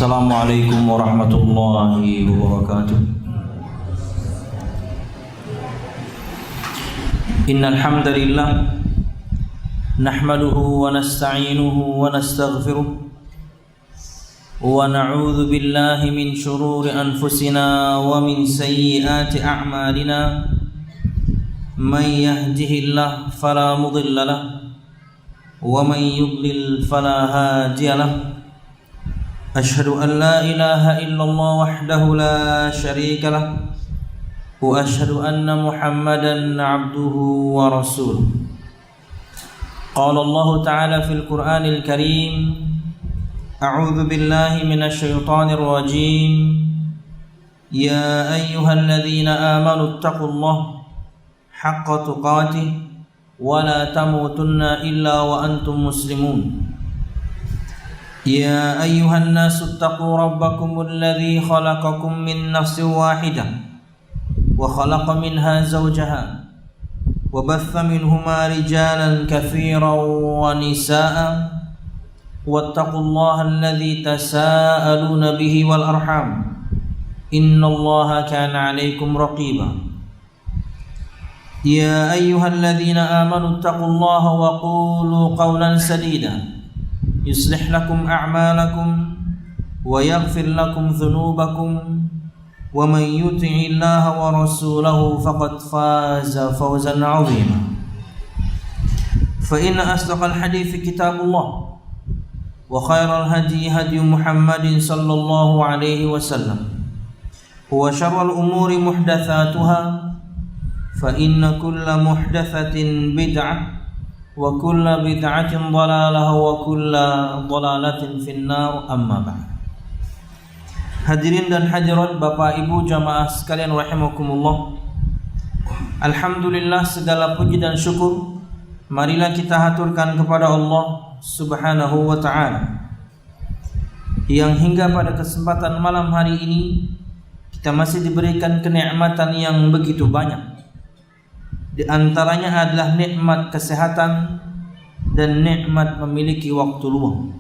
Assalamualaikum warahmatullahi wabarakatuh. Innal hamdalillah nahmaduhu wa nasta'inuhu wa nastaghfiruh wa na'udzu billahi min shururi anfusina wa min sayyiati a'malina. Man yahdihillahu fala mudilla lahu wa man yudlil fala hadiya lahu. Asyhadu an la ilaha illallah wahdahu la syarika lah wa asyhadu anna Muhammadan abduhu wa rasuluh. Qala Allah ta'ala fil Qur'anil Karim, a'udzu billahi minasy syaithanir rajim. Ya ayyuhalladzina amanu taqullaha haqqa tuqatih wa la tamutunna illa wa antum muslimun. يا أيها الناس اتقوا ربكم الذي خلقكم من نفس واحدة وخلق منها زوجها وبث منهما رجالا كثيرا ونساء واتقوا الله الذي تساءلون به والأرحام إن الله كان عليكم رقيبا. يا أيها الذين آمنوا اتقوا الله وقولوا قولا سديدا يصلح لكم أعمالكم ويغفر لكم ذنوبكم ومن يطع الله ورسوله فقد فاز فوزا عظيما. فإن أصدق الحديث كتاب الله وخير الهدي هدي محمد صلى الله عليه وسلم وشر الأمور محدثاتها فإن كل محدثة بدعة wa kullu bid'atin dhalalah wa kullu dhalalatin finnar, amma ba'd. Hadirin dan hadirat Bapak Ibu jamaah sekalian rahimakumullah. Alhamdulillah, segala puji dan syukur marilah kita haturkan kepada Allah Subhanahu wa ta'ala yang hingga pada kesempatan malam hari ini kita masih diberikan kenikmatan yang begitu banyak. Di antaranya adalah nikmat kesehatan dan nikmat memiliki waktu luang.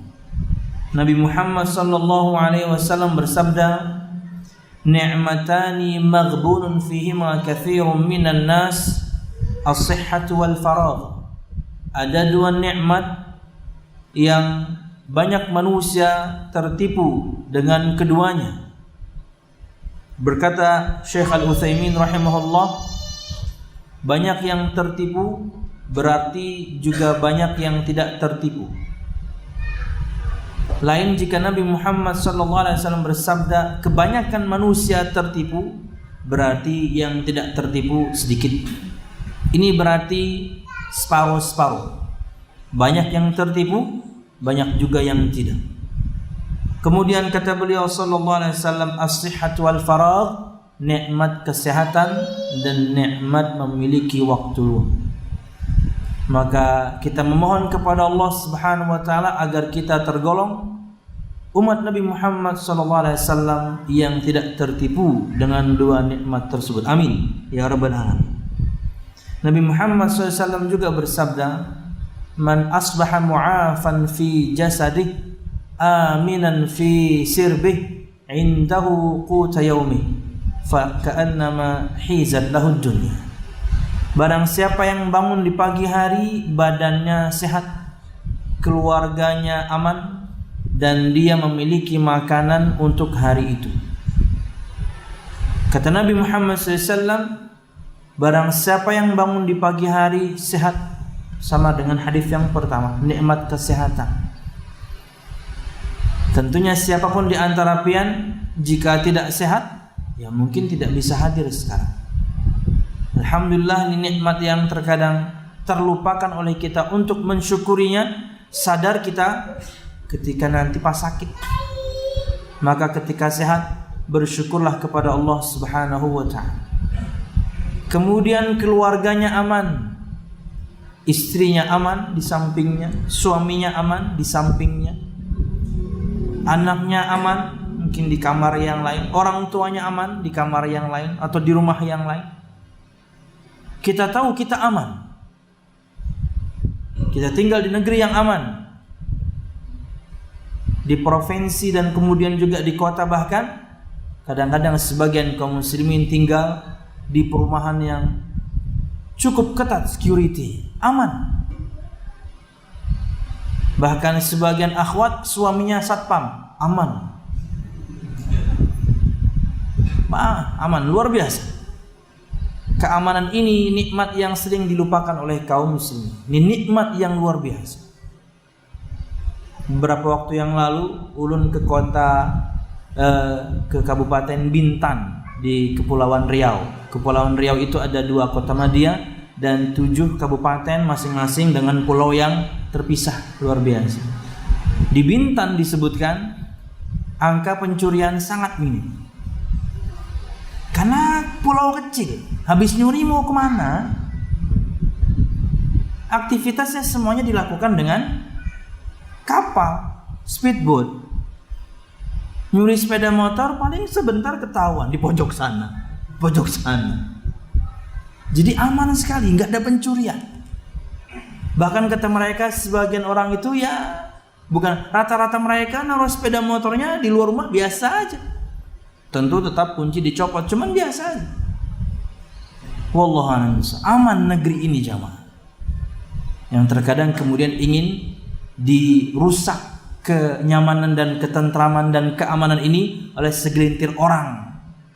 Nabi Muhammad sallallahu alaihi wasallam bersabda, "Ni'matani maghbunun fihima katsirun minan nas, as-sihhatu wal faragh." Ada dua nikmat yang banyak manusia tertipu dengan keduanya. Berkata Syekh Al-Utsaimin rahimahullah, banyak yang tertipu berarti juga banyak yang tidak tertipu. Lain jika Nabi Muhammad SAW bersabda kebanyakan manusia tertipu, berarti yang tidak tertipu sedikit. Ini berarti separuh-separuh. Banyak yang tertipu, banyak juga yang tidak. Kemudian kata beliau SAW, as-sihhatu wal faragh, nikmat kesehatan dan nikmat memiliki waktu luang. Maka kita memohon kepada Allah Subhanahu wa taala agar kita tergolong umat Nabi Muhammad SAW yang tidak tertipu dengan dua nikmat tersebut. Amin ya rabbal alamin. Nabi Muhammad SAW juga bersabda, "Man asbaha mu'afan fi jasadih aminan fi sirbih indahu quta yaumih faka'annama hizat lahud dunya." Barang siapa yang bangun di pagi hari badannya sehat, keluarganya aman, dan dia memiliki makanan untuk hari itu. Kata Nabi Muhammad SAW, barang siapa yang bangun di pagi hari sehat, sama dengan hadis yang pertama, nikmat kesehatan. Tentunya siapapun di antara pian jika tidak sehat, ya mungkin tidak bisa hadir sekarang. Alhamdulillah, ini nikmat yang terkadang terlupakan oleh kita untuk mensyukurinya. Sadar kita ketika nanti pas sakit. Maka ketika sehat, bersyukurlah kepada Allah Subhanahu wa ta'ala. Kemudian keluarganya aman, istrinya aman di sampingnya, suaminya aman di sampingnya, anaknya aman mungkin di kamar yang lain, orang tuanya aman di kamar yang lain atau di rumah yang lain. Kita tahu kita aman, kita tinggal di negeri yang aman, di provinsi dan kemudian juga di kota, bahkan kadang-kadang sebagian kaum muslimin tinggal di perumahan yang cukup ketat security, aman. Bahkan sebagian akhwat suaminya satpam, aman. Aman, luar biasa. Keamanan ini nikmat yang sering dilupakan oleh kaum muslimin. Ini nikmat yang luar biasa. Beberapa waktu yang lalu ulun ke Kabupaten Bintan di Kepulauan Riau. Kepulauan Riau itu ada 2 kota madya dan 7 kabupaten masing-masing dengan pulau yang terpisah, luar biasa. Di Bintan disebutkan angka pencurian sangat minim. Karena pulau kecil, habis nyuri mau kemana? Aktivitasnya semuanya dilakukan dengan kapal, speedboat. Nyuri sepeda motor paling sebentar ketahuan di pojok sana, pojok sana. Jadi aman sekali, nggak ada pencurian. Bahkan kata mereka sebagian orang itu ya bukan, rata-rata mereka naruh sepeda motornya di luar rumah biasa aja. Tentu tetap kunci dicopot, cuman biasa aja. Wallahu a'lam bishawab. Aman negeri ini jamaah. Yang terkadang kemudian ingin dirusak kenyamanan dan ketentraman dan keamanan ini oleh segelintir orang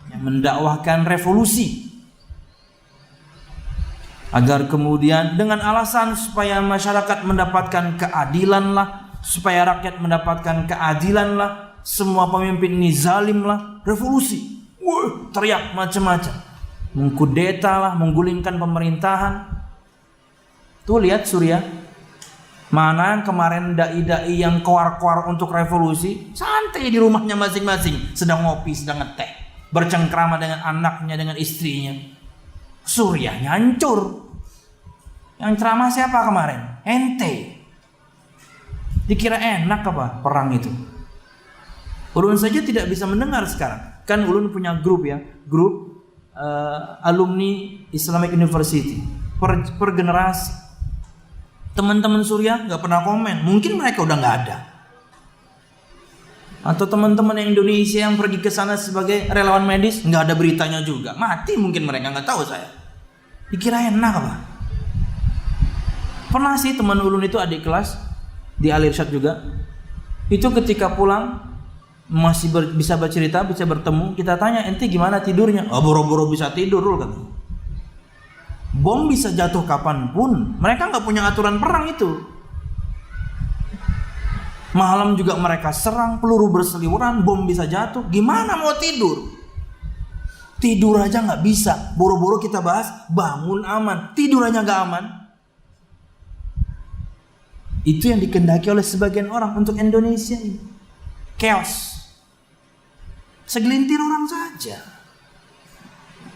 yang mendakwahkan revolusi, agar kemudian dengan alasan supaya masyarakat mendapatkan keadilan lah, supaya rakyat mendapatkan keadilan lah, semua pemimpin ini zalim lah, revolusi, teriak macam-macam, mengkudeta lah, menggulingkan pemerintahan. Tuh lihat Suriah, mana yang kemarin dai-dai yang keluar-keluar untuk revolusi, santai di rumahnya masing-masing, sedang ngopi, sedang ngeteh, bercengkrama dengan anaknya, dengan istrinya. Suriahnya hancur. Yang ceramah siapa kemarin? Ente. Dikira enak apa perang itu? Ulun saja tidak bisa mendengar sekarang. Kan ulun punya grup ya, grup alumni Islamic University per generasi. Teman-teman Suriah nggak pernah komen, mungkin mereka udah nggak ada. Atau teman-teman Indonesia yang pergi ke sana sebagai relawan medis, nggak ada beritanya juga, mati mungkin mereka, nggak tahu saya. Dikira enak apa? Pernah sih teman ulun itu adik kelas di Al Irsyad juga. Itu ketika pulang masih bisa bercerita, bisa bertemu, kita tanya ente gimana tidurnya? Oh, boro-boro bisa tidur loh katanya. Bom bisa jatuh kapanpun, mereka nggak punya aturan perang itu. Malam juga mereka serang, peluru berseliweran, bom bisa jatuh, gimana mau tidur? Tidur aja nggak bisa, boro-boro kita bahas bangun aman, tidur aja nggak aman. Itu yang dikehendaki oleh sebagian orang untuk Indonesia ini. Chaos. Segelintir orang saja.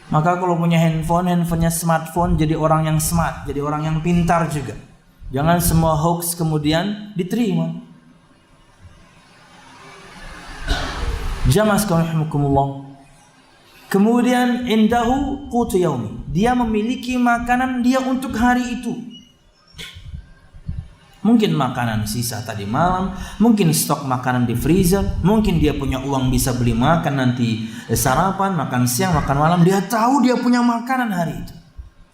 Maka kalau punya handphonenya smartphone, jadi orang yang smart, jadi orang yang pintar juga. Jangan semua hoax kemudian diterima. Jamaah sekalian rahimakumullah. Kemudian indahu qutu yaumi. Dia memiliki makanan dia untuk hari itu. Mungkin makanan sisa tadi malam, mungkin stok makanan di freezer, mungkin dia punya uang bisa beli makan nanti sarapan, makan siang, makan malam. Dia tahu dia punya makanan hari itu.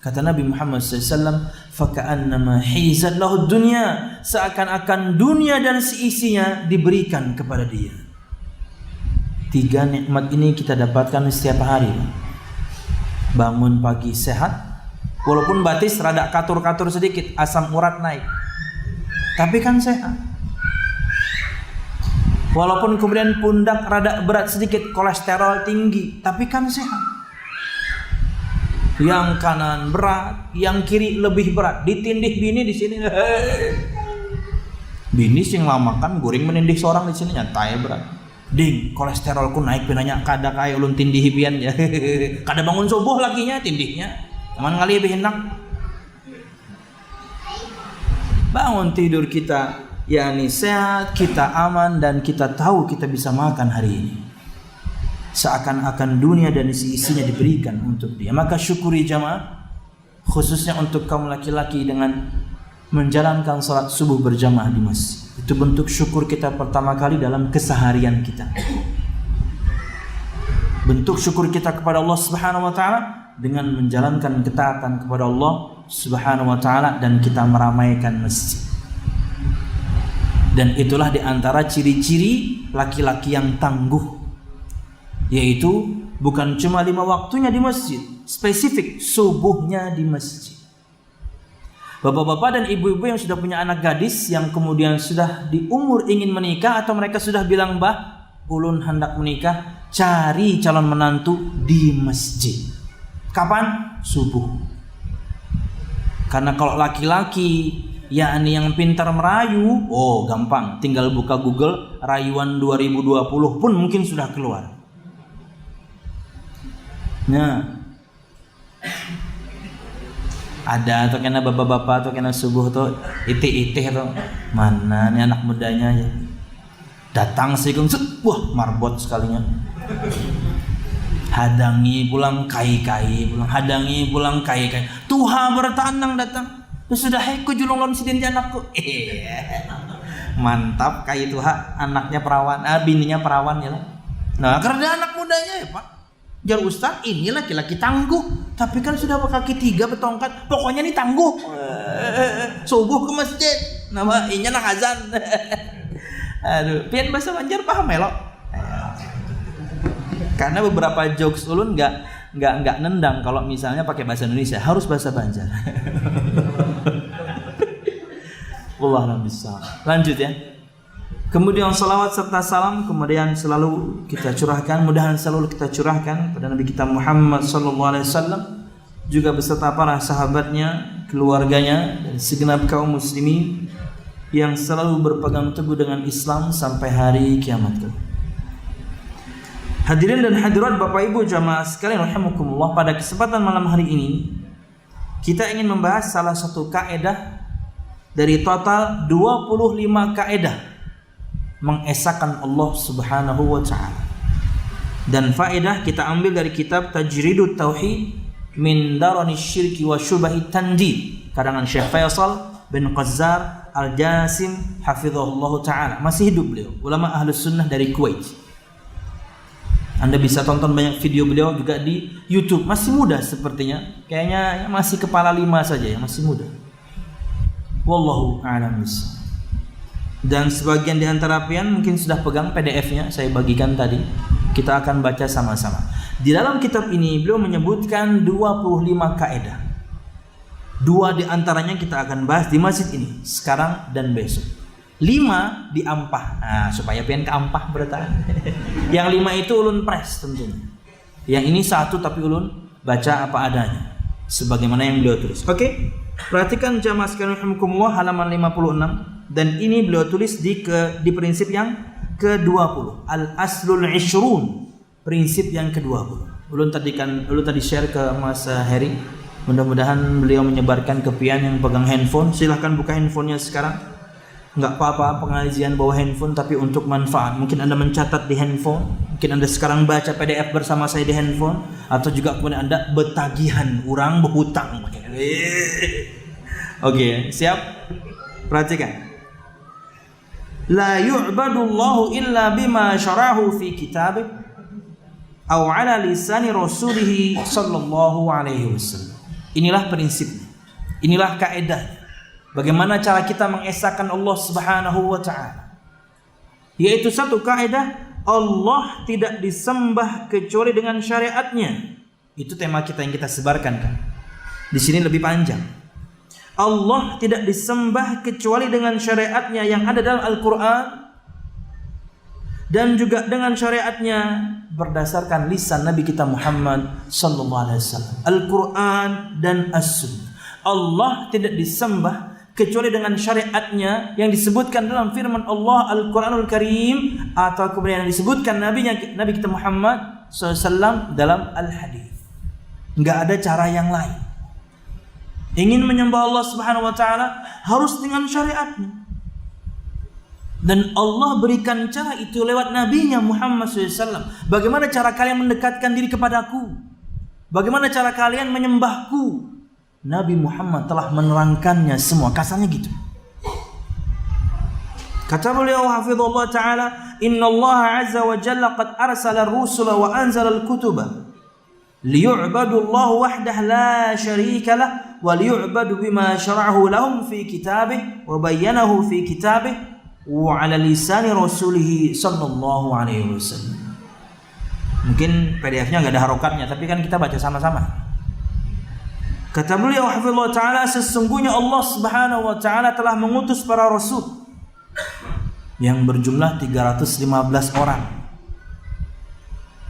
Kata Nabi Muhammad SAW, "Faka'annama hizat lahu dunya." Seakan-akan dunia dan seisinya diberikan kepada dia. 3 nikmat ini kita dapatkan setiap hari. Bangun pagi sehat, walaupun batis rada katur-katur sedikit, asam urat naik, tapi kan sehat. Walaupun kemudian pundak rada berat sedikit, kolesterol tinggi, tapi kan sehat. Yang kanan berat, yang kiri lebih berat, ditindih bini di sini. Bini sing lamakan goreng menindih seorang di sini nyantai berat. Ding, kolesterolku naik pinanya kada kaya ulun tindih hibian ya. Kada bangun subuh laginya tindihnya. Aman kali lebih enak. Bangun tidur kita yakni sehat, kita aman, dan kita tahu kita bisa makan hari ini. Seakan-akan dunia dan isi-isinya diberikan untuk dia. Maka syukuri jamaah, khususnya untuk kaum laki-laki dengan menjalankan salat subuh berjamaah di masjid. Itu bentuk syukur kita pertama kali dalam keseharian kita. Bentuk syukur kita kepada Allah Subhanahu wa taala dengan menjalankan ketaatan kepada Allah Subhanahu wa taala dan kita meramaikan masjid. Dan itulah di antara ciri-ciri laki-laki yang tangguh, yaitu bukan cuma 5 waktunya di masjid, spesifik subuhnya di masjid. Bapak-bapak dan ibu-ibu yang sudah punya anak gadis yang kemudian sudah di umur ingin menikah atau mereka sudah bilang, "Bah, ulun hendak menikah," cari calon menantu di masjid. Kapan? Subuh. Karena kalau laki-laki yakni yang pintar merayu, oh gampang, tinggal buka Google rayuan 2020 pun mungkin sudah keluar. Nah, ada atau kena bapak-bapak atau kena subuh tuh itih-itih tuh, mana nih anak mudanya ya, datang sikung, wah marbot sekalinya, hadangi pulang kai-kai, pulang hadangi pulang kai-kai, tuha bertanang datang, sudah heku julungan sidin anakku, mantap kai tuha, anaknya perawan, bininya perawan ya lah. Nah karena anak mudanya ya pak, jar Ustaz ini laki-laki tangguh, tapi kan sudah berkaki 3 bertongkat, pokoknya ini tangguh. Subuh ke masjid, nama inya nak azan. Aduh, pian bahasa Banjar paham ya lo? Karena beberapa jokes ulun nggak nendang kalau misalnya pakai bahasa Indonesia, harus bahasa Banjar. Wallah bisa. Lanjut ya. Kemudian salawat serta salam kemudian selalu kita curahkan, mudahan selalu kita curahkan pada Nabi kita Muhammad SAW, juga beserta para sahabatnya, keluarganya, dan segenap kaum muslimin yang selalu berpegang teguh dengan Islam sampai hari kiamat kelak. Hadirin dan hadirat Bapak Ibu jamaah sekalian rahimakumullah, pada kesempatan malam hari ini kita ingin membahas salah satu kaidah dari total 25 kaidah mengesahkan Allah Subhanahu wa taala. Dan faedah kita ambil dari kitab Tajridut Tauhid min Darani Syirki wa Syubahi Tandid karangan Syekh Faisal bin Qazzar Al-Jasim hafizahullah taala. Masih hidup beliau, ulama Ahlus Sunnah dari Kuwait. Anda bisa tonton banyak video beliau juga di YouTube. Masih muda sepertinya, kayaknya masih kepala 5 saja ya, masih muda. Wallahu a'lam bishawab. Dan sebagian di antara pian mungkin sudah pegang PDF-nya, saya bagikan tadi. Kita akan baca sama-sama. Di dalam kitab ini beliau menyebutkan 25 kaidah. 2 di antaranya kita akan bahas di masjid ini sekarang dan besok. 5 di Ampah. Nah, supaya pian ke Ampah bertahan. Yang 5 itu ulun press tentunya. Yang ini 1 tapi ulun baca apa adanya sebagaimana yang beliau tulis. Oke? Perhatikan jamaah sekalian rahimakumullah halaman 56. Dan ini beliau tulis di prinsip yang ke-20, Al-Aslul Ishrun, prinsip yang ke-20. Ulun tadi share ke Mas Heri. Mudah-mudahan beliau menyebarkan ke pian yang pegang handphone. Silahkan buka handphonenya sekarang. Enggak apa-apa pengajian bawa handphone, tapi untuk manfaat. Mungkin Anda mencatat di handphone, mungkin Anda sekarang baca PDF bersama saya di handphone, atau juga kemudian Anda betagihan, orang berhutang. Oke, siap? Perhatikan. La yu'badullahu illa bima syarahu fi kitabih aw ala lisani rasulih sallallahu alaihi wasallam. Inilah prinsipnya. Inilah kaedahnya. Bagaimana cara kita mengesahkan Allah Subhanahu wa taala? Yaitu satu kaedah, Allah tidak disembah kecuali dengan syariatnya. Itu tema kita yang kita sebarkan kan. Di sini lebih panjang. Allah tidak disembah kecuali dengan syariatnya yang ada dalam Al-Quran, dan juga dengan syariatnya berdasarkan lisan Nabi kita Muhammad sallallahu alaihi wasallam. Al-Quran dan As-Sunnah. Allah tidak disembah kecuali dengan syariatnya yang disebutkan dalam firman Allah Al-Quranul Karim, atau kemudian yang disebutkan Nabi kita Muhammad SAW dalam Al-Hadis. Enggak ada cara yang lain. Ingin menyembah Allah Subhanahu wa taala harus dengan syariatnya. Dan Allah berikan cara itu lewat nabinya Muhammad SAW. Bagaimana cara kalian mendekatkan diri kepadaku? Bagaimana cara kalian menyembahku? Nabi Muhammad telah menerangkannya semua. Kasarnya gitu. Kata beliau hafizallahu taala, "Inna Allah azza wa jalla qad arsala ar-rusula wa anzala al-kutuba liyu'badu Allah wahdahu la syarika lah wa liyu'badu bima syara'ahu lahum fi kitabih wa bayyanahu fi kitabih wa 'ala lisani rasulih sallallahu alaihi wasallam." Mungkin PDF-nya enggak ada harokatnya, tapi kan kita baca sama-sama. Kata beliau hafizallahu taala, sesungguhnya Allah Subhanahu wa taala telah mengutus para rasul yang berjumlah 315 orang.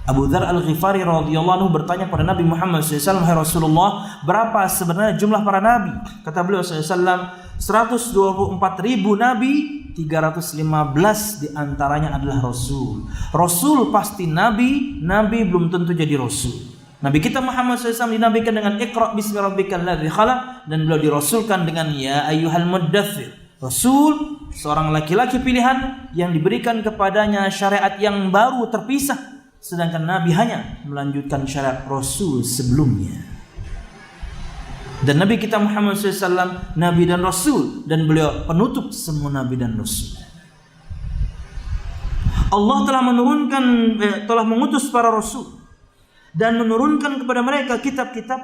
Abu Dzar Al-Ghifari radhiyallahu anhu bertanya kepada Nabi Muhammad SAW, "Hai Rasulullah, berapa sebenarnya jumlah para nabi?" Kata beliau SAW, 124.000 nabi, 315 diantaranya adalah rasul. Rasul pasti nabi, nabi belum tentu jadi rasul. Nabi kita Muhammad SAW dinabikan dengan Iqra bismi rabbikal ladzi khalaq, dan beliau dirasulkan dengan ya ayyuhal muddaththir. Rasul seorang laki-laki pilihan yang diberikan kepadanya syariat yang baru terpisah, sedangkan Nabi hanya melanjutkan syariat Rasul sebelumnya. Dan Nabi kita Muhammad SAW Nabi dan Rasul, dan beliau penutup semua Nabi dan Rasul. Allah telah mengutus para Rasul dan menurunkan kepada mereka kitab-kitab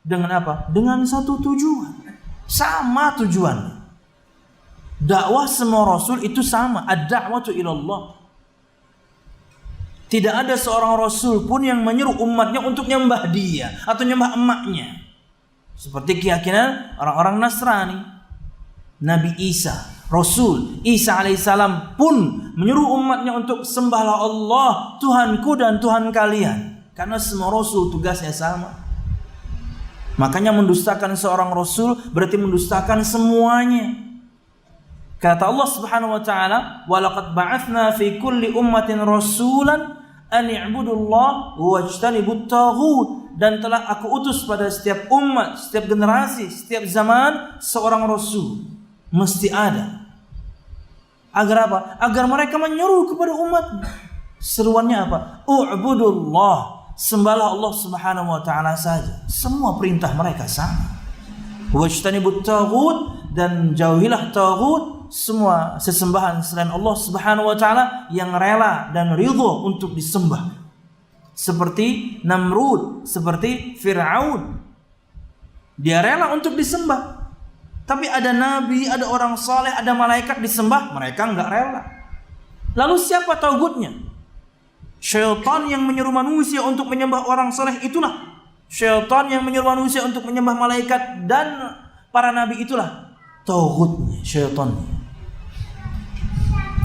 dengan apa? Dengan satu tujuan, sama tujuan. Dakwah semua rasul itu sama, ad-da'watu ilallah. Tidak ada seorang rasul pun yang menyuruh umatnya untuk nyembah dia atau nyembah emaknya, seperti keyakinan orang-orang Nasrani. Nabi Isa, Rasul Isa alaihissalam pun menyuruh umatnya untuk sembahlah Allah, Tuhanku dan Tuhan kalian, karena semua rasul tugasnya sama. Makanya mendustakan seorang rasul berarti mendustakan semuanya. Kata Allah Subhanahu wa taala, "Wa laqad ba'atsna fi kulli ummatin rasulan an i'budullaha wajtanibut taghut." Dan telah aku utus pada setiap umat, setiap generasi, setiap zaman seorang rasul. Mesti ada. Agar apa? Agar mereka menyuruh kepada umat. Seruannya apa? U'budullah. Sembahlah Allah Subhanahu wa taala saja. Semua perintah mereka sama. Wajtanibut taghut, dan jauhilah taghut, semua sesembahan selain Allah Subhanahu wa taala yang rela dan ridho untuk disembah. Seperti Namrud, seperti Fir'aun. Dia rela untuk disembah. Tapi ada nabi, ada orang saleh, ada malaikat disembah, mereka enggak rela. Lalu siapa taugutnya? Syaitan yang menyuruh manusia untuk menyembah orang saleh itulah. Syaitan yang menyuruh manusia untuk menyembah malaikat dan para nabi itulah taugutnya, syaitannya.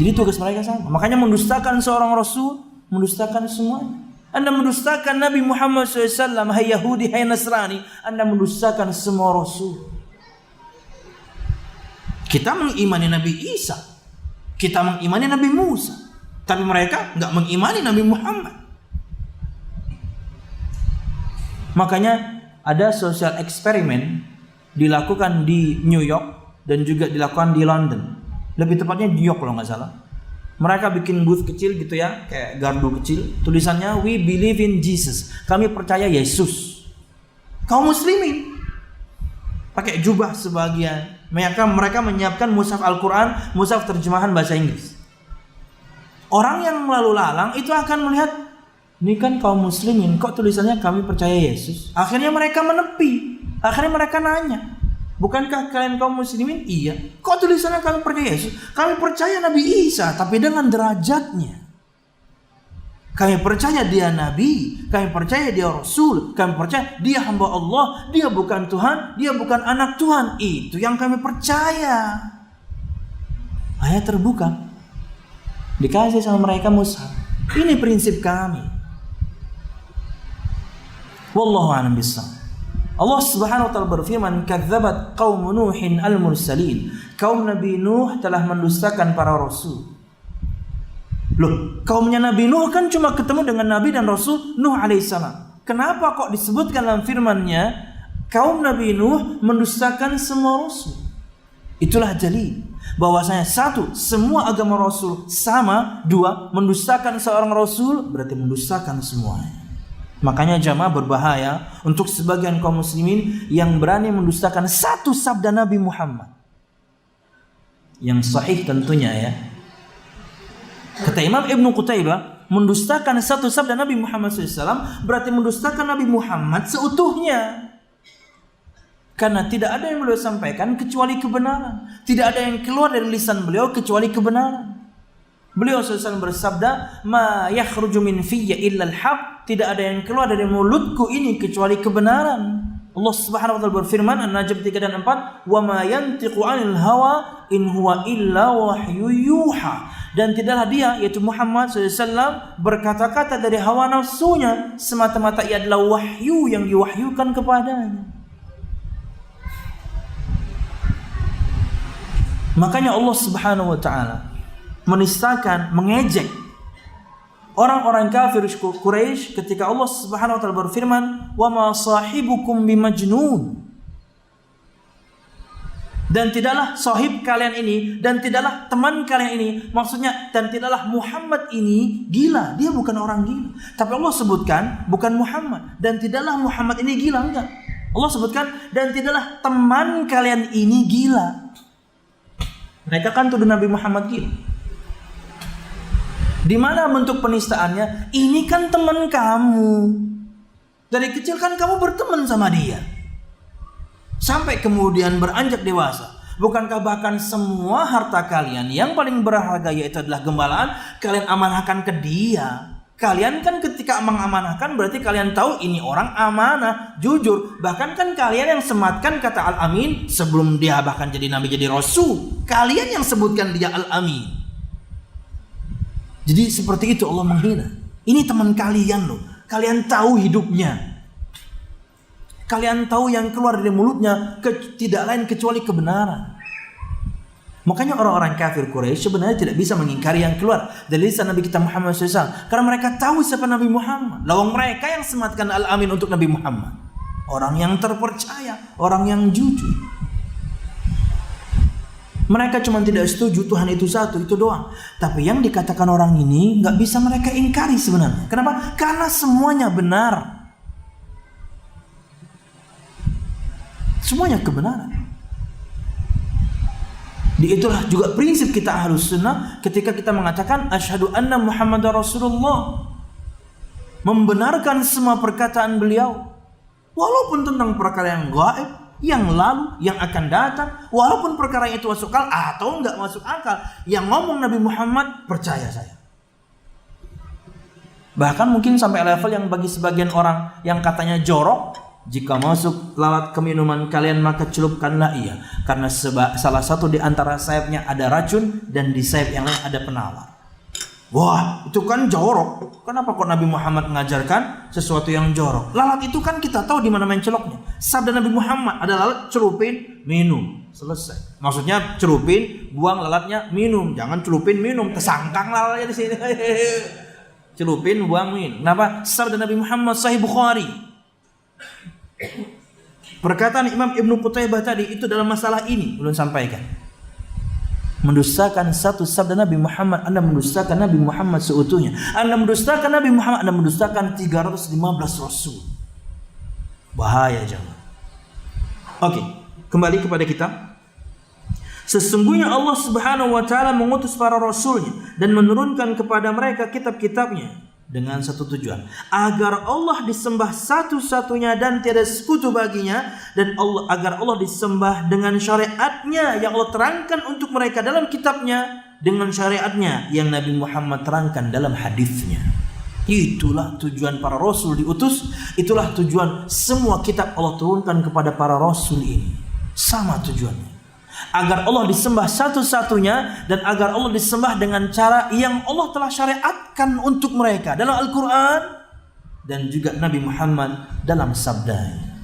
Jadi tugas mereka sama. Makanya mendustakan seorang rasul, mendustakan semuanya. Anda mendustakan Nabi Muhammad SAW, hai Yahudi, hai Nasrani, Anda mendustakan semua rasul. Kita mengimani Nabi Isa, kita mengimani Nabi Musa, tapi mereka enggak mengimani Nabi Muhammad. Makanya ada social eksperimen dilakukan di New York dan juga dilakukan di London. Lebih tepatnya di New York kalau nggak salah. Mereka bikin booth kecil gitu ya, kayak gardu kecil. Tulisannya "We believe in Jesus." Kami percaya Yesus. Kaum muslimin pakai jubah sebagian. Mereka menyiapkan mushaf Al-Quran, mushaf terjemahan bahasa Inggris. Orang yang lalu lalang itu akan melihat, ini kan kaum muslimin, kok tulisannya "Kami percaya Yesus." Akhirnya mereka menepi. Akhirnya mereka nanya, "Bukankah kalian kaum muslimin?" "Iya." "Kok tulisannya "Kami percaya Yesus"?" "Kami percaya Nabi Isa, tapi dengan derajatnya. Kami percaya dia Nabi, kami percaya dia Rasul, kami percaya dia hamba Allah, dia bukan Tuhan, dia bukan anak Tuhan. Itu yang kami percaya." Ayat terbuka, dikasih sama mereka mushaf. Ini prinsip kami. Wallahu a'lam bishawab. Allah Subhanahu wa taala berfirman, "Kadzabat qaum Nuhin al-mursalin." Kaum Nabi Nuh telah mendustakan para rasul. Loh, kaumnya Nabi Nuh kan cuma ketemu dengan Nabi dan Rasul Nuh alaihissalam. Kenapa kok disebutkan dalam firman-Nya kaum Nabi Nuh mendustakan semua rasul? Itulah dalil bahwasanya satu, semua agama Rasul sama. Dua, mendustakan seorang Rasul berarti mendustakan semuanya. Makanya jamaah berbahaya untuk sebagian kaum muslimin yang berani mendustakan satu sabda Nabi Muhammad. Yang sahih tentunya ya. Kata Imam Ibnu Qutaibah, mendustakan satu sabda Nabi Muhammad SAW berarti mendustakan Nabi Muhammad seutuhnya. Karena tidak ada yang beliau sampaikan kecuali kebenaran. Tidak ada yang keluar dari lisan beliau kecuali kebenaran. Beliau SAW bersabda, "Ma yakhruju min fiyya illa al-haq." Tidak ada yang keluar dari mulutku ini kecuali kebenaran. Allah Subhanahu wa taala berfirman, An-Najm 3 dan 4, "Wa ma yantiqu 'anil hawa in huwa illa wahyu yuha." Dan tidaklah dia, yaitu Muhammad SAW, berkata-kata dari hawa nafsunya, semata-mata ia adalah wahyu yang diwahyukan kepadanya. Makanya Allah Subhanahu wa taala menistakan, mengejek orang-orang kafir Quraisy ketika Allah Subhanahu wa taala berfirman, "Wa ma sahibukum bimajnun." Dan tidaklah sahib kalian ini, dan tidaklah teman kalian ini, maksudnya dan tidaklah Muhammad ini gila. Dia bukan orang gila. Tapi Allah sebutkan bukan Muhammad, dan tidaklah Muhammad ini gila, enggak. Allah sebutkan dan tidaklah teman kalian ini gila. Mereka kan tuduh Nabi Muhammad gila. Di mana bentuk penistaannya? Ini kan teman kamu. Dari kecil kan kamu berteman sama dia. Sampai kemudian beranjak dewasa. Bukankah bahkan semua harta kalian yang paling berharga yaitu adalah gembalaan, kalian amanahkan ke dia. Kalian kan ketika mengamanahkan berarti kalian tahu ini orang amanah, jujur. Bahkan kan kalian yang sematkan kata Al-Amin sebelum dia bahkan jadi nabi, jadi rasul. Kalian yang sebutkan dia Al-Amin. Jadi seperti itu Allah menghina. Ini teman kalian loh. Kalian tahu hidupnya. Kalian tahu yang keluar dari mulutnya tidak lain kecuali kebenaran. Makanya orang-orang kafir Quraisy sebenarnya tidak bisa mengingkari yang keluar dari lisan Nabi kita Muhammad SAW. Karena mereka tahu siapa Nabi Muhammad. Lawang mereka yang sematkan Al-Amin untuk Nabi Muhammad. Orang yang terpercaya, orang yang jujur. Mereka cuma tidak setuju Tuhan itu satu, itu doang. Tapi yang dikatakan orang ini nggak bisa mereka ingkari sebenarnya. Kenapa? Karena semuanya benar. Semuanya kebenaran. Itulah juga prinsip kita Ahlus Sunnah ketika kita mengatakan asyhadu anna Muhammadar Rasulullah. Membenarkan semua perkataan beliau. Walaupun tentang perkara yang gaib, yang lalu, yang akan datang, walaupun perkara itu masuk akal atau enggak masuk akal, yang ngomong Nabi Muhammad percaya saya. Bahkan mungkin sampai level yang bagi sebagian orang yang katanya jorok, jika masuk lalat ke minuman kalian maka celupkanlah ia, karena salah satu di antara sayapnya ada racun dan di sayap yang lain ada penawar. Wah, itu kan jorok. Kenapa kok Nabi Muhammad mengajarkan sesuatu yang jorok? Lalat itu kan kita tahu di mana main celoknya. Sabda Nabi Muhammad ada lalat, celupin, minum, selesai. Maksudnya celupin, buang lalatnya, minum. Jangan celupin, minum, tersangkang lalatnya di sini. Celupin, buang, minum. Kenapa? Sabda Nabi Muhammad Sahih Bukhari. Perkataan Imam Ibnu Qutaibah tadi itu dalam masalah ini belum sampaikan. Mendustakan satu sabda Nabi Muhammad, Anda mendustakan Nabi Muhammad seutuhnya. Anda mendustakan Nabi Muhammad, Anda mendustakan 315 Rasul. Bahaya jangan. Oke, kembali kepada kita. Sesungguhnya Allah Subhanahu wa taala mengutus para rasulnya dan menurunkan kepada mereka kitab-kitabnya dengan satu tujuan, agar Allah disembah satu-satunya dan tiada sekutu baginya, dan agar Allah disembah dengan syariatnya yang Allah terangkan untuk mereka dalam kitabnya, dengan syariatnya yang Nabi Muhammad terangkan dalam hadisnya. Itulah tujuan para rasul diutus, itulah tujuan semua kitab Allah turunkan kepada para rasul ini. Sama tujuannya, agar Allah disembah satu-satunya dan agar Allah disembah dengan cara yang Allah telah syariatkan untuk mereka dalam Al-Quran dan juga Nabi Muhammad dalam sabdanya.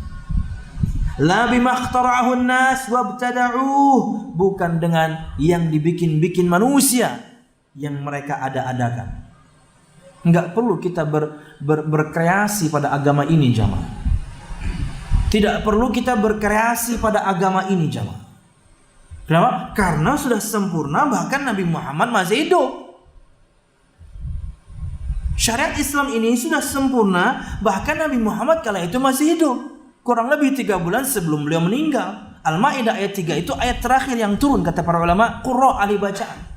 La bima ikhtara'ahu an-nas wabtada'uh, bukan dengan yang dibikin-bikin manusia yang mereka ada-adakan. Enggak perlu kita berkreasi pada agama ini jamaah. Tidak perlu kita berkreasi pada agama ini jamaah. Kenapa? Karena sudah sempurna, bahkan Nabi Muhammad masih hidup. Syariat Islam ini sudah sempurna, bahkan Nabi Muhammad kala itu masih hidup. Kurang lebih 3 bulan sebelum beliau meninggal. Al-Maidah ayat 3 itu ayat terakhir yang turun kata para ulama, qurra ahli bacaan.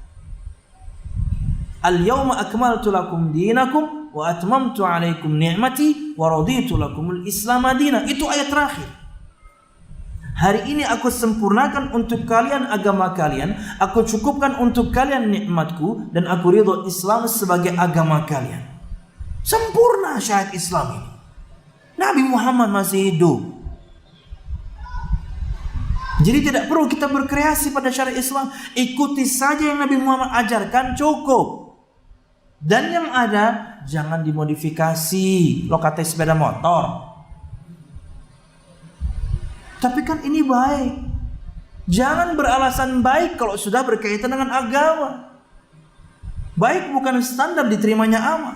Al-yawma akmaltu lakum dinakum wa atmamtu alaikum ni'mati wa raditu lakumul Islam madina. Itu ayat terakhir. Hari ini aku sempurnakan untuk kalian agama kalian, aku cukupkan untuk kalian nikmatku, dan aku ridho Islam sebagai agama kalian. Sempurna syariat Islam ini. Nabi Muhammad masih hidup. Jadi tidak perlu kita berkreasi pada syariat Islam. Ikuti saja yang Nabi Muhammad ajarkan, cukup. Dan yang ada jangan dimodifikasi. Lo kata sepeda motor. Tapi kan ini baik. Jangan beralasan baik kalau sudah berkaitan dengan agama. Baik bukan standar diterimanya amal.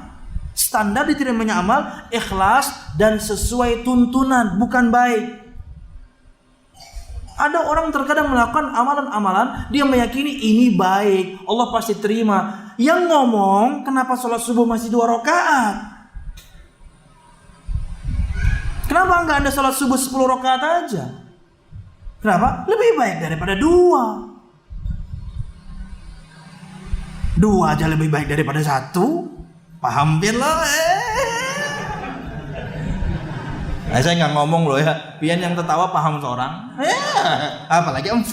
Standar diterimanya amal ikhlas dan sesuai tuntunan, bukan baik. Ada orang terkadang melakukan amalan-amalan, dia meyakini ini baik, Allah pasti terima. Yang ngomong, kenapa sholat subuh masih 2 rakaat? Kenapa enggak Anda sholat subuh 10 rakaat aja? Kenapa? Lebih baik daripada 2. 2 aja lebih baik daripada 1. Paham lah. Saya nggak ngomong loh ya, pian yang tertawa paham seorang. Apalagi 4.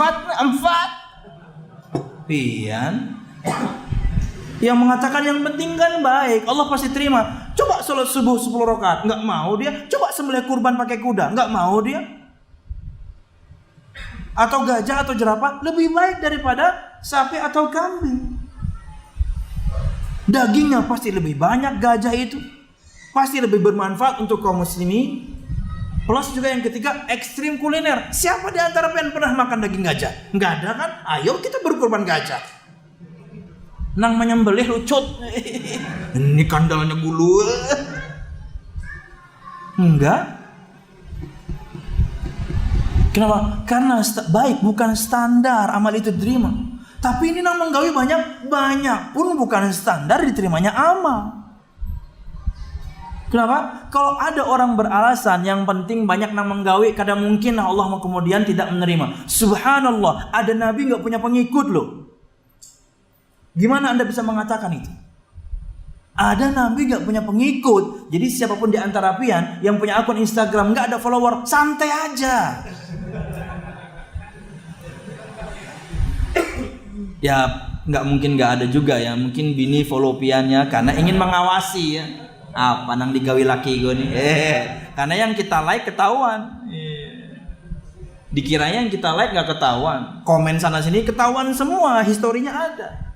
Pian yang mengatakan yang penting kan baik, Allah pasti terima. Coba sholat subuh 10 rakaat, nggak mau dia. Coba sembelih kurban pakai kuda, nggak mau dia. Atau gajah atau jerapah lebih baik daripada sapi atau kambing. Dagingnya pasti lebih banyak gajah itu, pasti lebih bermanfaat untuk kaum muslimin. Plus juga yang ketiga, ekstrim kuliner. Siapa di antara pian pernah makan daging gajah? Nggak ada kan? Ayo kita berkurban gajah. Nang menyembelih lucut. Ini kandalnya bulu. Enggak. Kenapa? Karena baik bukan standar amal itu diterima. Tapi ini nang menggawi banyak pun bukan standar diterimanya amal. Kenapa? Kalau ada orang beralasan yang penting banyak nang menggawi, kadang mungkin Allah kemudian tidak menerima. Subhanallah, ada nabi nggak punya pengikut loh. Gimana Anda bisa mengatakan itu? Ada nabi nggak punya pengikut. Jadi siapapun di antara pian yang punya akun Instagram nggak ada follower, santai aja. Ya nggak mungkin nggak ada juga ya. Mungkin bini follow piannya karena ingin mengawasi ya. Apa nang digawi laki gue nih? Karena yang kita like ketahuan. Dikiranya yang kita like nggak ketahuan. Komen sana sini ketahuan semua, historinya ada.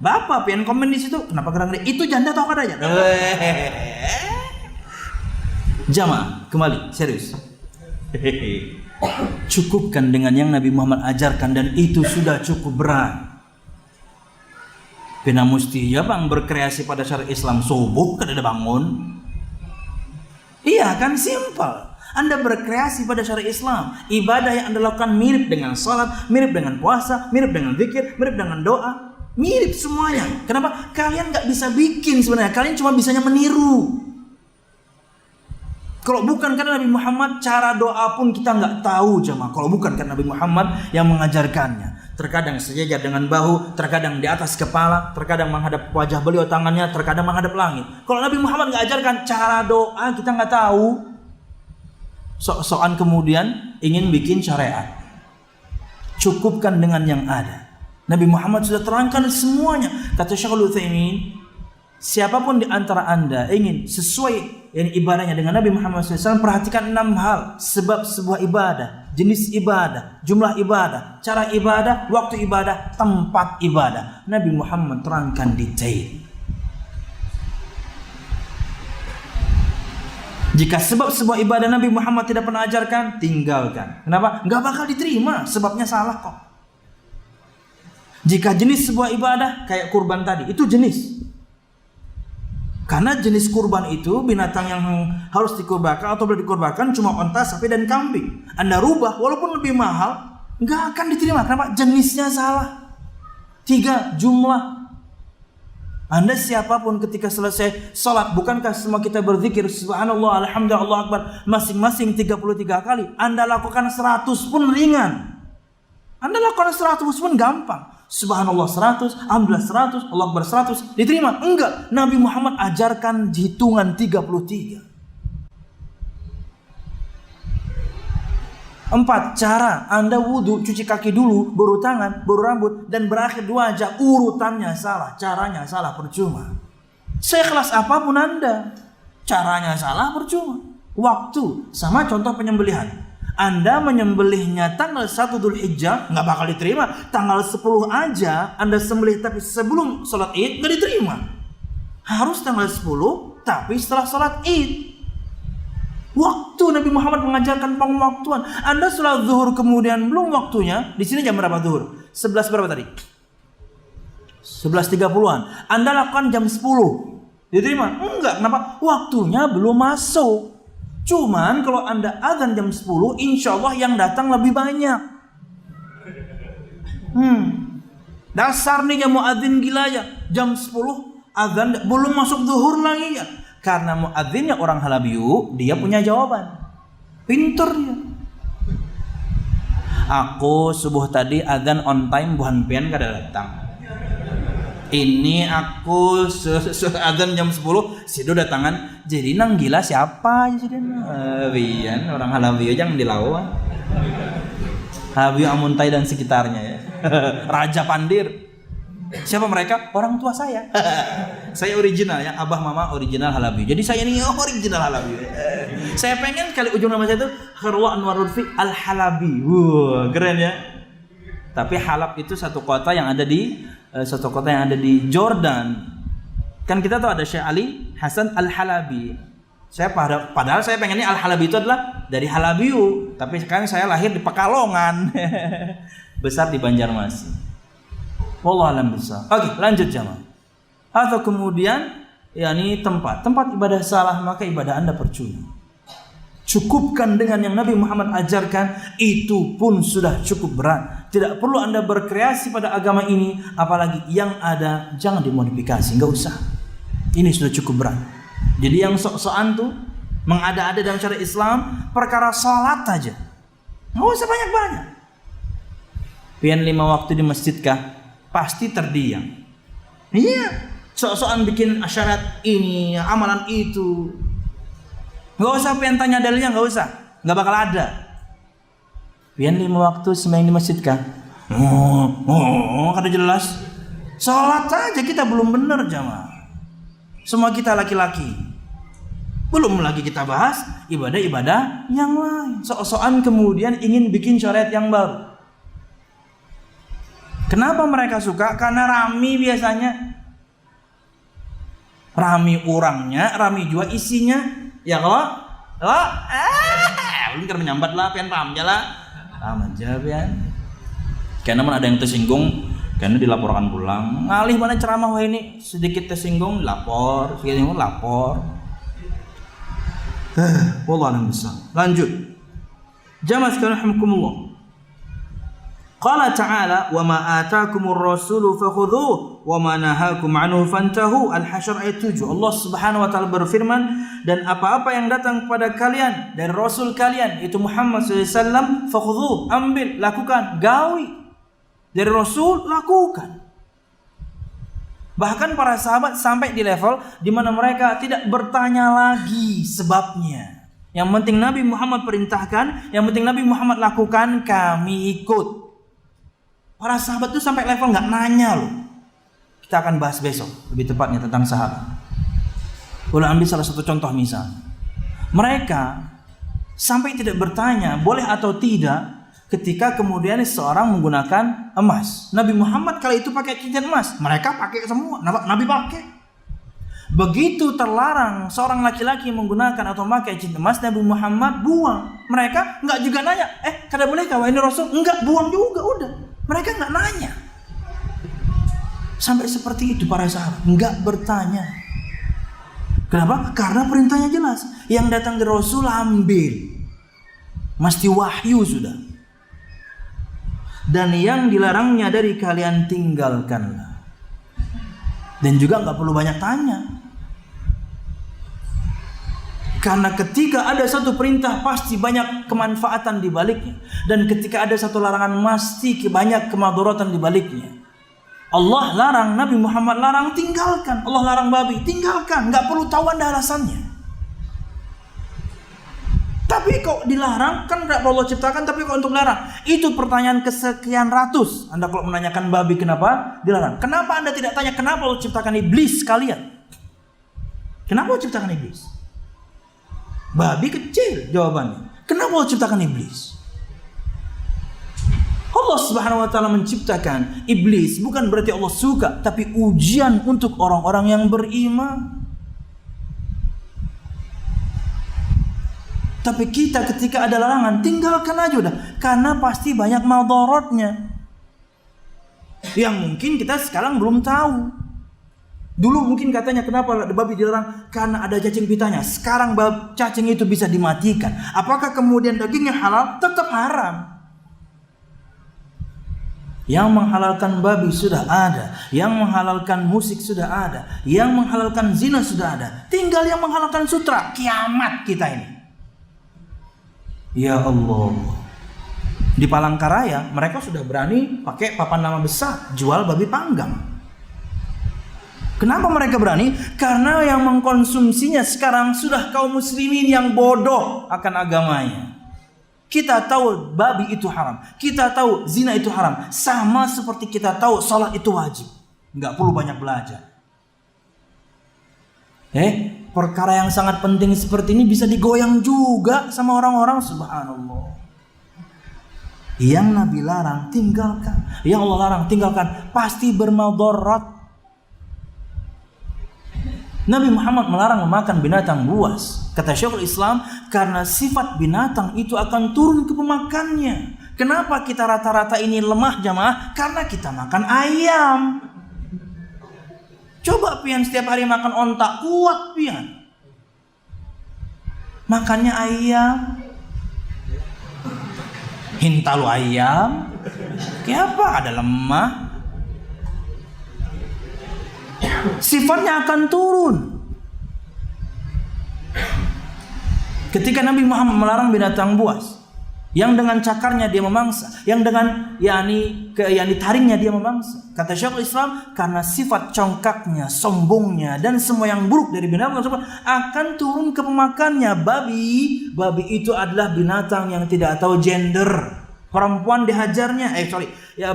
Bapak pengen komen di situ, kenapa gerang-gerang? Itu janda atau kadanya? Jamaah, kembali serius. Cukupkan dengan yang Nabi Muhammad ajarkan dan itu sudah cukup berat. Pena musti ya bang berkreasi pada syariat Islam subuh kan ada bangun. Iya kan simpel. Anda berkreasi pada syariat Islam, ibadah yang Anda lakukan mirip dengan salat, mirip dengan puasa, mirip dengan zikir, mirip dengan doa, mirip semuanya. Kenapa? Kalian nggak bisa bikin sebenarnya. Kalian cuma bisanya meniru. Kalau bukan karena Nabi Muhammad, cara doa pun kita nggak tahu jemaah. Kalau bukan karena Nabi Muhammad yang mengajarkannya. Terkadang sejajar dengan bahu, terkadang di atas kepala, terkadang menghadap wajah beliau tangannya, terkadang menghadap langit. Kalau Nabi Muhammad nggak ajarkan cara doa, kita nggak tahu. Sok-sokan kemudian ingin bikin syariat. Cukupkan dengan yang ada. Nabi Muhammad sudah terangkan semuanya. Kata Syekhul Utsaimin, siapapun di antara Anda ingin sesuai ibadahnya dengan Nabi Muhammad SAW, perhatikan 6 hal. Sebab sebuah ibadah, jenis ibadah, jumlah ibadah, cara ibadah, waktu ibadah, tempat ibadah. Nabi Muhammad terangkan detail. Jika sebab sebuah ibadah Nabi Muhammad tidak pernah ajarkan, tinggalkan. Kenapa? Nggak bakal diterima, sebabnya salah kok. Jika jenis sebuah ibadah kayak kurban tadi, itu jenis. Karena jenis kurban itu binatang yang harus dikurbankan atau boleh dikurbankan cuma onta, sapi dan kambing. Anda rubah walaupun lebih mahal, nggak akan diterima. Kenapa? Jenisnya salah. 3, jumlah. Anda siapapun ketika selesai salat, bukankah semua kita berzikir subhanallah, alhamdulillah, Allahu akbar masing-masing 33 kali? Anda lakukan 100 pun ringan. Anda lakukan 100 pun gampang. Subhanallah 100, alhamdulillah 100, Allahu akbar 100, diterima? Enggak. Nabi Muhammad ajarkan hitungan 33. 4 cara Anda wudu, cuci kaki dulu, baru tangan, baru rambut, dan berakhir 2 wajah. Urutannya salah, caranya salah, percuma. Seikhlas apapun Anda, caranya salah, percuma. Waktu, sama contoh penyembelihan. Anda menyembelihnya tanggal 1 Dzulhijjah, nggak bakal diterima. Tanggal 10 aja Anda sembelih tapi sebelum sholat Id, nggak diterima. Harus tanggal 10 tapi setelah sholat Id. Waktu Nabi Muhammad mengajarkan penguaktuan. Anda sholat zuhur kemudian belum waktunya. Di sini jam berapa zuhur? 11 berapa tadi? 11.30-an. Anda lakukan jam 10. Diterima? Enggak. Kenapa? Waktunya belum masuk. Cuman kalau Anda azan jam 10, insya Allah yang datang lebih banyak. Dasar nih ya muadzin gila ya. Jam 10 azan belum masuk zuhur lagi ya. Karena muadzinnya orang Halabiyu, dia punya jawaban. Pinter dia. Aku subuh tadi azan on time, buhan pian kada datang. Ini aku azan jam 10, sido datangan. Jadi nang gila siapa aja sih Bian, orang Halabiyu jangan dilawan. Halabiyu Amuntai dan sekitarnya ya. Raja Pandir. Siapa mereka? Orang tua saya. Saya original ya, abah mama original Halabi. Jadi saya ini original Halabi. Saya pengen kali ujung nama saya itu Kharwa Anwarul Fi Al-Halabi. Keren ya. Tapi Halab itu satu kota yang ada di Jordan. Kan kita tahu ada Syekh Ali Hasan Al-Halabi. Padahal saya pengennya Al-Halabi itu adalah dari Halabiu, tapi sekarang saya lahir di Pekalongan. Besar di Banjarmasin. Wallahu a'lam bishawab. Oke, lanjut jamaah. Atau kemudian yakni tempat ibadah salah, maka ibadah Anda percuma. Cukupkan dengan yang Nabi Muhammad ajarkan, itu pun sudah cukup berat. Tidak perlu Anda berkreasi pada agama ini, apalagi yang ada jangan dimodifikasi, enggak usah. Ini sudah cukup berat. Jadi yang sok-sokan tuh mengada-ada dalam syariat Islam perkara salat aja. Enggak usah banyak-banyak. Pian 5 waktu di masjid kah? Pasti terdiam. Iya, sok-sokan bikin syarat ini, amalan itu. Gak usah pengen tanya dalilnya, gak usah. Gak bakal ada. Pian 5 waktu sembahyang di masjid kah? Kada jelas. Sholat aja kita belum benar jamaah. Semua kita laki-laki. Belum lagi kita bahas ibadah-ibadah yang lain. Sok-sokan kemudian ingin bikin syariat yang baru. Kenapa mereka suka? Karena rami biasanya. Rami orangnya, rami juga isinya. Ya kalau belum kira menyambat lah, pian paham aja lah. Paham aja pian. Karena mana ada yang tersinggung, karena dilaporkan pulang. Ngalih mana ceramah wah ini, sedikit tersinggung lapor, sedikit tersinggung lapor. Wallah alam besar. Lanjut. Jamaah sekalian rahimakumullah. Qala ta'ala wa ma atakumur rasulu fakhudhuhu wa ma nahakum anhu fantahu. Al-Hasyr ayat 7. Allah Subhanahu wa taala berfirman, dan apa-apa yang datang kepada kalian dari rasul kalian itu Muhammad sallallahu alaihi wasallam, fakhudhuhu, ambil, lakukan, gawi. Dari rasul lakukan. Bahkan para sahabat sampai di level di mana mereka tidak bertanya lagi sebabnya. Yang penting Nabi Muhammad perintahkan, yang penting Nabi Muhammad lakukan, kami ikut. Para sahabat itu sampai level nggak nanya loh. Kita akan bahas besok lebih tepatnya tentang sahabat. Boleh ambil salah satu contoh misal. Mereka sampai tidak bertanya boleh atau tidak ketika kemudian seorang menggunakan emas. Nabi Muhammad kali itu pakai cincin emas, mereka pakai semua. Nabi pakai. Begitu terlarang seorang laki-laki menggunakan atau memakai cincin emas, Nabi Muhammad buang. Mereka nggak juga nanya, kada boleh kah ini Rasul? Enggak, buang juga udah. Mereka nggak nanya. Sampai seperti itu para sahabat, nggak bertanya. Kenapa? Karena perintahnya jelas. Yang datang dari Rasul ambil. Mesti wahyu sudah. Dan yang dilarangnya dari kalian tinggalkanlah. Dan juga nggak perlu banyak tanya. Karena ketika ada satu perintah pasti banyak kemanfaatan di baliknya, dan ketika ada satu larangan pasti banyak kemadharatan di baliknya. Allah larang, Nabi Muhammad larang, tinggalkan. Allah larang babi, tinggalkan. Nggak perlu tahu Anda alasannya. Tapi kok dilarang? Kan nggak Allah ciptakan, tapi kok untuk larang? Itu pertanyaan kesekian ratus. Anda kalau menanyakan babi kenapa dilarang? Kenapa Anda tidak tanya kenapa Allah ciptakan iblis sekalian? Kenapa Allah ciptakan iblis? Babi kecil jawabannya. Kenapa Allah ciptakan iblis? Allah Subhanahu wa taala menciptakan iblis bukan berarti Allah suka, tapi ujian untuk orang-orang yang beriman. Tapi kita ketika ada larangan tinggalkan aja udah, karena pasti banyak madaratnya yang mungkin kita sekarang belum tahu. Dulu mungkin katanya kenapa babi dilarang? Karena ada cacing pitanya. Sekarang cacing itu bisa dimatikan. Apakah kemudian dagingnya halal? Tetap haram. Yang menghalalkan babi sudah ada, yang menghalalkan musik sudah ada, yang menghalalkan zina sudah ada. Tinggal yang menghalalkan sutra. Kiamat kita ini. Ya Allah. Di Palangkaraya mereka sudah berani pakai papan nama besar jual babi panggang. Kenapa mereka berani? Karena yang mengkonsumsinya sekarang sudah kaum muslimin yang bodoh akan agamanya. Kita tahu babi itu haram, kita tahu zina itu haram, sama seperti kita tahu salat itu wajib. Nggak perlu banyak belajar. Perkara yang sangat penting seperti ini bisa digoyang juga sama orang-orang, subhanallah. Yang Nabi larang tinggalkan, yang Allah larang tinggalkan, pasti bermadarat. Nabi Muhammad melarang memakan binatang buas. Kata Syekhul Islam, karena sifat binatang itu akan turun ke pemakannya. Kenapa kita rata-rata ini lemah jamaah? Karena kita makan ayam. Coba pian setiap hari makan ontak, kuat pian. Makannya ayam. Hintalu ayam. Kenapa? Ada lemah. Sifatnya akan turun. Ketika Nabi Muhammad melarang binatang buas, yang dengan cakarnya dia memangsa, yang dengan taringnya dia memangsa. Kata Syekhul Islam, karena sifat congkaknya, sombongnya, dan semua yang buruk dari binatang tersebut akan turun ke pemakannya. Babi itu adalah binatang yang tidak tahu gender. Perempuan dihajarnya,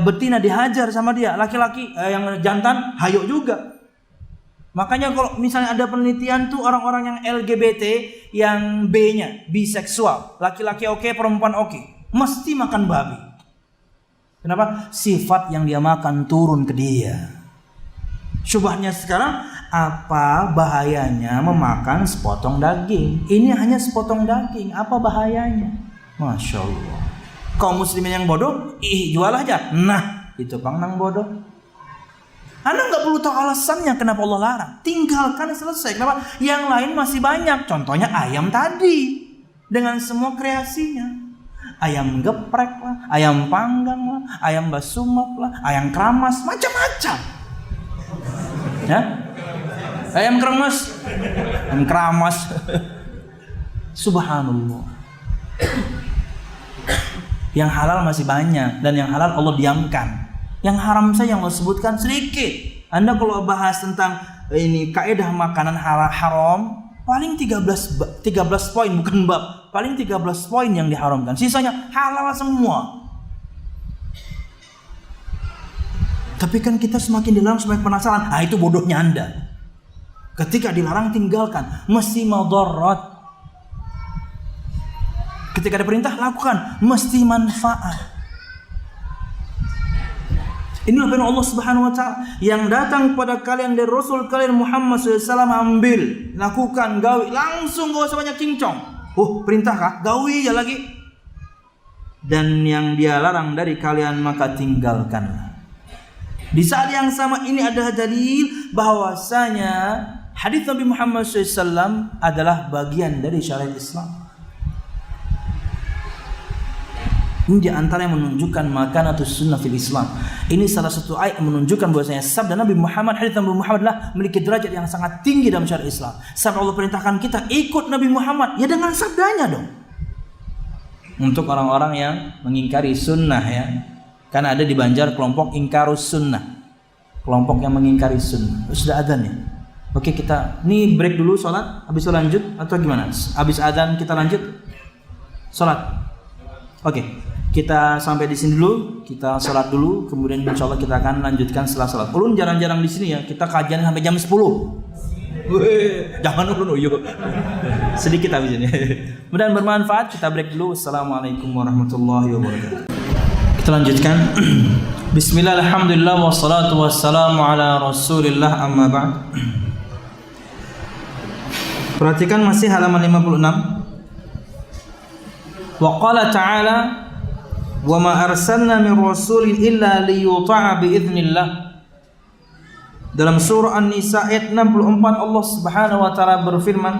betina dihajar sama dia, laki-laki yang jantan hayuk juga. Makanya kalau misalnya ada penelitian tuh orang-orang yang LGBT, yang B-nya biseksual, laki-laki oke, perempuan oke, mesti makan babi. Kenapa? Sifat yang dia makan turun ke dia. Syubhahnya sekarang, apa bahayanya memakan sepotong daging? Ini hanya sepotong daging, apa bahayanya? Masya Allah. Kaum muslimin yang bodoh, jual aja. Nah, itu bang nang bodoh. Anda nggak perlu tahu alasannya kenapa Allah larang. Tinggalkan, selesai. Kenapa? Yang lain masih banyak. Contohnya ayam tadi. Dengan semua kreasinya. Ayam geprek lah, ayam panggang lah, ayam basumap lah, ayam keramas, macam-macam. Ya? Ayam keramas. Subhanallah. Yang halal masih banyak. Dan yang halal Allah diamkan. Yang haram saja yang Allah sebutkan sedikit. Anda kalau bahas tentang ini kaidah makanan haram, paling 13 poin, bukan bab. Paling 13 poin yang diharamkan. Sisanya halal semua. Tapi kan kita semakin dilarang semakin penasaran. Itu bodohnya Anda. Ketika dilarang tinggalkan, mesti madarat. Ketika ada perintah lakukan, mesti manfaat. Inilah firman Allah Subhanahu wa taala, yang datang kepada kalian dari Rasul kalian Muhammad SAW, ambil, lakukan, gawi, langsung gak usah banyak cincong. Perintah kah? Gawi aja lagi. Dan yang dia larang dari kalian maka tinggalkanlah. Di saat yang sama ini ada dalil bahwasanya hadis Nabi Muhammad SAW adalah bagian dari syariat Islam. Ini di antara yang menunjukkan makanatus sunnah fil Islam. Ini salah satu ayat yang menunjukkan bahwasanya sabda Nabi Muhammad, hadis Nabi Muhammad adalah memiliki derajat yang sangat tinggi dalam syariat Islam. Sampai Allah perintahkan kita ikut Nabi Muhammad, ya dengan sabdanya dong. Untuk orang-orang yang mengingkari sunnah ya. Karena ada di Banjar kelompok ingkarus sunnah. Kelompok yang mengingkari sunnah. Sudah adzan ya? Oke, kita ini break dulu sholat, habis itu lanjut atau gimana? Habis adzan kita lanjut sholat. Oke. Kita sampai di sini dulu, kita sholat dulu, kemudian insya Allah kita akan lanjutkan setelah sholat. Ulun jarang-jarang di sini ya, kita kajian sampai jam 10. Wih, jangan ulun uyuh. Sedikit habis ini. Mudah-mudahan bermanfaat. Kita break dulu. Assalamualaikum warahmatullahi wabarakatuh. Kita lanjutkan. Bismillah, alhamdulillah, wassalatu wassalamu ala rasulillah, amma ba'd. Perhatikan masih halaman 56. Wa qala ta'ala wa ma arsalna min rasulin illa liyuta'a biiznillah. Dalam surah An-Nisa ayat 64 Allah Subhanahu wa taala berfirman,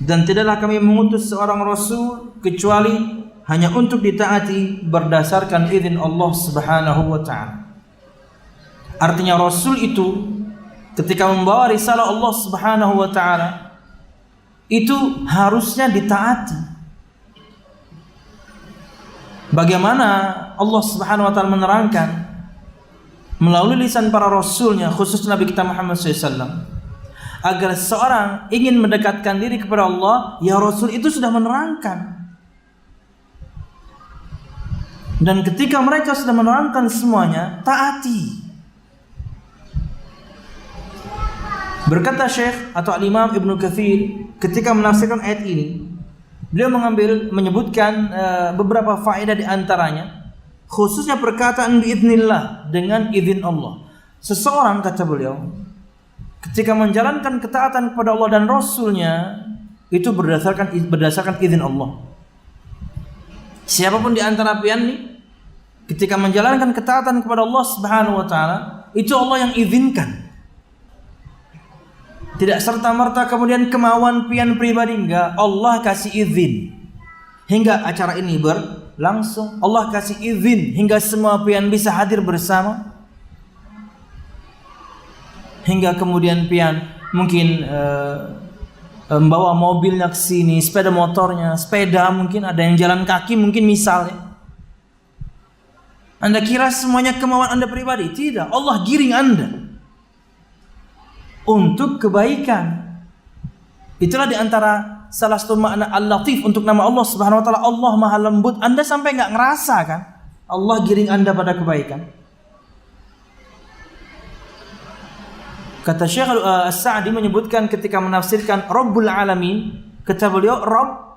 dan tidaklah kami mengutus seorang rasul kecuali hanya untuk ditaati berdasarkan izin Allah Subhanahu wa taala. Artinya rasul itu ketika membawa risalah Allah Subhanahu wa taala itu harusnya ditaati. Bagaimana Allah Subhanahu wa taala menerangkan melalui lisan para rasulnya, khusus Nabi kita Muhammad SAW, agar seorang ingin mendekatkan diri kepada Allah, ya rasul itu sudah menerangkan. Dan ketika mereka sudah menerangkan semuanya, taati. Berkata Syekh atau Al-Imam Ibnu Katsir ketika menafsirkan ayat ini, beliau menyebutkan beberapa faedah di antaranya, khususnya perkataan biiznillah, dengan izin Allah. Seseorang, kata beliau, ketika menjalankan ketaatan kepada Allah dan Rasulnya, itu berdasarkan izin Allah. Siapapun di antara pian nih, ketika menjalankan ketaatan kepada Allah Subhanahu wa taala, itu Allah yang izinkan. Tidak serta-merta kemudian kemauan pian pribadi, enggak. Allah kasih izin hingga acara ini berlangsung. Allah kasih izin hingga semua pian bisa hadir bersama. Hingga kemudian pian mungkin membawa mobilnya ke sini, sepeda motornya, sepeda, mungkin ada yang jalan kaki mungkin misalnya. Anda kira semuanya kemauan Anda pribadi? Tidak. Allah giring Anda untuk kebaikan. Itulah diantara salah satu makna Al-Latif untuk nama Allah Subhanahu wa taala. Allah Maha Lembut. Anda sampai enggak ngerasa kan? Allah giring Anda pada kebaikan. Kata Syekh As-Sa'di menyebutkan ketika menafsirkan Rabbul Alamin, kata beliau Rabb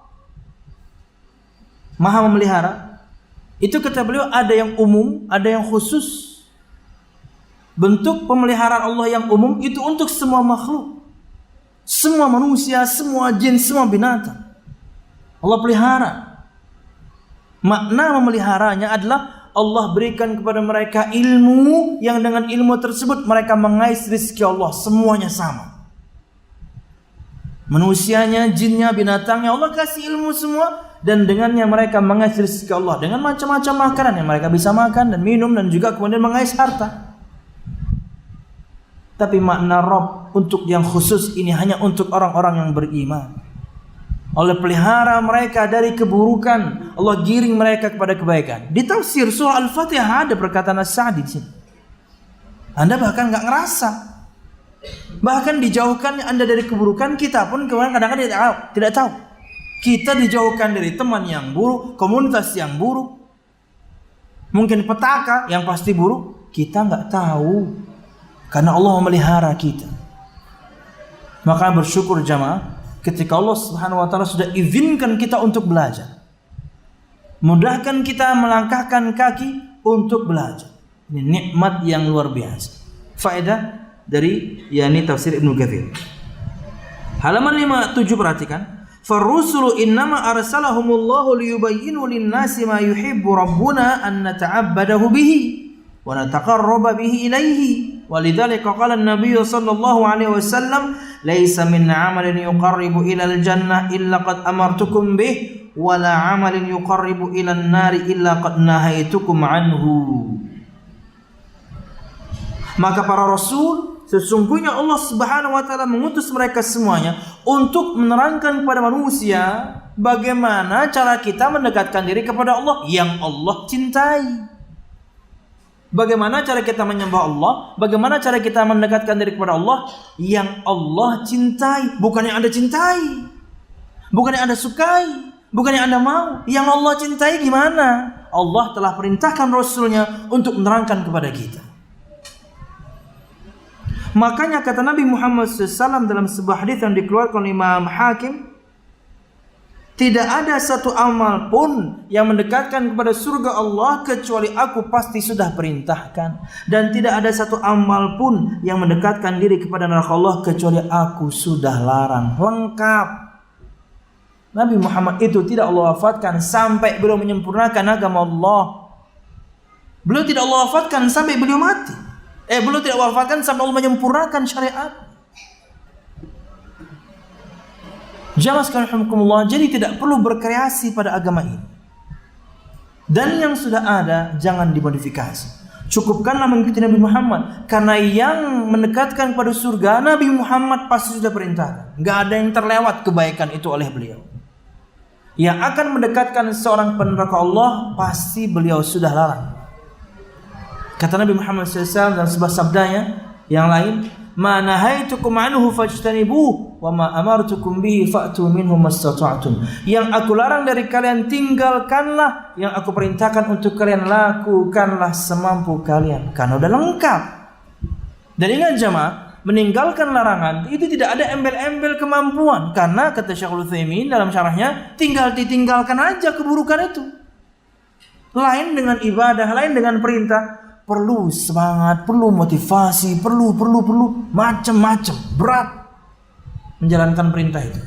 Maha memelihara. Itu kata beliau ada yang umum, ada yang khusus. Bentuk pemeliharaan Allah yang umum itu untuk semua makhluk, semua manusia, semua jin, semua binatang. Allah pelihara. Makna memeliharanya adalah Allah berikan kepada mereka ilmu yang dengan ilmu tersebut mereka mengais rezeki Allah, semuanya sama. Manusianya, jinnya, binatangnya, Allah kasih ilmu semua, dan dengannya mereka mengais rezeki Allah dengan macam-macam makanan yang mereka bisa makan dan minum, dan juga kemudian mengais harta. Tapi makna Rabb untuk yang khusus ini hanya untuk orang-orang yang beriman. Allah pelihara mereka dari keburukan, Allah giring mereka kepada kebaikan. Di tafsir surah Al-Fatihah ada perkataan As-Sa'di di sini. Anda bahkan enggak ngerasa. Bahkan dijauhkan Anda dari keburukan, kita pun kadang-kadang tidak tahu. Kita dijauhkan dari teman yang buruk, komunitas yang buruk, mungkin petaka yang pasti buruk, kita enggak tahu. Karena Allah memelihara kita. Maka bersyukur jamaah ketika Allah Subhanahu wa taala sudah izinkan kita untuk belajar. Mudahkan kita melangkahkan kaki untuk belajar. Ini nikmat yang luar biasa. Faedah dari yakni tafsir Ibnu Katsir. Halaman 57 perhatikan. Farrusulu innama arsalahumullahu liyubayyinu lin-nasi ma yuhibbu rabbuna an nata'abbadahu bihi wa nataqarraba bihi ilaihi. ولذلك قال النبي صلى الله عليه وسلم ليس من عمل يقرب إلى الجنة إلا قد أمرتكم به wala 'amalin yuqarribu ilan nari illa qad nahaitukum anhu. Maka para rasul, sesungguhnya Allah Subhanahu wa taala mengutus mereka semuanya untuk menerangkan kepada manusia bagaimana cara kita mendekatkan diri kepada Allah yang Allah cintai. Bagaimana cara kita menyembah Allah, bagaimana cara kita mendekatkan diri kepada Allah yang Allah cintai, bukan yang Anda cintai. Bukan yang Anda sukai, bukan yang Anda mau. Yang Allah cintai gimana? Allah telah perintahkan Rasulnya untuk menerangkan kepada kita. Makanya kata Nabi Muhammad SAW dalam sebuah hadis yang dikeluarkan Imam Hakim, tidak ada satu amal pun yang mendekatkan kepada surga Allah kecuali aku pasti sudah perintahkan, dan tidak ada satu amal pun yang mendekatkan diri kepada neraka Allah kecuali aku sudah larang. Lengkap. Nabi Muhammad itu tidak Allah wafatkan sampai beliau menyempurnakan agama Allah. Beliau tidak Allah wafatkan sampai beliau mati. Beliau tidak wafatkan sampai Allah menyempurnakan syariat. Jamaah sekalian rahimakumullah, jadi tidak perlu berkreasi pada agama ini. Dan yang sudah ada jangan dimodifikasi. Cukupkanlah mengikuti Nabi Muhammad, karena yang mendekatkan pada surga Nabi Muhammad pasti sudah perintahkan. Enggak ada yang terlewat kebaikan itu oleh beliau. Yang akan mendekatkan seorang peneraka Allah pasti beliau sudah larang. Kata Nabi Muhammad SAW dalam sebuah sabdanya yang lain, "Ma nahaitukum anhu fajtanibuh wa ma amartukum bihi fa'tu minhu mastata'tum." Yang aku larang dari kalian tinggalkanlah, yang aku perintahkan untuk kalian lakukanlah semampu kalian. Karena udah lengkap. Dan ingat jamaah, meninggalkan larangan itu tidak ada embel-embel kemampuan, karena kata Syekhul Utsaimin dalam syarahnya, tinggal ditinggalkan aja keburukan itu. Lain dengan ibadah, lain dengan perintah. Perlu semangat, perlu motivasi, perlu macam-macam, berat menjalankan perintah itu.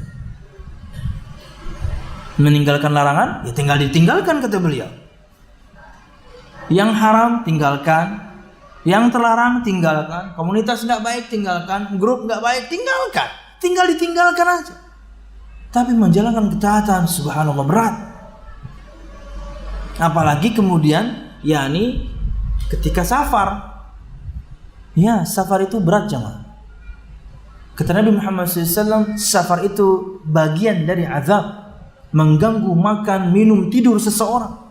Meninggalkan larangan, ya tinggal ditinggalkan kata beliau. Yang haram tinggalkan, yang terlarang tinggalkan, komunitas nggak baik tinggalkan, grup nggak baik tinggalkan, tinggal ditinggalkan aja. Tapi menjalankan ketaatan, subhanallah berat. Apalagi kemudian, yakni ketika safar. Ya, safar itu berat jemaah. Kata Nabi Muhammad SAW, safar itu bagian dari azab, mengganggu makan, minum, tidur seseorang.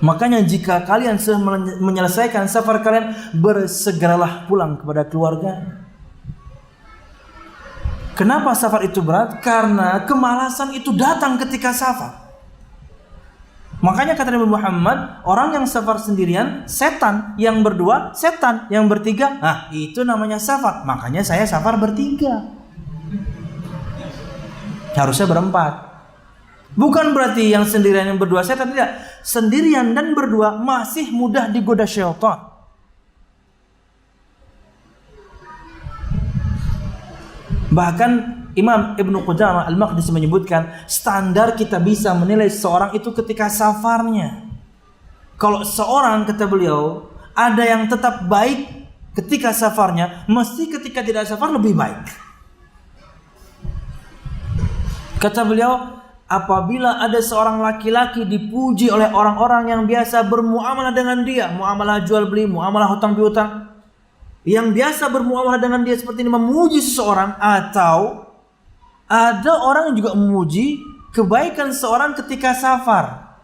Makanya jika kalian sudah menyelesaikan safar kalian, bersegeralah pulang kepada keluarga. Kenapa safar itu berat? Karena kemalasan itu datang ketika safar. Makanya kata Nabi Muhammad, orang yang safar sendirian setan, yang berdua setan, yang bertiga, itu namanya safar. Makanya saya safar bertiga. Harusnya berempat. Bukan berarti yang sendirian yang berdua setan, tidak. Sendirian dan berdua masih mudah digoda syaitan. Bahkan Imam Ibnu Qudamah Al-Maqdisi menyebutkan, standar kita bisa menilai seorang itu ketika safarnya. Kalau seorang, kata beliau, ada yang tetap baik ketika safarnya, mesti ketika tidak safar lebih baik. Kata beliau, apabila ada seorang laki-laki dipuji oleh orang-orang yang biasa bermuamalah dengan dia, muamalah jual beli, muamalah hutang piutang, yang biasa bermuamalah dengan dia seperti ini, memuji seseorang, atau ada orang yang juga memuji kebaikan seorang ketika safar,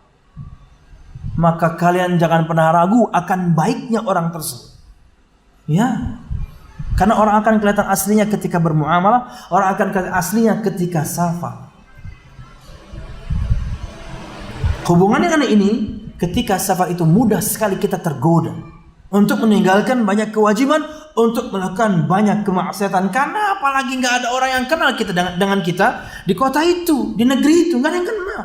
maka kalian jangan pernah ragu akan baiknya orang tersebut. Ya, karena orang akan kelihatan aslinya ketika bermuamalah, orang akan kelihatan aslinya ketika safar. Hubungannya dengan ini, ketika safar itu mudah sekali kita tergoda untuk meninggalkan banyak kewajiban, untuk melakukan banyak kemaksiatan. Karena apalagi nggak ada orang yang kenal kita dengan kita di kota itu, di negeri itu, nggak ada yang kenal.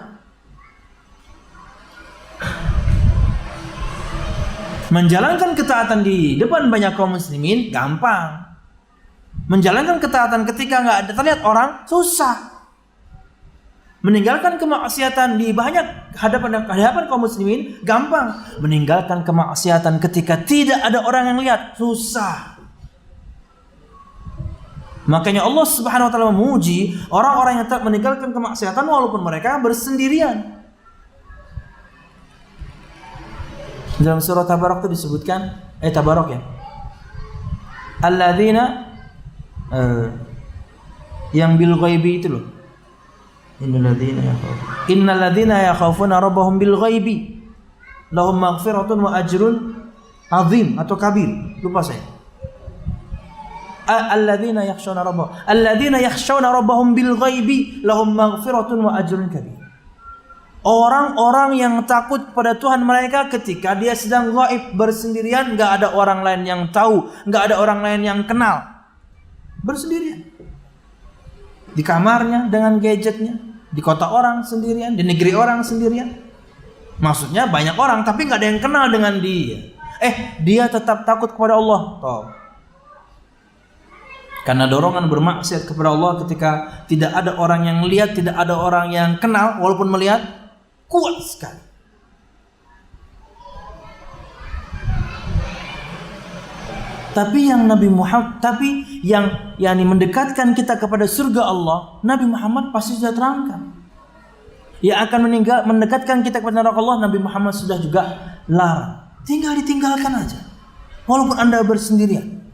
Menjalankan ketaatan di depan banyak kaum muslimin gampang. Menjalankan ketaatan ketika nggak ada terlihat orang susah. Meninggalkan kemaksiatan di banyak hadapan kaum muslimin gampang. Meninggalkan kemaksiatan ketika tidak ada orang yang lihat susah. Makanya Allah Subhanahu wa taala memuji orang-orang yang tak meninggalkan kemaksiatan walaupun mereka bersendirian. Dalam surah Tabarak itu disebutkan Tabarak ya. Alladzina yang bil ghaibi itu loh. Innal ladzina yakhafuna rabbahum bil ghaibi lahum maghfiratun wa ajrun azim atau kabir. Lupa saya. Alladzina yakhshawna rabbahum bil ghaibi lahum maghfiratun wa ajrun kabir. Orang-orang yang takut pada Tuhan mereka ketika dia sedang gaib bersendirian, enggak ada orang lain yang tahu, enggak ada orang lain yang kenal. Bersendirian. Di kamarnya dengan gadgetnya, di kota orang sendirian, di negeri orang sendirian. Maksudnya banyak orang tapi enggak ada yang kenal dengan dia. Dia tetap takut kepada Allah. Toh. Karena dorongan bermaksiat kepada Allah ketika tidak ada orang yang lihat, tidak ada orang yang kenal, walaupun melihat, kuat sekali. Tapi yang Nabi Muhammad, yang mendekatkan kita kepada surga Allah, Nabi Muhammad pasti sudah terangkan. Yang akan mendekatkan kita kepada neraka Allah, Nabi Muhammad sudah juga larang. Tinggal ditinggalkan aja, walaupun Anda bersendirian.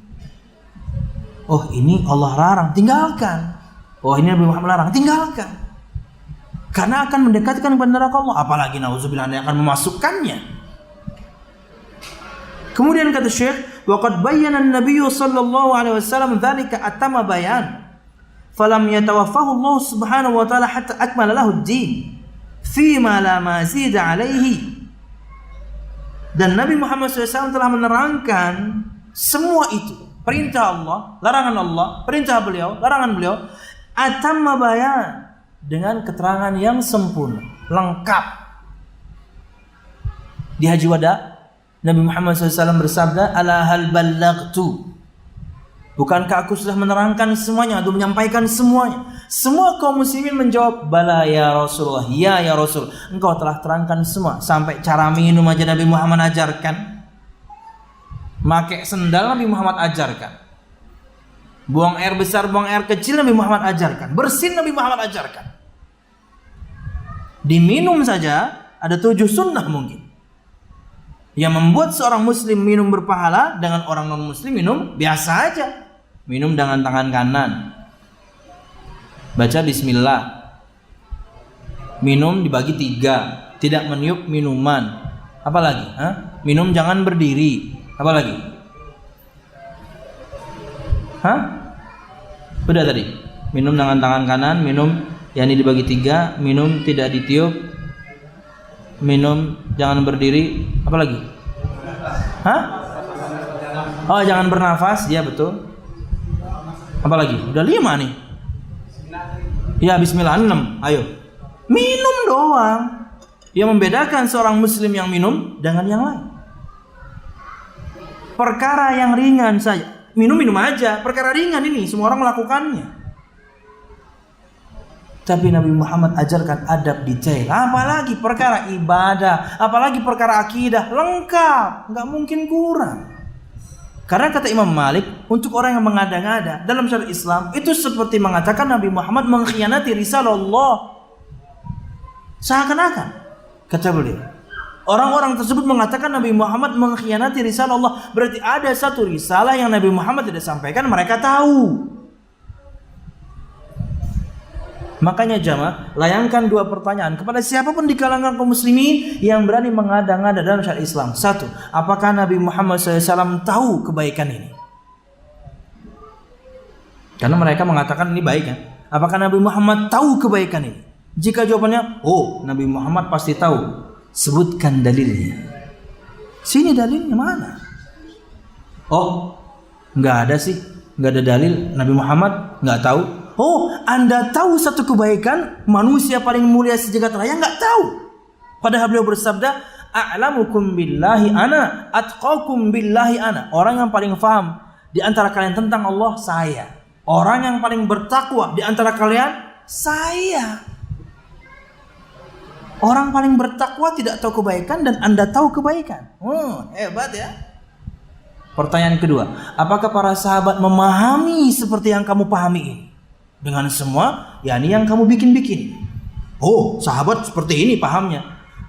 Oh ini Allah larang, tinggalkan. Oh ini Nabi Muhammad larang, tinggalkan. Karena akan mendekatkan kepada neraka Allah. Apalagi nauzubillah Anda akan memasukkannya. Kemudian kata Syekh, waqad bayyana an-nabiy sallallahu alaihi wasallam dzalika atama bayan. Falam yatawaffahu Allah subhanahu wa ta'ala hatta akmala lahu ad-din fima la mazid alaihi. Dan Nabi Muhammad SAW telah menerangkan semua itu. Perintah Allah, larangan Allah, perintah beliau, larangan beliau, atamma bayan, dengan keterangan yang sempurna, lengkap. Di Haji Wada, Nabi Muhammad SAW bersabda, ala hal ballaghtu. Bukankah aku sudah menerangkan semuanya atau menyampaikan semuanya? Semua kaum muslimin menjawab, bala ya Rasulullah, ya Rasul. Engkau telah terangkan semua. Sampai cara minum aja Nabi Muhammad ajarkan. Pakai sendal Nabi Muhammad ajarkan. Buang air besar, buang air kecil Nabi Muhammad ajarkan. Bersin Nabi Muhammad ajarkan. Diminum saja ada 7 sunnah mungkin yang membuat seorang muslim minum berpahala, dengan orang non muslim minum biasa aja. Minum dengan tangan kanan, baca bismillah. Minum dibagi 3, tidak meniup minuman. Apalagi? Minum jangan berdiri. Apa lagi? Udah tadi. Minum dengan tangan kanan, minum yakni dibagi 3, minum tidak ditiup, minum jangan berdiri. Apa lagi? Oh, jangan bernafas. Ya betul. Apa lagi? Udah 5 nih. Ya bismillah 6. Ayo. Minum doang. Yang membedakan seorang muslim yang minum dengan yang lain, perkara yang ringan saja. Minum aja, perkara ringan ini semua orang melakukannya. Tapi Nabi Muhammad ajarkan adab detail. Apalagi perkara ibadah, apalagi perkara akidah, lengkap, nggak mungkin kurang. Karena kata Imam Malik, untuk orang yang mengada-ngada dalam syariat Islam itu seperti mengatakan Nabi Muhammad mengkhianati risalah Allah. Seakan-akan, kata beliau, orang-orang tersebut mengatakan Nabi Muhammad mengkhianati risalah Allah. Berarti ada satu risalah yang Nabi Muhammad tidak sampaikan, mereka tahu. Makanya jamaah, layangkan 2 pertanyaan kepada siapapun di kalangan kaum muslimin yang berani mengada-ngada dalam syariat Islam. 1, apakah Nabi Muhammad SAW tahu kebaikan ini? Karena mereka mengatakan ini baik kan? Apakah Nabi Muhammad tahu kebaikan ini? Jika jawabannya, oh Nabi Muhammad pasti tahu, sebutkan dalilnya. Sini dalilnya mana? Oh, nggak ada sih, nggak ada dalil. Nabi Muhammad nggak tahu. Oh, Anda tahu satu kebaikan manusia paling mulia sejagat raya nggak tahu. Padahal beliau bersabda, a'lamukum billahi ana, atqakum billahi ana. Orang yang paling faham di antara kalian tentang Allah saya. Orang yang paling bertakwa di antara kalian saya. Orang paling bertakwa tidak tahu kebaikan dan Anda tahu kebaikan. Hebat ya. Pertanyaan kedua, apakah para sahabat memahami seperti yang kamu pahami ini? Dengan semua, yakni yang kamu bikin-bikin. Oh, sahabat seperti ini pahamnya.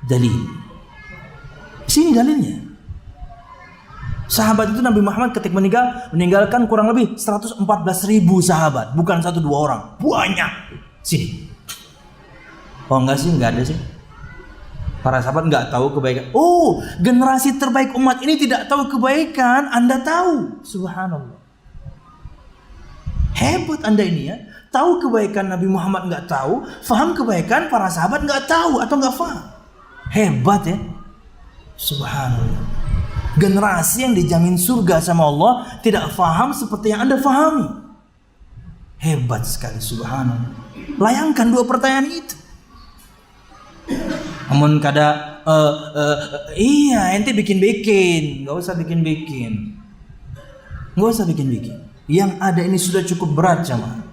Dalil. Sini dalilnya. Sahabat itu Nabi Muhammad ketika meninggalkan kurang lebih 114.000 sahabat, bukan 1-2 orang. Banyak. Sini. Oh enggak sih, enggak ada sih. Para sahabat enggak tahu kebaikan. Oh, generasi terbaik umat ini tidak tahu kebaikan, Anda tahu. Subhanallah. Hebat Anda ini ya. Tahu kebaikan Nabi Muhammad enggak tahu, faham kebaikan para sahabat enggak tahu atau enggak faham. Hebat ya. Subhanallah. Generasi yang dijamin surga sama Allah tidak faham seperti yang Anda fahami. Hebat sekali, subhanallah. Layangkan 2 pertanyaan itu. Namun iya ente bikin-bikin, nggak usah bikin-bikin, nggak usah bikin-bikin. Yang ada ini sudah cukup berat jemaah.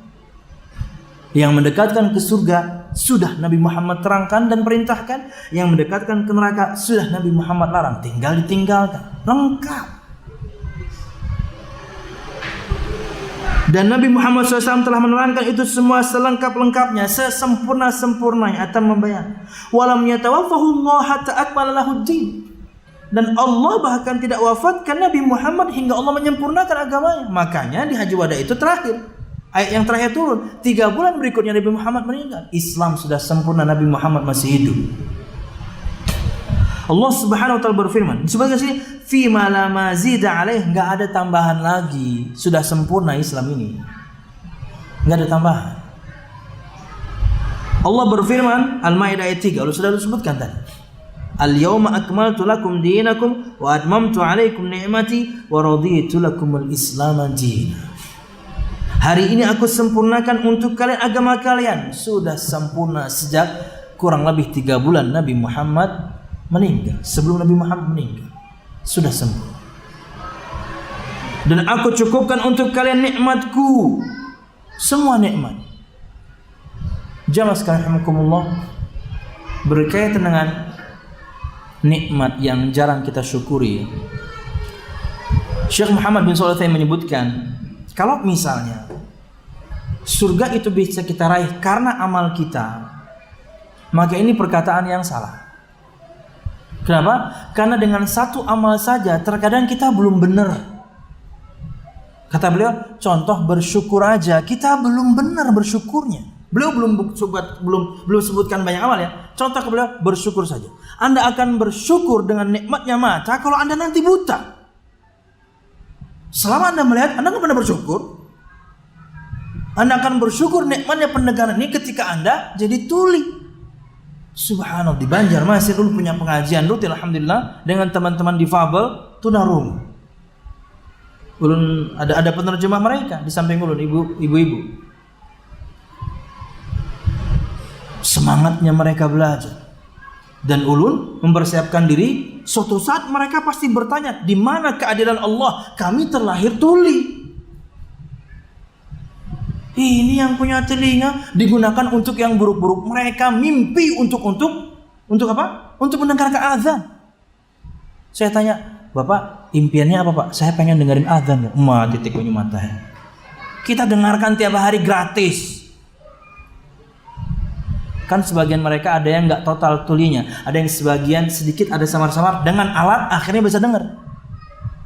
Yang mendekatkan ke surga sudah Nabi Muhammad terangkan dan perintahkan. Yang mendekatkan ke neraka sudah Nabi Muhammad larang, tinggal ditinggalkan. Lengkap. Dan Nabi Muhammad SAW telah menerangkan itu semua selengkap-lengkapnya, sesempurna-sempurnanya akan membayar. Walam yatawaffahu Allah hatta akmala lahu din. Dan Allah bahkan tidak wafatkan Nabi Muhammad hingga Allah menyempurnakan agamanya. Makanya di Haji Wada itu terakhir, ayat yang terakhir turun, 3 bulan berikutnya Nabi Muhammad meninggal. Islam sudah sempurna, Nabi Muhammad masih hidup. Allah Subhanahu wa taala berfirman, sebagai sini fi ma la mazida alaih, enggak ada tambahan lagi. Sudah sempurna Islam ini. Enggak ada tambahan. Allah berfirman Al-Maidah ayat 3, Allah sudah disebutkan tadi. Al-yawma akmaltu lakum dinakum wa atmamtu alaikum ni'mati wa raditu lakumul Islam dinan. Hari ini aku sempurnakan untuk kalian agama kalian. Sudah sempurna sejak kurang lebih 3 bulan Nabi Muhammad meninggal. Sebelum Nabi Muhammad meninggal sudah sempurna. Dan aku cukupkan untuk kalian nikmatku, semua nikmat. Jamaah sekalian rahimakumullah, berkaitan dengan nikmat yang jarang kita syukuri, Syekh Muhammad bin Shalih Al-Utsaimin menyebutkan, kalau misalnya surga itu bisa kita raih karena amal kita, maka ini perkataan yang salah. Kenapa? Karena dengan satu amal saja terkadang kita belum benar. Kata beliau, contoh bersyukur aja kita belum benar bersyukurnya. Beliau belum sebutkan banyak amal ya. Contoh ke beliau, bersyukur saja. Anda akan bersyukur dengan nikmatnya mata kalau Anda nanti buta. Selama Anda melihat, Anda nggak pernah bersyukur. Anda akan bersyukur nikmatnya pendengaran ini ketika Anda jadi tuli. Subhanallah, di Banjarmasin dulu punya pengajian rutin alhamdulillah dengan teman-teman difabel tunarungu. Ulun ada penerjemah mereka di samping ulun, ibu-ibu. Semangatnya mereka belajar. Dan ulun mempersiapkan diri, suatu saat mereka pasti bertanya, di mana keadilan Allah? Kami terlahir tuli. Ini yang punya telinga digunakan untuk yang buruk-buruk. Mereka mimpi untuk apa? Untuk mendengarkan azan. Saya tanya, Bapak, impiannya apa Pak? Saya pengen dengerin azan. Titik kunyu mata. Kita dengarkan tiap hari gratis. Kan sebagian mereka ada yang nggak total tulinya, ada yang sebagian sedikit, ada samar-samar dengan alat akhirnya bisa dengar.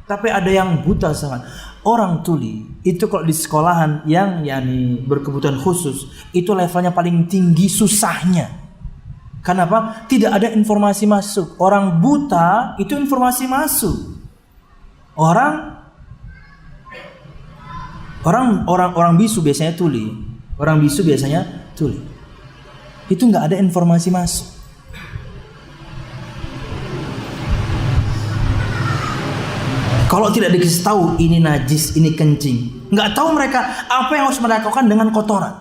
Tapi ada yang buta sangat. Orang tuli itu kalau di sekolahan yang berkebutuhan khusus itu levelnya paling tinggi susahnya. Kenapa? Tidak ada informasi masuk. Orang buta itu informasi masuk. Orang bisu biasanya tuli. Orang bisu biasanya tuli. Itu nggak ada informasi masuk. Kalau tidak dikasih tahu ini najis, ini kencing, nggak tahu mereka apa yang harus mereka lakukan dengan kotoran.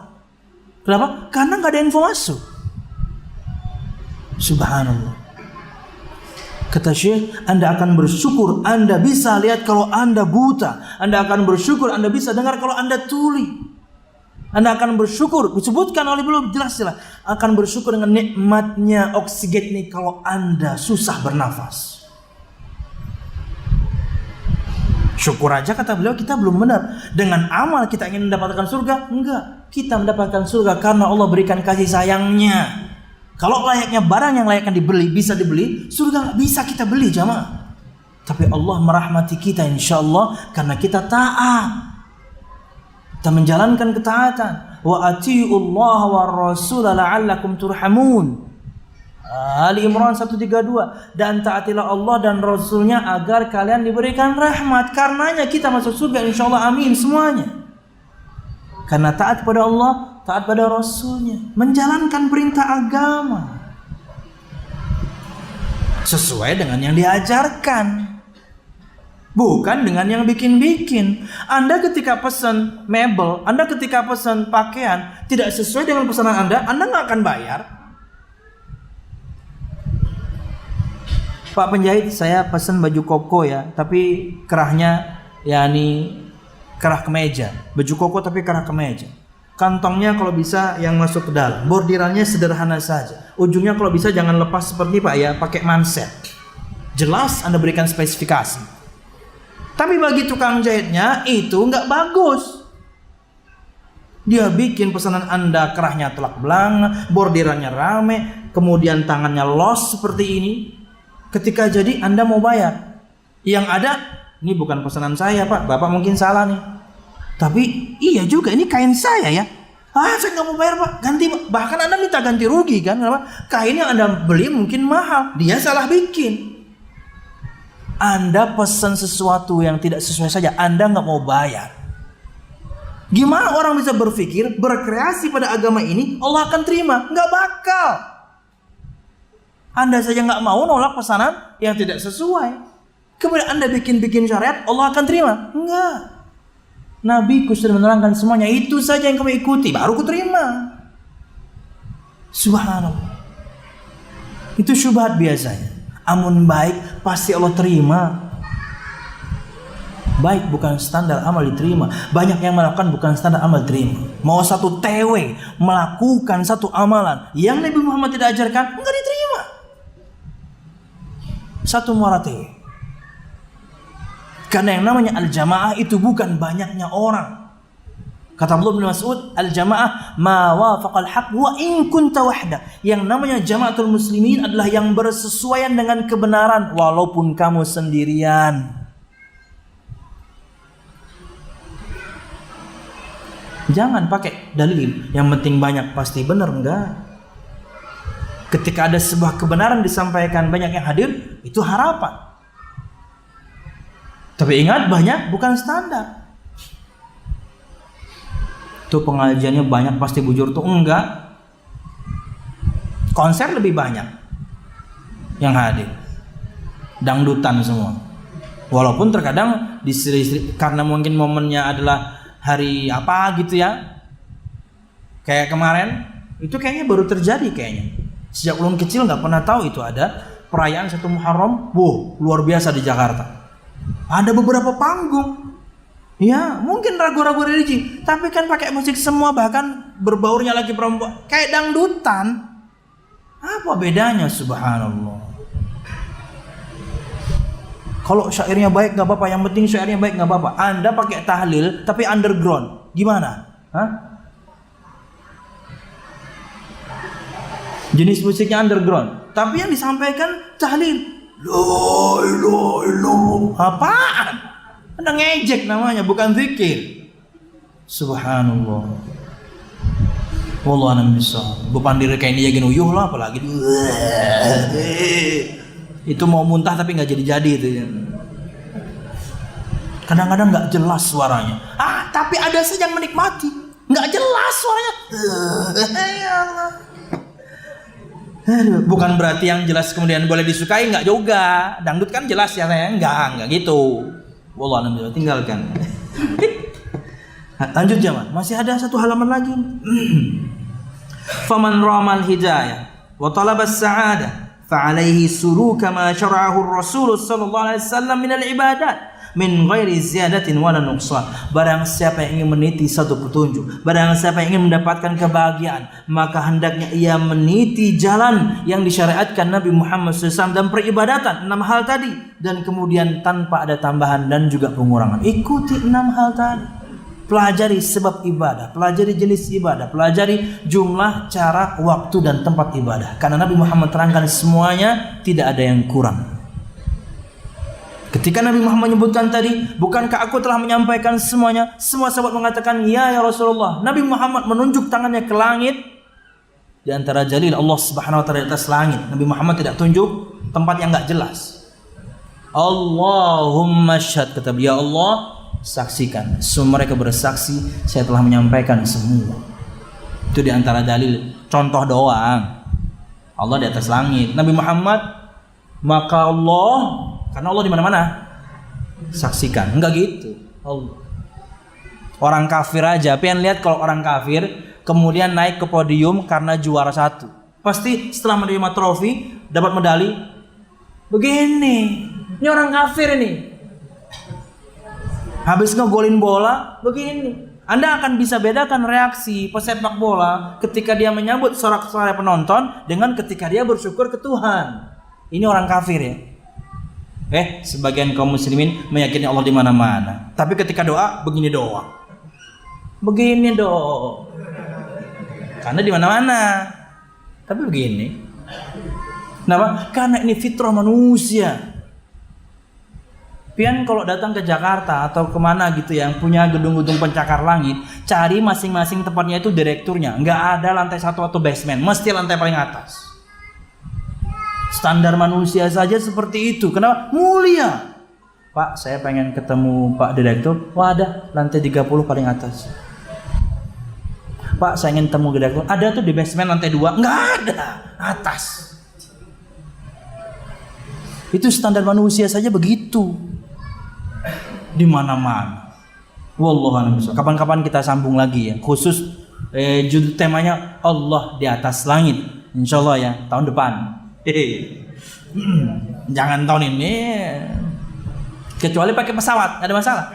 Kenapa? Karena nggak ada info masuk. Subhanallah. Kata Syekh, Anda akan bersyukur Anda bisa lihat kalau Anda buta. Anda akan bersyukur Anda bisa dengar kalau Anda tuli. Anda akan bersyukur, disebutkan oleh beliau jelas-jelas, akan bersyukur dengan nikmatnya oksigen ini kalau Anda susah bernafas. Syukur aja kata beliau kita belum benar. Dengan amal kita ingin mendapatkan surga? Enggak. Kita mendapatkan surga karena Allah berikan kasih sayangnya. Kalau layaknya barang yang layaknya dibeli, bisa dibeli, surga nggak bisa kita beli jamaah. Tapi Allah merahmati kita insya Allah karena kita taat. Kita menjalankan ketaatan. Wa atiiullah wa rasul la'allakum turhamun. Ali Imran 132. Dan taatilah Allah dan Rasulnya agar kalian diberikan rahmat. Karenanya kita masuk surga insya Allah, amin semuanya. Karena taat pada Allah, taat pada Rasulnya, menjalankan perintah agama sesuai dengan yang diajarkan, bukan dengan yang bikin-bikin. Anda ketika pesan mebel, Anda ketika pesan pakaian tidak sesuai dengan pesanan Anda nggak akan bayar. Pak penjahit, saya pesan baju koko ya, tapi kerahnya kerah kemeja. Baju koko tapi kerah kemeja. Kantongnya kalau bisa yang masuk ke dalam. Bordirannya sederhana saja. Ujungnya kalau bisa jangan lepas seperti Pak ya, pakai manset. Jelas Anda berikan spesifikasi. Tapi bagi tukang jahitnya itu nggak bagus. Dia bikin pesanan Anda kerahnya telak belanga, bordirannya rame, kemudian tangannya los seperti ini. Ketika jadi Anda mau bayar, yang ada ini bukan pesanan saya Pak, Bapak mungkin salah nih. Tapi iya juga ini kain saya ya. Saya nggak mau bayar Pak, ganti Pak. Bahkan Anda minta ganti rugi kan? Kenapa? Kain yang Anda beli mungkin mahal, dia salah bikin. Anda pesan sesuatu yang tidak sesuai saja, Anda nggak mau bayar. Gimana orang bisa berpikir berkreasi pada agama ini Allah akan terima? Nggak bakal. Anda saja nggak mau nolak pesanan yang tidak sesuai. Kemudian Anda bikin syariat, Allah akan terima? Enggak. Nabiku sudah menerangkan semuanya. Itu saja yang kamu ikuti, baru ku terima. Subhanallah. Itu syubhat biasanya. Amun baik, pasti Allah terima. Baik bukan standar amal diterima. Banyak yang melakukan bukan standar amal diterima. Mau satu TW melakukan satu amalan yang Nabi Muhammad tidak ajarkan, enggak diterima. Satu muara TW. Karena yang namanya al-jamaah itu bukan banyaknya orang. Kata Abdullah bin Mas'ud, al-jamaah ma wafaqal haq wa in kunta wahda. Yang namanya jamaatul muslimin adalah yang bersesuaian dengan kebenaran walaupun kamu sendirian. Jangan pakai dalil yang penting banyak pasti benar, enggak. Ketika ada sebuah kebenaran disampaikan banyak yang hadir, itu harapan. Tapi ingat, banyak bukan standar. Tuh pengajiannya banyak pasti bujur, tuh enggak. Konser lebih banyak yang hadir, dangdutan semua. Walaupun terkadang karena mungkin momennya adalah hari apa gitu ya, kayak kemarin itu kayaknya baru terjadi kayaknya. Sejak ulun kecil nggak pernah tahu itu ada perayaan 1 Muharram, luar biasa di Jakarta. Ada beberapa panggung, ya mungkin ragu-ragu religi, tapi kan pakai musik semua, bahkan berbaurnya lagi perempuan, kayak dangdutan. Apa bedanya? Subhanallah. Kalau syairnya baik nggak apa-apa, yang penting syairnya baik nggak apa-apa. Anda pakai tahlil tapi underground, gimana? Jenis musiknya underground, tapi yang disampaikan tahlil. La ilaha illallah. Apaan? Anda ngejek namanya, bukan zikir. Subhanallah. Wallahu a'lam bishawab. Bupandir kayak ini jadi uyuh lah, apalagi itu mau muntah tapi nggak jadi-jadi itu. Kadang-kadang nggak jelas suaranya. Tapi ada saja yang menikmati. Nggak jelas suaranya. Ya Allah. Bukan berarti yang jelas kemudian boleh disukai, nggak juga. Dangdut kan jelas ya, enggak gitu. Wallah, tinggalkan. Lanjut zaman, masih ada satu halaman lagi. Faman ramal hidayah wa talaba as-sa'adah fa alaihi suluka ma syara'ahu ar-rasul sallallahu alaihi wasallam min al-ibadat min ghairi ziyadatin wala nuqsan. Barang siapa yang ingin meniti satu petunjuk, barang siapa yang ingin mendapatkan kebahagiaan, maka hendaknya ia meniti jalan yang disyariatkan Nabi Muhammad SAW dan peribadatan 6 hal tadi, dan kemudian tanpa ada tambahan dan juga pengurangan. Ikuti 6 hal tadi. Pelajari sebab ibadah, pelajari jenis ibadah, pelajari jumlah, cara, waktu dan tempat ibadah. Karena Nabi Muhammad terangkan semuanya, tidak ada yang kurang. Ketika Nabi Muhammad menyebutkan tadi, bukankah aku telah menyampaikan semuanya? Semua sahabat mengatakan, ya Rasulullah. Nabi Muhammad menunjuk tangannya ke langit. Di antara jalil Allah Subhanahu wa taala di atas langit. Nabi Muhammad tidak tunjuk tempat yang enggak jelas. Allahumma syahad, kata beliau, ya Allah, saksikan. Semua mereka bersaksi saya telah menyampaikan semua. Itu di antara dalil, contoh doang. Allah di atas langit, Nabi Muhammad, maka Allah, karena Allah di mana-mana, saksikan. Enggak gitu. Allah. Orang kafir aja pengen lihat kalau orang kafir kemudian naik ke podium karena juara 1. Pasti setelah menerima trofi, dapat medali, begini. Ini orang kafir ini. Habis ngegolin bola, begini. Anda akan bisa bedakan reaksi pesepak bola ketika dia menyambut sorak-sorai penonton dengan ketika dia bersyukur ke Tuhan. Ini orang kafir ya. Sebagian kaum muslimin meyakini Allah di mana-mana. Tapi ketika doa, begini doang. Begini doang. Karena di mana-mana. Tapi begini. Kenapa? Karena ini fitrah manusia. Pian kalau datang ke Jakarta atau kemana gitu yang punya gedung-gedung pencakar langit, cari masing-masing tempatnya itu direkturnya. Nggak ada lantai 1 atau basement, mesti lantai paling atas. Standar manusia saja seperti itu. Kenapa? Mulia. Pak, saya pengen ketemu Pak Direktur. Wah, ada lantai 30 paling atas. Pak, saya ingin ketemu direktur. Ada tuh di basement lantai 2. Nggak ada, atas. Itu standar manusia saja begitu. Di mana-mana. Wallahu a'lam bishawab. Kapan-kapan kita sambung lagi ya. Khusus judul temanya Allah di atas langit. Insyaallah ya, tahun depan. Jangan tahun ini. Kecuali pakai pesawat, ada masalah.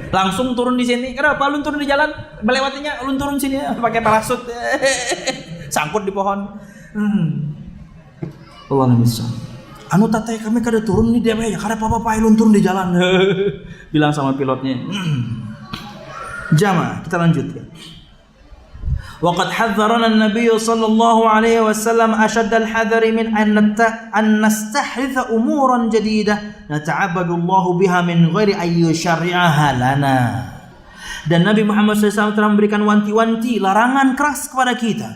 Langsung turun di sini. Kenapa? Lu turun di jalan, melewatinya lu turun sini pakai parasut. Sangkut di pohon. Allah a'lam bishawab. Anu tatay kami kada turun nih dia aja karena papa ilun turun di jalan. Bilang sama pilotnya. Jamaah, kita lanjutkan. Waqad hadzarana an-nabiy sallallahu alaihi wasallam ashadd al-hadari min an nastahritha umuran jadidah nata'abbadu Allah biha min ghairi ay yusyarri'aha lana. Dan Nabi Muhammad SAW telah memberikan wanti-wanti, larangan keras kepada kita.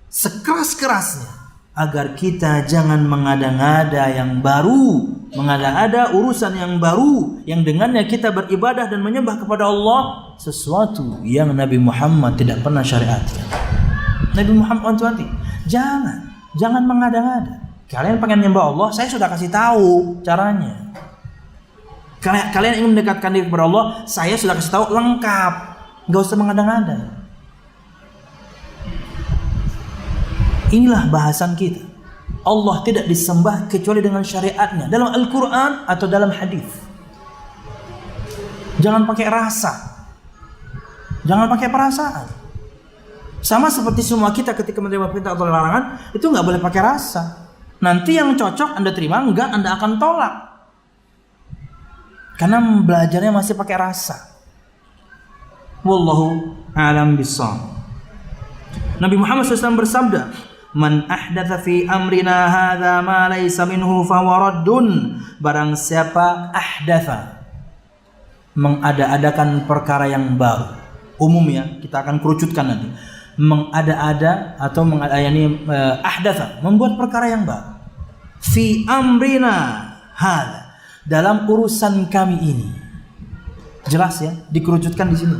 Sekeras-kerasnya agar kita jangan mengada-ngada yang baru, mengada-ada urusan yang baru yang dengannya kita beribadah dan menyembah kepada Allah sesuatu yang Nabi Muhammad tidak pernah syariatkan. Nabi Muhammad wanti-wanti, jangan mengada-ngada. Kalian pengen nyembah Allah, saya sudah kasih tahu caranya. Kalian ingin mendekatkan diri kepada Allah, saya sudah kasih tahu lengkap. Gak usah mengada-ngada. Inilah bahasan kita. Allah tidak disembah kecuali dengan syariatnya dalam Al-Quran atau dalam hadis. Jangan pakai rasa, jangan pakai perasaan. Sama seperti semua kita ketika menerima perintah atau larangan, itu nggak boleh pakai rasa. Nanti yang cocok Anda terima, enggak Anda akan tolak. Karena belajarnya masih pakai rasa. Wallahu a'lam bishawab. Nabi Muhammad SAW bersabda, Man ahdatha fi amrina hadza ma laysa minhu fahuwa raddun. Barang siapa ahdatha, mengada-adakan perkara yang baru. Umum ya, kita akan kerucutkan nanti. Mengada-ada atau ahdatha, membuat perkara yang baru. Fi amrina hadza, dalam urusan kami ini. Jelas ya, dikerucutkan di sini.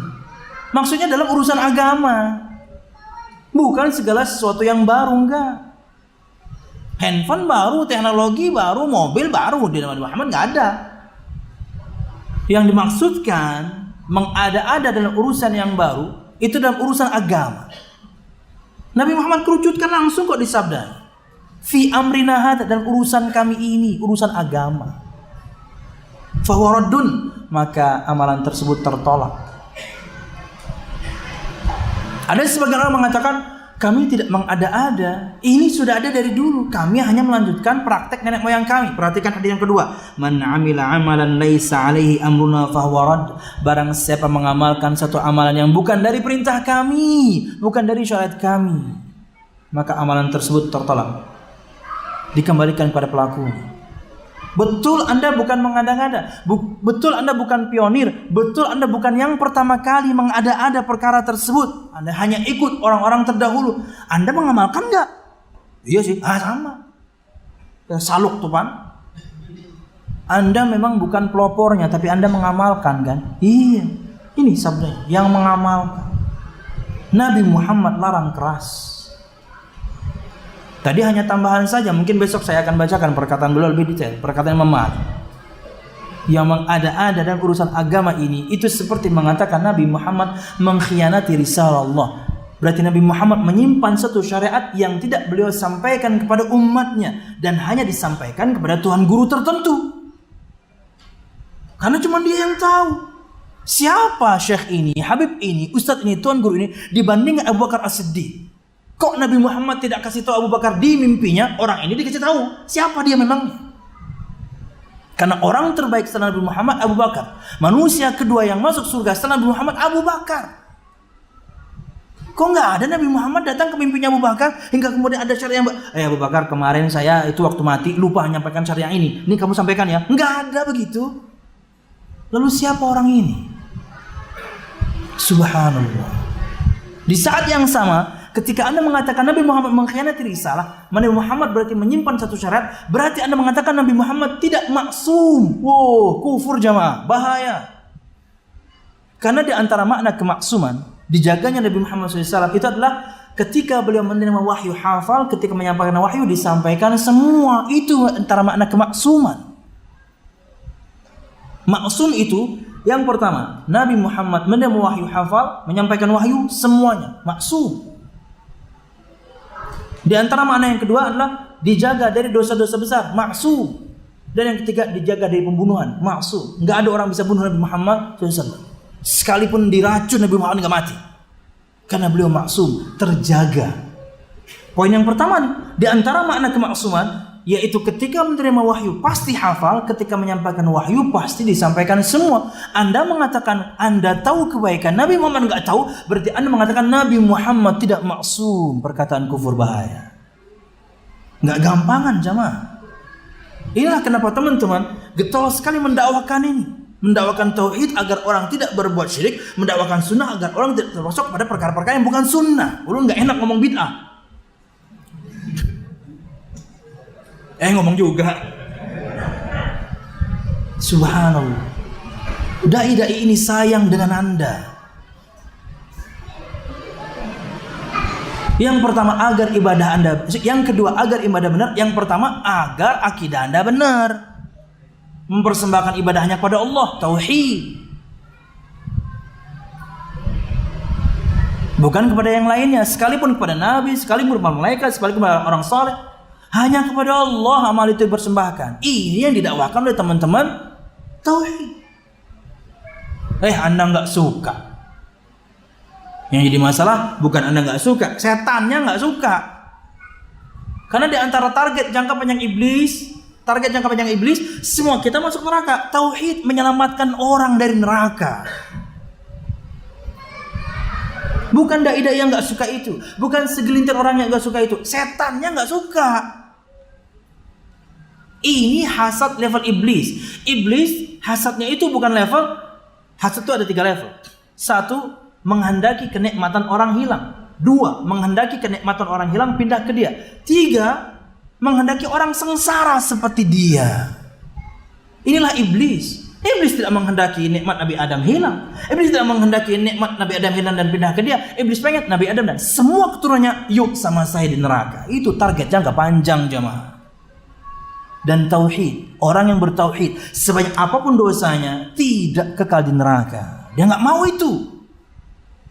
Maksudnya dalam urusan agama. Bukan segala sesuatu yang baru, enggak. Handphone baru, teknologi baru, mobil baru, di Nabi Muhammad enggak ada. Yang dimaksudkan mengada-ada dalam urusan yang baru itu dalam urusan agama. Nabi Muhammad kerucutkan langsung kok disabda. Fi amrina hadza, dalam urusan kami ini, urusan agama. fahuwa raddun, maka amalan tersebut tertolak. Ada sebagian orang mengatakan, kami tidak mengada-ada, ini sudah ada dari dulu, kami hanya melanjutkan praktek nenek moyang kami. Perhatikan hadis yang kedua, man amila amalan laisa alaihi amruna fahuwa radd. Barang siapa mengamalkan satu amalan yang bukan dari perintah kami, bukan dari syariat kami, maka amalan tersebut tertolak, dikembalikan kepada pelakunya. Betul Anda bukan mengada-ngada, betul Anda bukan pionir, betul Anda bukan yang pertama kali mengada-ada perkara tersebut. Anda hanya ikut orang-orang terdahulu. Anda mengamalkan enggak? Iya sih, sama. Ya, saluk tuh Pan. Anda memang bukan pelopornya, tapi Anda mengamalkan kan? Iya, ini sabda yang mengamalkan. Nabi Muhammad larang keras. Tadi hanya tambahan saja, mungkin besok saya akan bacakan perkataan beliau lebih detail, perkataan Imam Malik. Yang mengada-ada dan urusan agama ini, itu seperti mengatakan Nabi Muhammad mengkhianati risalah Allah. Berarti Nabi Muhammad menyimpan satu syariat yang tidak beliau sampaikan kepada umatnya, dan hanya disampaikan kepada Tuhan guru tertentu. Karena cuma dia yang tahu. Siapa syekh ini, habib ini, ustadz ini, tuan guru ini dibandingkan Abu Bakar As-Siddiq? Kok Nabi Muhammad tidak kasih tahu Abu Bakar di mimpinya? Orang ini dikasih tahu. Siapa dia memangnya? Karena orang terbaik setelah Nabi Muhammad Abu Bakar. Manusia kedua yang masuk surga setelah Nabi Muhammad Abu Bakar. Kok nggak ada Nabi Muhammad datang ke mimpinya Abu Bakar hingga kemudian ada syariat yang Abu Bakar, kemarin saya itu waktu mati lupa menyampaikan syariat ini. Ini kamu sampaikan ya. Nggak ada begitu. Lalu siapa orang ini? Subhanallah. Di saat yang sama, ketika Anda mengatakan Nabi Muhammad mengkhianati risalah, Nabi Muhammad berarti menyimpan satu syariat, berarti Anda mengatakan Nabi Muhammad tidak maksum. Wow, kufur jamaah, bahaya. Karena di antara makna kemaksuman, dijaganya Nabi Muhammad SAW itu adalah ketika beliau menerima wahyu hafal, ketika menyampaikan wahyu disampaikan semua. Itu antara makna kemaksuman. Maksum itu yang pertama, Nabi Muhammad menerima wahyu hafal, menyampaikan wahyu semuanya, maksum. Di antara makna yang kedua adalah dijaga dari dosa-dosa besar, maksum. Dan yang ketiga dijaga dari pembunuhan, maksum. Enggak ada orang bisa bunuh Nabi Muhammad SAW. Sekalipun diracun Nabi Muhammad enggak mati. Karena beliau maksum, terjaga. Poin yang pertama nih, di antara makna kemaksuman yaitu ketika menerima wahyu pasti hafal, ketika menyampaikan wahyu pasti disampaikan semua. Anda mengatakan Anda tahu kebaikan, Nabi Muhammad enggak tahu, berarti Anda mengatakan Nabi Muhammad tidak maksum. Perkataan kufur bahaya. Enggak gampangan jamaah. Inilah kenapa teman-teman getol sekali mendakwakan ini, mendakwakan tauhid agar orang tidak berbuat syirik, mendakwakan sunnah agar orang tidak termasuk pada perkara-perkara yang bukan sunnah. Ulun enggak enak ngomong bid'ah. Ngomong juga. Subhanallah. Dai-dai ini sayang dengan Anda. Yang pertama agar ibadah Anda, yang kedua agar ibadah benar, yang pertama agar akidah Anda benar. Mempersembahkan ibadahnya kepada Allah, tauhid. Bukan kepada yang lainnya, sekalipun kepada nabi, sekalipun kepada malaikat, sekalipun kepada orang saleh. Hanya kepada Allah amal itu dipersembahkan. Ini yang didakwakan oleh teman-teman tauhid. Anda nggak suka. Yang jadi masalah bukan Anda nggak suka, setannya nggak suka. Karena di antara target jangka panjang iblis, semua kita masuk neraka. Tauhid menyelamatkan orang dari neraka. Bukan dai-dai yang nggak suka itu, bukan segelintir orang yang nggak suka itu, setannya nggak suka. Ini hasad level iblis. Iblis hasadnya itu bukan level. Hasad itu ada 3 level. 1, menghendaki kenikmatan orang hilang. 2, menghendaki kenikmatan orang hilang pindah ke dia. 3, menghendaki orang sengsara seperti dia. Inilah iblis. Iblis tidak menghendaki nikmat Nabi Adam hilang. Iblis tidak menghendaki nikmat Nabi Adam hilang dan pindah ke dia. Iblis pengen Nabi Adam dan semua keturunannya yuk sama saya di neraka. Itu target jangka panjang jemaah. Dan tauhid, orang yang bertauhid sebanyak apapun dosanya tidak kekal di neraka. Dia nggak mau itu.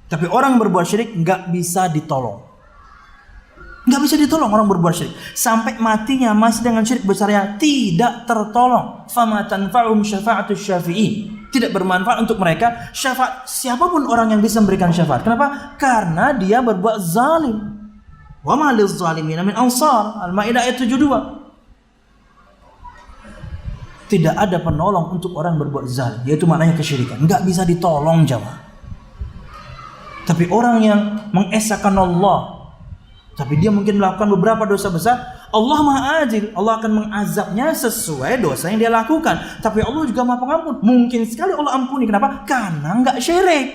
Tapi orang yang berbuat syirik nggak bisa ditolong. Nggak bisa ditolong orang berbuat syirik. Sampai matinya masih dengan syirik besarnya, tidak tertolong. Fama tanfa'um syafa'atus syafi'in. Tidak bermanfaat untuk mereka syafaat siapapun orang yang bisa memberikan syafaat. Kenapa? Karena dia berbuat zalim. Wa ma liz-zalimina min ansar. Al-Maidah ayat 72. Tidak ada penolong untuk orang berbuat zalim, yaitu maknanya kesyirikan. Nggak bisa ditolong jamaah. Tapi orang yang mengesahkan Allah, tapi dia mungkin melakukan beberapa dosa besar, Allah Maha Adil, Allah akan mengazabnya sesuai dosa yang dia lakukan. Tapi Allah juga Maha Pengampun, mungkin sekali Allah ampuni. Kenapa? Karena nggak syirik.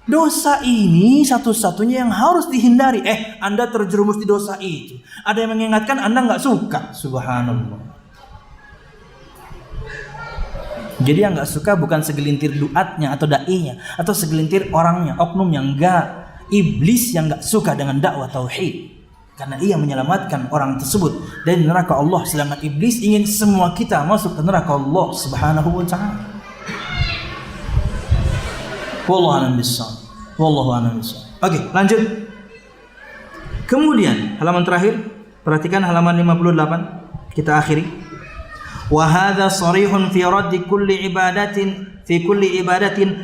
Dosa ini satu-satunya yang harus dihindari. Anda terjerumus di dosa itu, ada yang mengingatkan Anda nggak suka. Subhanallah. Jadi yang nggak suka bukan segelintir duatnya atau dai-nya atau segelintir orangnya, oknumnya, enggak. Iblis yang nggak suka dengan dakwah tauhid, karena ia menyelamatkan orang tersebut dari neraka Allah. Sedangkan iblis ingin semua kita masuk ke neraka Allah Subhanahu wa taala. Wallahu a'lam bishawab. Wallahu a'lam bishawab. Oke, lanjut. Kemudian halaman terakhir, perhatikan halaman 58. Kita akhiri. Wa hadza sharihun fi raddi kulli ibadatin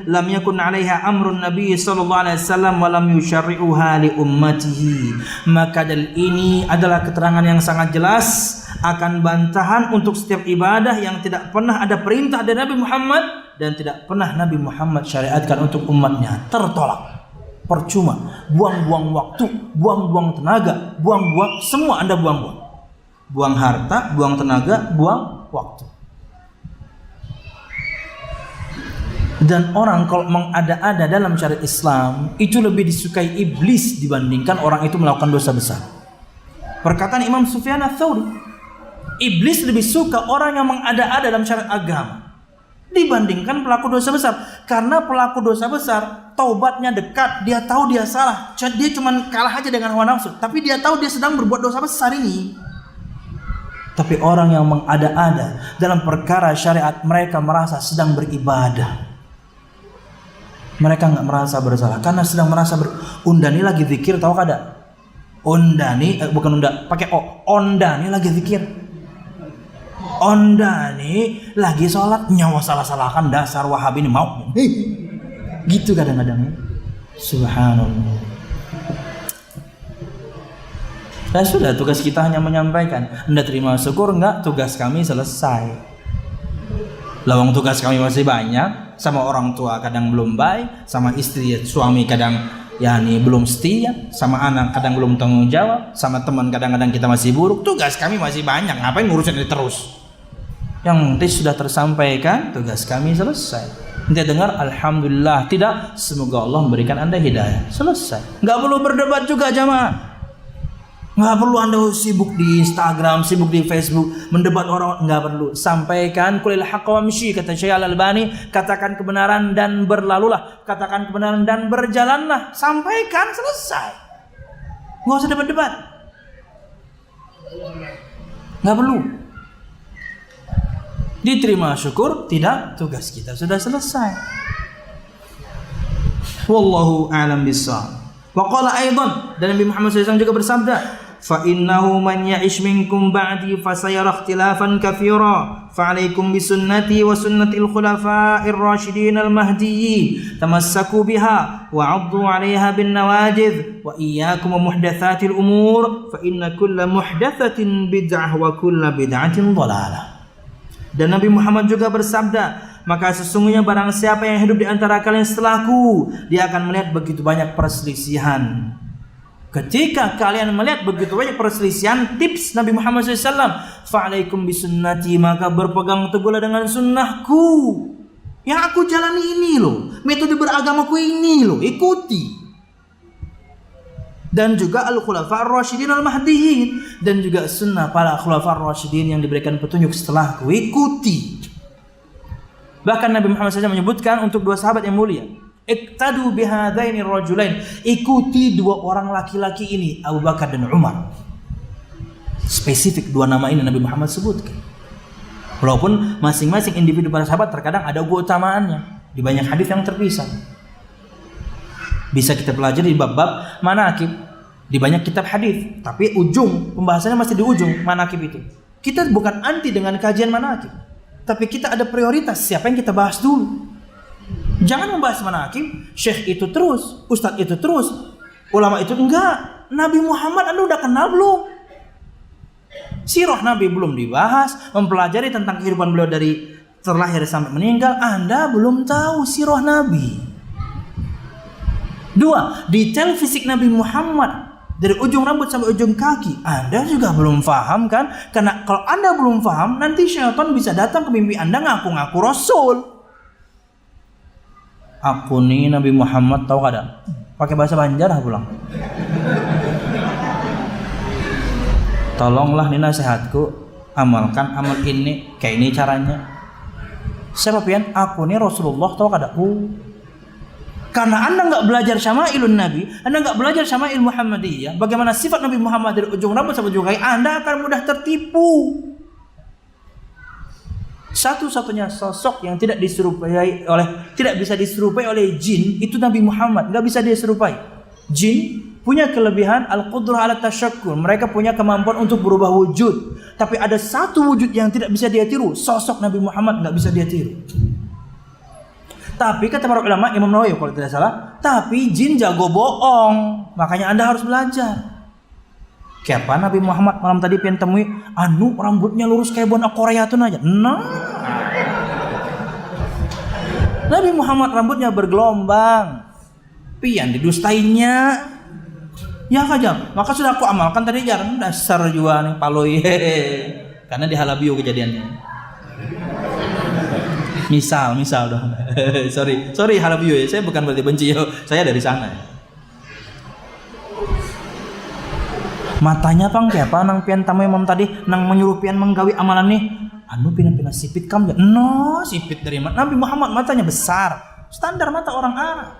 lam yakun 'alaiha amrun nabiy sallallahu alaihi wasallam wa lam yusyarri'uha li ummatihi. Maka dalil ini adalah keterangan yang sangat jelas akan bantahan untuk setiap ibadah yang tidak pernah ada perintah dari Nabi Muhammad dan tidak pernah Nabi Muhammad syariatkan untuk umatnya. Tertolak, percuma, buang-buang waktu, buang-buang tenaga, buang-buang semua Anda buang-buang. Buang harta, buang tenaga, buang waktu. Dan orang kalau mengada-ada dalam syariat Islam itu lebih disukai iblis dibandingkan orang itu melakukan dosa besar. Perkataan Imam Sufyan Ats-Tsauri, iblis lebih suka orang yang mengada-ada dalam syariat agama dibandingkan pelaku dosa besar. Karena pelaku dosa besar taubatnya dekat, dia tahu dia salah, dia cuma kalah aja dengan hawa nafsu, tapi dia tahu dia sedang berbuat dosa besar ini. Tapi orang yang mengada-ada dalam perkara syariat, mereka merasa sedang beribadah. Mereka nggak merasa bersalah karena sedang merasa Undani lagi zikir, tahu kada? Ondani bukan unda, pakai o. Ondani lagi zikir. Ondani lagi sholat, nyawa salah-salahkan, dasar Wahabi ini mau. Gitu kadang-kadang. Subhanallah. Dan sudah, tugas kita hanya menyampaikan. Anda terima syukur enggak? Tugas kami selesai. Lawang tugas kami masih banyak. Sama orang tua kadang belum baik, sama istri suami kadang belum setia, sama anak kadang belum tanggung jawab, sama teman kadang-kadang kita masih buruk. Tugas kami masih banyak. Ngapain ngurusin ini terus? Yang penting sudah tersampaikan, tugas kami selesai. Nanti dengar alhamdulillah, tidak, semoga Allah memberikan Anda hidayah. Selesai. Enggak perlu berdebat juga jamaah. Nggak perlu Anda sibuk di Instagram, sibuk di Facebook, mendebat orang, nggak perlu. Sampaikan qulil haqqa wamshi, kata Syekh Al-Albani, katakan kebenaran dan berlalulah, katakan kebenaran dan berjalanlah. Sampaikan, selesai. Nggak usah debat-debat. Nggak perlu. Diterima syukur, tidak, tugas kita sudah selesai. Wallahu a'lam bishawab. Wa qala aidan, dan Nabi Muhammad SAW juga bersabda, fa innahu man ya'ish minkum ba'di fasayara ikhtilafan katsira fa 'alaikum bisunnati wa sunnatil khulafa'ir rasyidin al mahdiyyin tamassaku biha wa 'addu 'alaiha bin nawajidh wa iyyakum muhdatsatil umur fa inna kulla muhdatsatin bid'ah wa kulla bid'atin dhalalah. Dan Nabi Muhammad juga bersabda, maka sesungguhnya barang siapa yang hidup di antara kalian setelahku, dia akan melihat begitu banyak perselisihan. Ketika kalian melihat begitu banyak perselisihan, tips Nabi Muhammad SAW, fa'alaikum bisunnati, maka berpegang teguhlah dengan sunnahku. Yang aku jalani ini loh, metode beragamaku ini loh, ikuti. Dan juga al-khulafa ar-rasyidin al-mahdiyyin, dan juga sunnah para khulafa ar-rasyidin yang diberikan petunjuk setelahku, ikuti. Bahkan Nabi Muhammad SAW menyebutkan untuk dua sahabat yang mulia, iqtadu bihadaini rajulain, ikuti dua orang laki-laki ini, Abu Bakar dan Umar. Spesifik dua nama ini Nabi Muhammad sebutkan. Walaupun masing-masing individu para sahabat terkadang ada keutamaannya di banyak hadis yang terpisah. Bisa kita pelajari di bab-bab manaqib. di banyak kitab hadis, tapi ujung pembahasannya masih di ujung manakib itu. Kita bukan anti dengan kajian manakib, tapi kita ada prioritas siapa yang kita bahas dulu. Jangan membahas manakib, syekh itu terus, ustadz itu terus, ulama itu enggak. Nabi Muhammad Anda udah kenal belum? Sirah Nabi belum dibahas, mempelajari tentang kehidupan beliau dari terlahir sampai meninggal, Anda belum tahu sirah Nabi. 2, detail fisik Nabi Muhammad dari ujung rambut sampai ujung kaki, Anda juga belum paham kan? Karena kalau Anda belum paham, nanti syaitan bisa datang ke mimpi Anda ngaku-ngaku Rasul. Aku nih Nabi Muhammad, tahu kada? Pakai bahasa Banjar pulang. Tolonglah nih nasihatku, amalkan amal ini, kayak ini caranya. Siapa pian? Aku nih Rasulullah, tahu kada? Karena Anda nggak belajar syama'ilun Nabi, Anda nggak belajar syama'il Muhammadiyah, bagaimana sifat Nabi Muhammad dari ujung rambut sampai ujung kaki, Anda akan mudah tertipu. Satu-satunya sosok yang tidak bisa diserupai oleh jin itu Nabi Muhammad, nggak bisa diserupai. Jin punya kelebihan al-qudrah ala tasyakkur, mereka punya kemampuan untuk berubah wujud, tapi ada satu wujud yang tidak bisa dia tiru, sosok Nabi Muhammad nggak bisa dia tiru. Tapi kata para ulama, Imam Nawawi kalau tidak salah, tapi jin jago bohong, makanya Anda harus belajar. Siapa Nabi Muhammad malam tadi pengen temui, anu rambutnya lurus kayak buana Korea tuh aja. Nah, Nabi Muhammad rambutnya bergelombang, pian didustainya. Ya kajam, maka sudah aku amalkan tadi jarang dasar juga nih paloi. Karena di Halabio kejadiannya. Misal dong. sorry Halabio ya, saya bukan berarti benci yo, saya dari sana. Matanya pang siapa nang pian tamu imam tadi nang menyuruh pian menggawi amalan nih. Anu pina sipit kam ya. No, sipit dari mana? Nabi Muhammad matanya besar, standar mata orang Arab.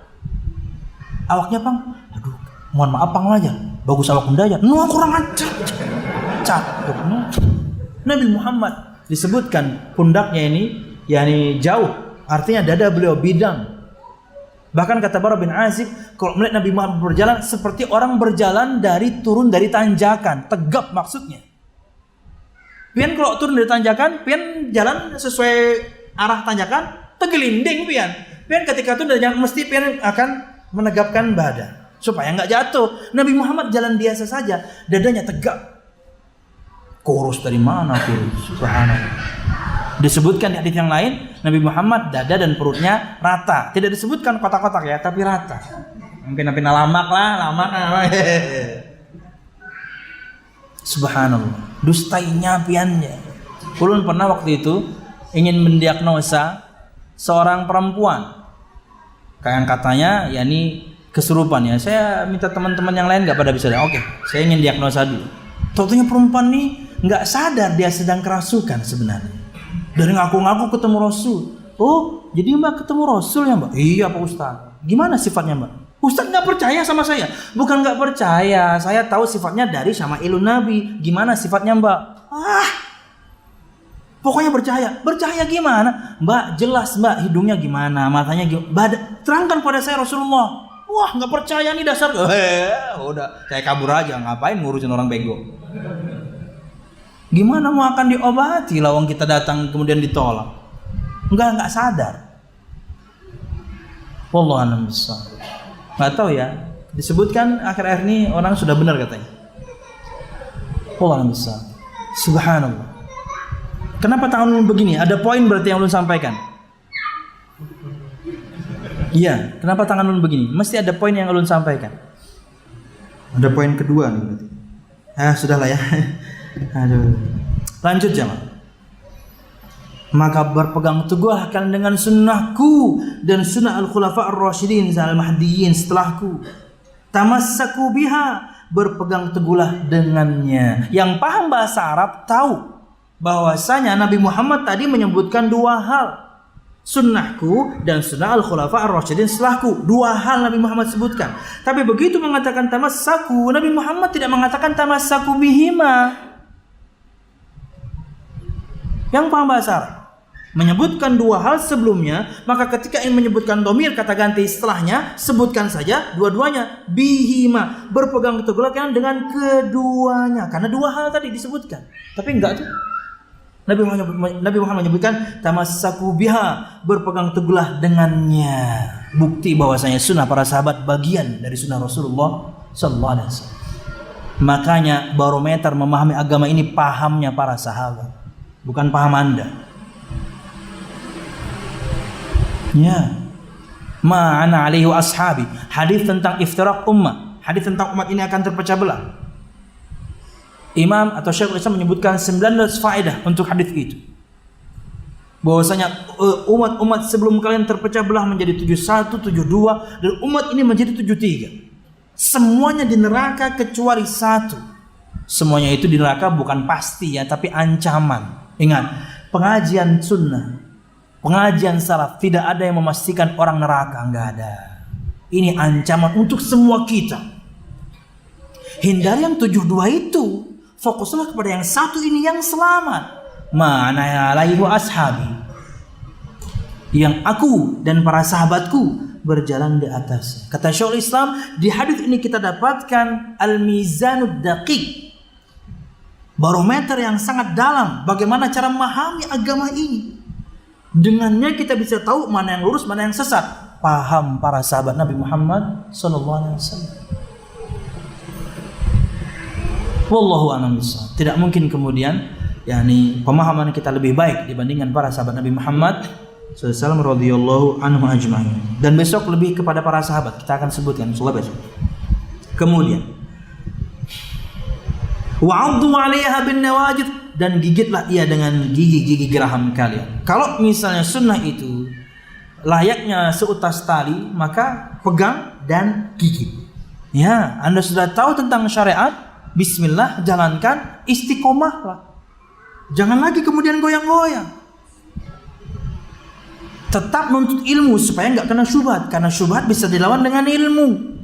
Awaknya pang, aduh, mohon maaf pang aja, bagus awak bunda aja. No, kurang ajar. Cakep. Nabi Muhammad disebutkan pundaknya ini, yakni jauh, artinya dada beliau bidang. Bahkan kata Bara bin Azib, kalau melihat Nabi Muhammad berjalan seperti orang berjalan turun dari tanjakan, tegap maksudnya. Pian kalau turun dari tanjakan, pian jalan sesuai arah tanjakan, tegelinding pian. Pian ketika turun dari tanjakan mesti pian akan menegapkan badan supaya enggak jatuh. Nabi Muhammad jalan biasa saja, dadanya tegap. Kurus dari mana kurus? Subhanallah. Disebutkan di hadis yang lain, Nabi Muhammad dada dan perutnya rata. Tidak disebutkan kotak-kotak ya, tapi rata. Mungkin lamak lah. Subhanallah. Dustainya piannya. Ulun pernah waktu itu ingin mendiagnosa seorang perempuan. Kayak katanya, yakni kesurupan ya. Saya minta teman-teman yang lain nggak pada bisa. Oke, saya ingin diagnosa dulu. Tentunya perempuan nih nggak sadar dia sedang kerasukan sebenarnya. Dari ngaku-ngaku ketemu Rasul. Oh, jadi Mbak ketemu Rasul ya Mbak? Iya Pak Ustaz. Gimana sifatnya Mbak? Ustaz nggak percaya sama saya. Bukan nggak percaya, saya tahu sifatnya dari Syama'ilun Nabi. Gimana sifatnya Mbak? Pokoknya percaya. Percaya gimana? Mbak, jelas Mbak, hidungnya gimana, matanya gimana? Terangkan pada saya Rasulullah. Wah, nggak percaya nih dasar. Udah, saya kabur aja. Ngapain ngurusin orang bego? Gimana mau akan diobati lawang kita datang kemudian ditolak? Enggak sadar. Wallahu a'lam bishawab. Enggak tahu ya. Disebutkan akhir-akhir ini orang sudah benar katanya. Wallahu a'lam bishawab. Subhanallah. Kenapa tangan ulun begini? Ada poin berarti yang ulun sampaikan. Iya, kenapa tangan ulun begini? Mesti ada poin yang ulun sampaikan. Ada poin kedua nih berarti. Sudahlah ya. Aduh. Lanjut jemaah. Maka berpegang teguhlah kalian dengan sunnahku dan sunnah al-khulafa ar-rasyidin al-mahdiyyin setelahku. Tamassaku biha, berpegang teguhlah dengannya. Yang paham bahasa Arab tahu bahwasanya Nabi Muhammad tadi menyebutkan dua hal. Sunnahku dan sunnah al-khulafa ar-rasyidin setelahku. Dua hal Nabi Muhammad sebutkan. Tapi begitu mengatakan tamassaku, Nabi Muhammad tidak mengatakan tamassaku bihima. Yang paham bahasa Arab, menyebutkan dua hal sebelumnya, maka ketika ingin menyebutkan dhamir kata ganti setelahnya, sebutkan saja dua-duanya, bihima, berpegang teguhlah kalian dengan keduanya, karena dua hal tadi disebutkan. Tapi enggak tuh. Nabi Muhammad menyebutkan tamassaku biha, berpegang teguhlah dengannya. Bukti bahwasanya sunnah para sahabat bagian dari sunnah Rasulullah sallallahu alaihi wasallam. Makanya barometer memahami agama ini pahamnya para sahabat, bukan paham Anda. Ya, ma'ana alaihi wa ashabi. Hadis tentang iftiraq ummah, hadis tentang umat ini akan terpecah belah. Imam atau Syekhul Islam menyebutkan 19 faedah untuk hadis itu. Bahwasanya umat sebelum kalian terpecah belah menjadi 71, 72 dan umat ini menjadi 73. Semuanya di neraka kecuali satu. Semuanya itu di neraka bukan pasti ya, tapi ancaman. Ingat, pengajian sunnah, pengajian salaf tidak ada yang memastikan orang neraka, enggak ada. Ini ancaman untuk semua kita. Hindari yang 72 itu. Fokuslah kepada yang satu ini yang selamat. Ma'ana alaihi wa ashabi. Yang aku dan para sahabatku berjalan di atas. Kata Syekhul Islam, di hadis ini kita dapatkan al-mizanud daqiq. Barometer yang sangat dalam bagaimana cara memahami agama ini. Dengannya kita bisa tahu mana yang lurus, mana yang sesat. Paham para sahabat Nabi Muhammad sallallahu alaihi wasallam. Wallahu a'lam bishawab. Tidak mungkin kemudian pemahaman kita lebih baik dibandingkan para sahabat Nabi Muhammad sallallahu radhiyallahu anhu ajma'in. Dan besok lebih kepada para sahabat kita akan sebutkan insyaallah besok. Kemudian wa'addu 'alaiha bin nawajid, dan gigitlah ia dengan gigi-gigi geraham kalian. Kalau misalnya sunnah itu layaknya seutas tali, maka pegang dan gigit. Ya, Anda sudah tahu tentang syariat, bismillah, jalankan, istiqomahlah. Jangan lagi kemudian goyang-goyang. Tetap menuntut ilmu supaya nggak kena syubhat, karena syubhat bisa dilawan dengan ilmu.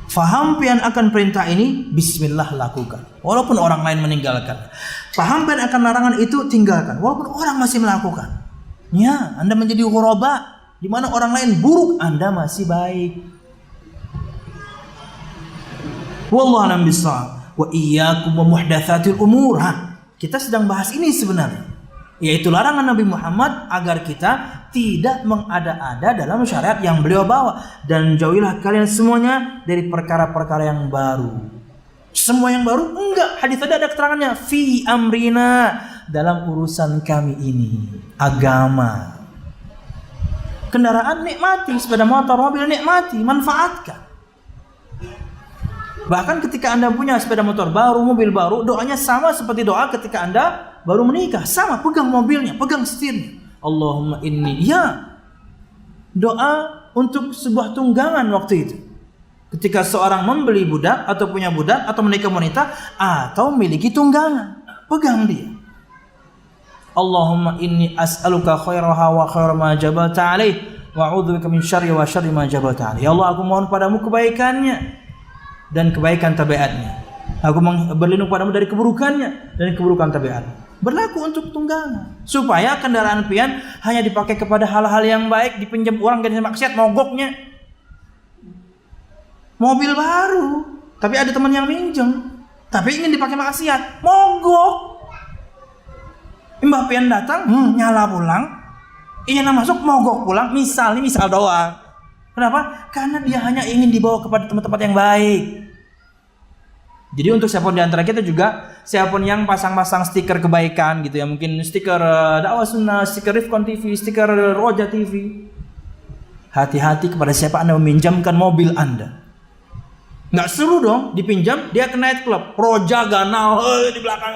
Faham pian akan perintah ini, bismillah lakukan. Walaupun orang lain meninggalkan. Paham pian akan larangan itu, tinggalkan. Walaupun orang masih melakukan. Ya, Anda menjadi ghuraba, di mana orang lain buruk, Anda masih baik. Wallahu a'lam bishawab. Wa iyyakum wa muhdatsatil umur. Kita sedang bahas ini sebenarnya, yaitu larangan Nabi Muhammad agar kita tidak mengada-ada dalam syariat yang beliau bawa, dan jauhilah kalian semuanya dari perkara-perkara yang baru. Semua yang baru? Enggak. Hadis tadi ada keterangannya, fi amrina, dalam urusan kami ini, agama. Kendaraan nikmati, sepeda motor, mobil nikmati, manfaatkan. Bahkan ketika Anda punya sepeda motor baru, mobil baru, doanya sama seperti doa ketika Anda baru menikah. Sama, pegang mobilnya, pegang setirnya. Allahumma inni. Ya, doa untuk sebuah tunggangan waktu itu. Ketika seorang membeli budak atau punya budak atau menikah wanita atau memiliki tunggangan, pegang dia. Allahumma inni as'aluka khairaha wa khaira ma jabalta alaih wa a'udzubika min syarri wa syarri ma jabalta alaih. Ya Allah, aku mohon padamu kebaikannya dan kebaikan tabiatnya. Aku berlindung padamu dari keburukannya dan keburukan tabiat. Berlaku untuk tunggangan, supaya kendaraan pian hanya dipakai kepada hal-hal yang baik, dipinjam orang dan maksiat, mogoknya. Mobil baru, tapi ada teman yang minjem, tapi ingin dipakai maksiat, mogok. Mbah pian datang, nyala pulang, ingin masuk, mogok pulang. Misal doang. Kenapa? Karena dia hanya ingin dibawa kepada tempat-tempat yang baik. Jadi untuk siapapun di antara kita juga, siapapun yang pasang-pasang stiker kebaikan gitu ya, mungkin stiker dakwah sunnah, stiker Rifkon TV, stiker Roja TV. Hati-hati kepada siapa Anda meminjamkan mobil Anda. Nggak seru dong dipinjam, dia ke night club, Roja Ganal di belakang.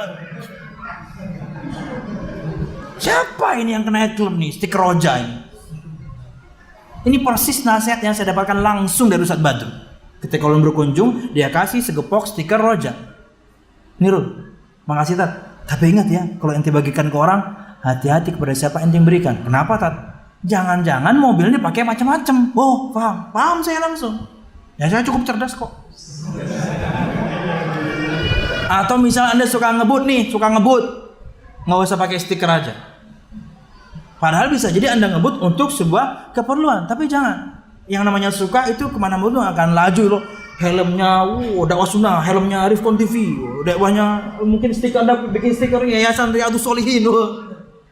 Siapa ini yang ke night club nih, stiker Roja ini? Ini persis nasihat yang saya dapatkan langsung dari Ustaz Badrul. Ketika kalian berkunjung, dia kasih segepok stiker Roja. Nirul, makasih Tat. Tapi ingat ya, kalau ente bagikan ke orang, hati-hati kepada siapa ente yang berikan. Kenapa Tat? Jangan-jangan mobilnya dipakai macam-macam. Oh, paham saya langsung. Ya saya cukup cerdas kok. Atau misal Anda suka ngebut nih, nggak usah pakai stiker aja. Padahal bisa jadi Anda ngebut untuk sebuah keperluan, tapi jangan. Yang namanya suka itu kemana-mana akan laju loh. Helmnya, dakwah sunnah, helmnya Rifkon TV, dakwahnya mungkin stiker Anda bikin stiker Yayasan Riyadhus Shalihin,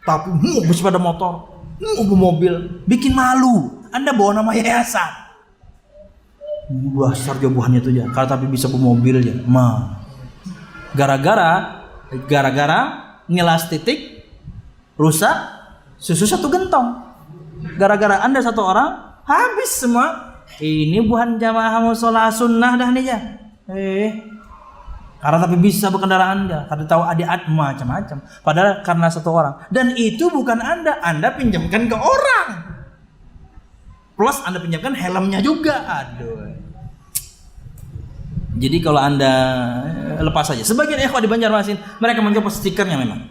tapi bersepeda motor, mobil, bikin malu. Anda bawa nama yayasan. Buah sarja buahnya itu ya. Kalau tapi bisa bawa mobil ya, Gara-gara ngelas titik rusak, susu satu gentong. Gara-gara Anda satu orang habis semua. Ini bukan jamaah musola sunnah dah nih ya. Karena tapi bisa berkendaraan Anda, karena tahu adik macam-macam. Padahal karena satu orang. Dan itu bukan Anda pinjamkan ke orang. Plus Anda pinjamkan helmnya juga. Aduh. Jadi kalau Anda lepas saja. Sebagian ikhwah di Banjarmasin mereka mencopot stikernya memang.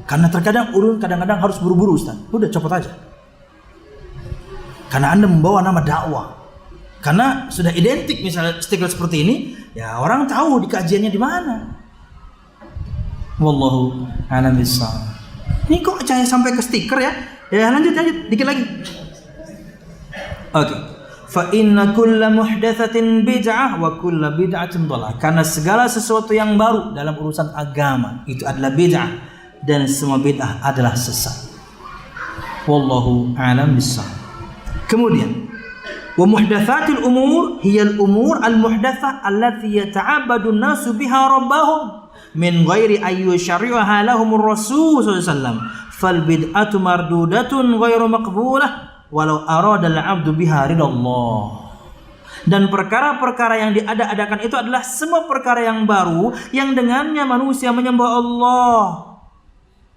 Karena terkadang kadang-kadang harus buru-buru Ustaz. Udah copot aja. Karena Anda membawa nama dakwah. Karena sudah identik misalnya stiker seperti ini, ya orang tahu di kajiannya di mana. Wallahu a'lam bishawab. Ini kok saya sampai ke stiker ya? Ya lanjut dikit lagi. Oke. Fa inna kulla muhdatsatin bid'ah wa kulla bid'atin dhalalah. Karena segala sesuatu yang baru dalam urusan agama itu adalah bid'ah dan semua bid'ah adalah sesat. Wallahu a'lam bishawab. Kemudian, wa muhdatsatil umur hiya al-umur al-muhdatsah allati yata'abbadu an-nasu biha rabbahum min ghairi ayyu syari'aha lahumur rasul sallallahu alaihi wasallam. Fal bid'atu mardudatun ghairu maqbulah walau arada al-'abdu biha ridallah. Dan perkara-perkara yang diada-adakan itu adalah semua perkara yang baru yang dengannya manusia menyembah Allah.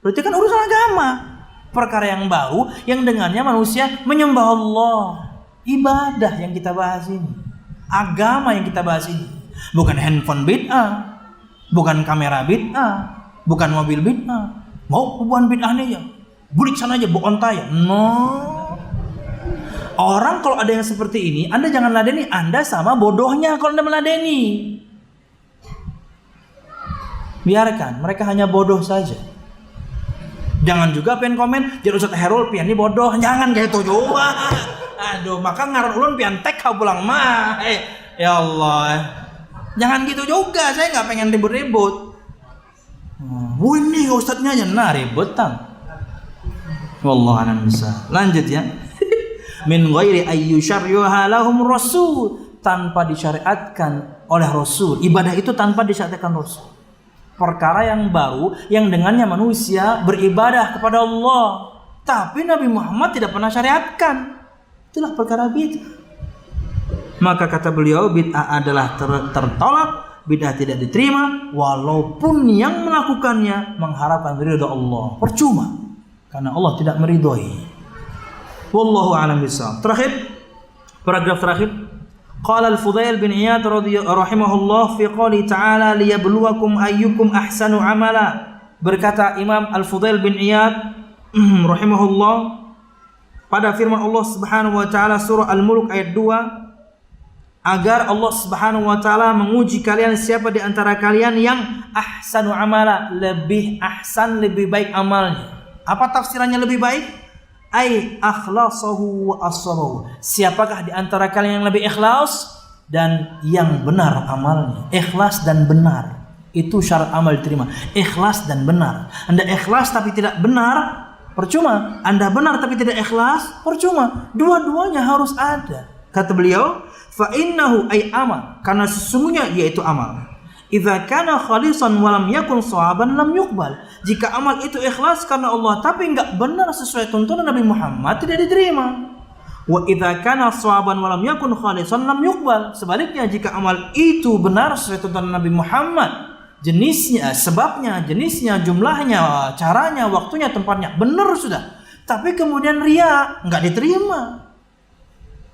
Berarti kan urusan agama. Perkara yang baru yang dengannya manusia menyembah Allah. Ibadah yang kita bahas ini, agama yang kita bahas ini. Bukan handphone bid'ah, bukan kamera bid'ah, bukan mobil bid'ah. Mau hubungan bid'ahnya ya bulik sana aja, bukan taya. No. Orang kalau ada yang seperti ini, Anda jangan ladeni. Anda sama bodohnya kalau Anda meladeni. Biarkan mereka hanya bodoh saja. Jangan juga pengen komen, jadi Ustaz Herul pian ini bodoh. Jangan gitu juga. Aduh, maka ngaran ulun pian tek pulang mah. Ya Allah. Jangan gitu juga. Saya nggak pengen ribut-ribut. Ini Ustadznya aja nah ributan. Wallahu a'lam bishawab. Lanjut ya. Min ghairi ayyu syar'uha lahum rasul, tanpa disyariatkan oleh Rasul. Ibadah itu tanpa disyariatkan Rasul. Perkara yang baru yang dengannya manusia beribadah kepada Allah, tapi Nabi Muhammad tidak pernah syariatkan. Itulah perkara bid'ah. Maka kata beliau, bid'ah adalah tertolak, bid'ah tidak diterima walaupun yang melakukannya mengharapkan ridha Allah. Percuma, karena Allah tidak meridhoi. Wallahu a'lam bishawab. Paragraf terakhir. Qala al-Fudail bin Iyad rahimahullah fi qouli ta'ala liyabluwakum ayyukum ahsanu amala. Berkata Imam Al-Fudail bin Iyad rahimahullah pada firman Allah Subhanahu wa taala surah Al-Mulk ayat 2, agar Allah Subhanahu wa taala menguji kalian siapa di antara kalian yang ahsanu amala, lebih ahsan, lebih baik amalnya. Apa tafsirannya lebih baik? Ai akhlasahu wa aswabahu. Siapakah di antara kalian yang lebih ikhlas dan yang benar amalnya? Ikhlas dan benar itu syarat amal diterima. Ikhlas dan benar. Anda ikhlas tapi tidak benar, percuma. Anda benar tapi tidak ikhlas, percuma. Dua-duanya harus ada. Kata beliau, fa innahu ay amal, karena sesungguhnya yaitu amal. Idza kana khalisan wa lam yakun shawaban lam yuqbal. Jika amal itu ikhlas karena Allah tapi enggak benar sesuai tuntunan Nabi Muhammad, tidak diterima. Wa idza kana shawaban wa lam yakun khalisan lam yuqbal. Sebaliknya jika amal itu benar sesuai tuntunan Nabi Muhammad, jenisnya, sebabnya, jenisnya, jumlahnya, caranya, waktunya, tempatnya benar sudah, tapi kemudian riya, enggak diterima.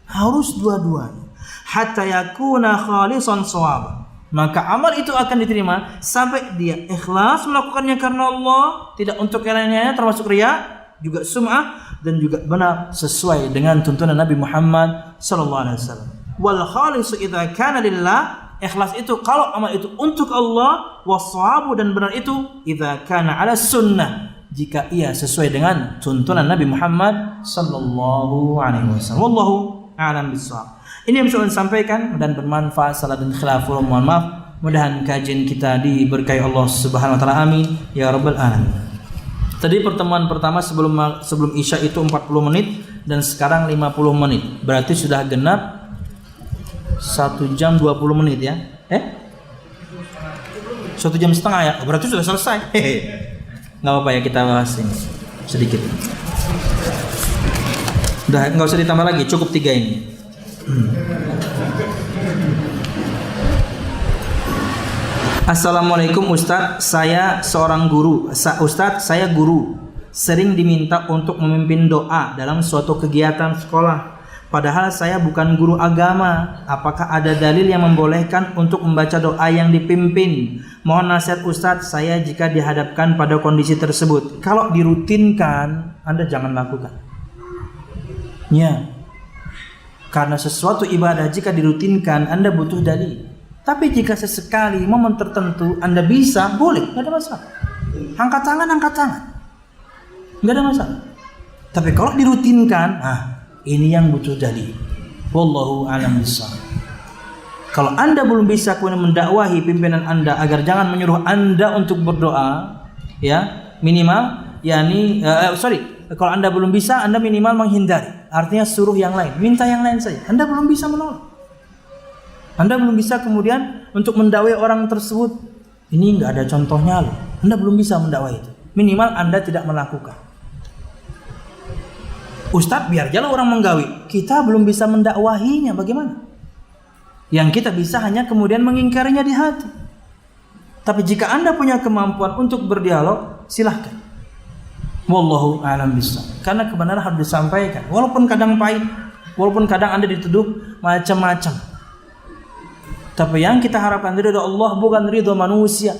Harus dua-duanya. Hatta yakuna khalisan shawaban. Maka amal itu akan diterima sampai dia ikhlas melakukannya karena Allah, tidak untuk yang lainnya, termasuk riya, juga sum'ah, dan juga benar sesuai dengan tuntunan Nabi Muhammad sallallahu alaihi wasallam. Wal khalisu idza kana lillah, ikhlas itu kalau amal itu untuk Allah, wassawabu dan benar itu idza kana ala sunnah, jika ia sesuai dengan tuntunan Nabi Muhammad sallallahu alaihi wasallam. Wallahu a'lam bishawab. Ini yang bisa saya sampaikan dan bermanfaat. Salah dan khilaf, mohon maaf. Mudahan kajian kita diberkahi Allah Subhanahu wa taala. Amin ya rabbal alamin. Tadi pertemuan pertama sebelum Isya itu 40 menit dan sekarang 50 menit. Berarti sudah genap 1 jam 20 menit ya. 1 jam setengah ya. Berarti sudah selesai. Nggak apa-apa ya, kita bahas ini sedikit. Udah nggak usah ditambah lagi, cukup 3 ini. Assalamualaikum Ustadz, saya seorang guru. Ustadz, saya guru. Sering diminta untuk memimpin doa dalam suatu kegiatan sekolah. Padahal saya bukan guru agama. Apakah ada dalil yang membolehkan untuk membaca doa yang dipimpin? Mohon nasihat Ustadz saya jika dihadapkan pada kondisi tersebut. Kalau dirutinkan, Anda jangan lakukan. Ya. Karena sesuatu ibadah jika dirutinkan, Anda butuh dalil. Tapi jika sesekali momen tertentu Anda bisa, boleh, nggak ada masalah. Angkat tangan, nggak ada masalah. Tapi kalau dirutinkan, ini yang butuh dalil. Wallahu a'lam bishawab. Kalau Anda belum bisa kemudian mendakwahi pimpinan Anda agar jangan menyuruh Anda untuk berdoa, ya minimal, kalau Anda belum bisa, Anda minimal menghindari. Artinya suruh yang lain, minta yang lain saja. Anda belum bisa menolak. Anda belum bisa kemudian untuk mendakwai orang tersebut. Ini nggak ada contohnya loh. Anda belum bisa mendakwai itu. Minimal Anda tidak melakukan. Ustadz, biar jalan orang menggawi. Kita belum bisa mendakwahinya, bagaimana? Yang kita bisa hanya kemudian mengingkarinya di hati. Tapi jika Anda punya kemampuan untuk berdialog, silahkan. Wallahu a'lam bishawab. Karena kebenaran harus disampaikan. Walaupun kadang pahit, walaupun kadang Anda dituduh macam-macam. Tapi yang kita harapkan ridho Allah, bukan ridho manusia.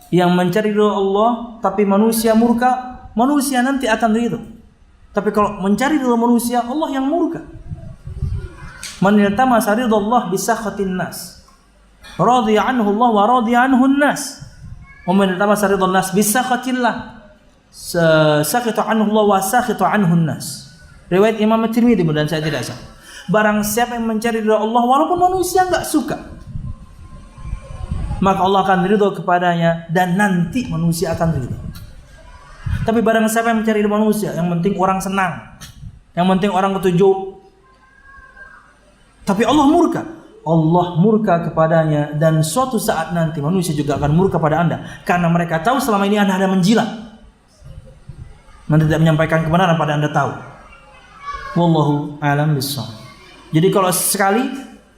Yang mencari ridho Allah, tapi manusia murka, manusia nanti akan ridho. Tapi kalau mencari ridho manusia, Allah yang murka. Man iltamasa ridho Allah bisakhatin nas, radiya anhu Allah wa radiya anhu nas. Wa man iltamasa ridho nas bisakhatillah, sakhita anhu Allah wa sakhita anhu nas. Riwayat Imam Tirmidzi dan saya tidak salah. Barang siapa yang mencari ridho Allah walaupun manusia enggak suka, maka Allah akan ridho kepadanya dan nanti manusia akan ridho. Tapi barang siapa yang mencari ridho manusia, yang penting orang senang, yang penting orang ketujuh, tapi Allah murka kepadanya, dan suatu saat nanti manusia juga akan murka pada Anda karena mereka tahu selama ini Anda hanya menjilat, Anda tidak menyampaikan kebenaran pada Anda tahu. Wallahu a'lam bishawab. Jadi kalau sekali,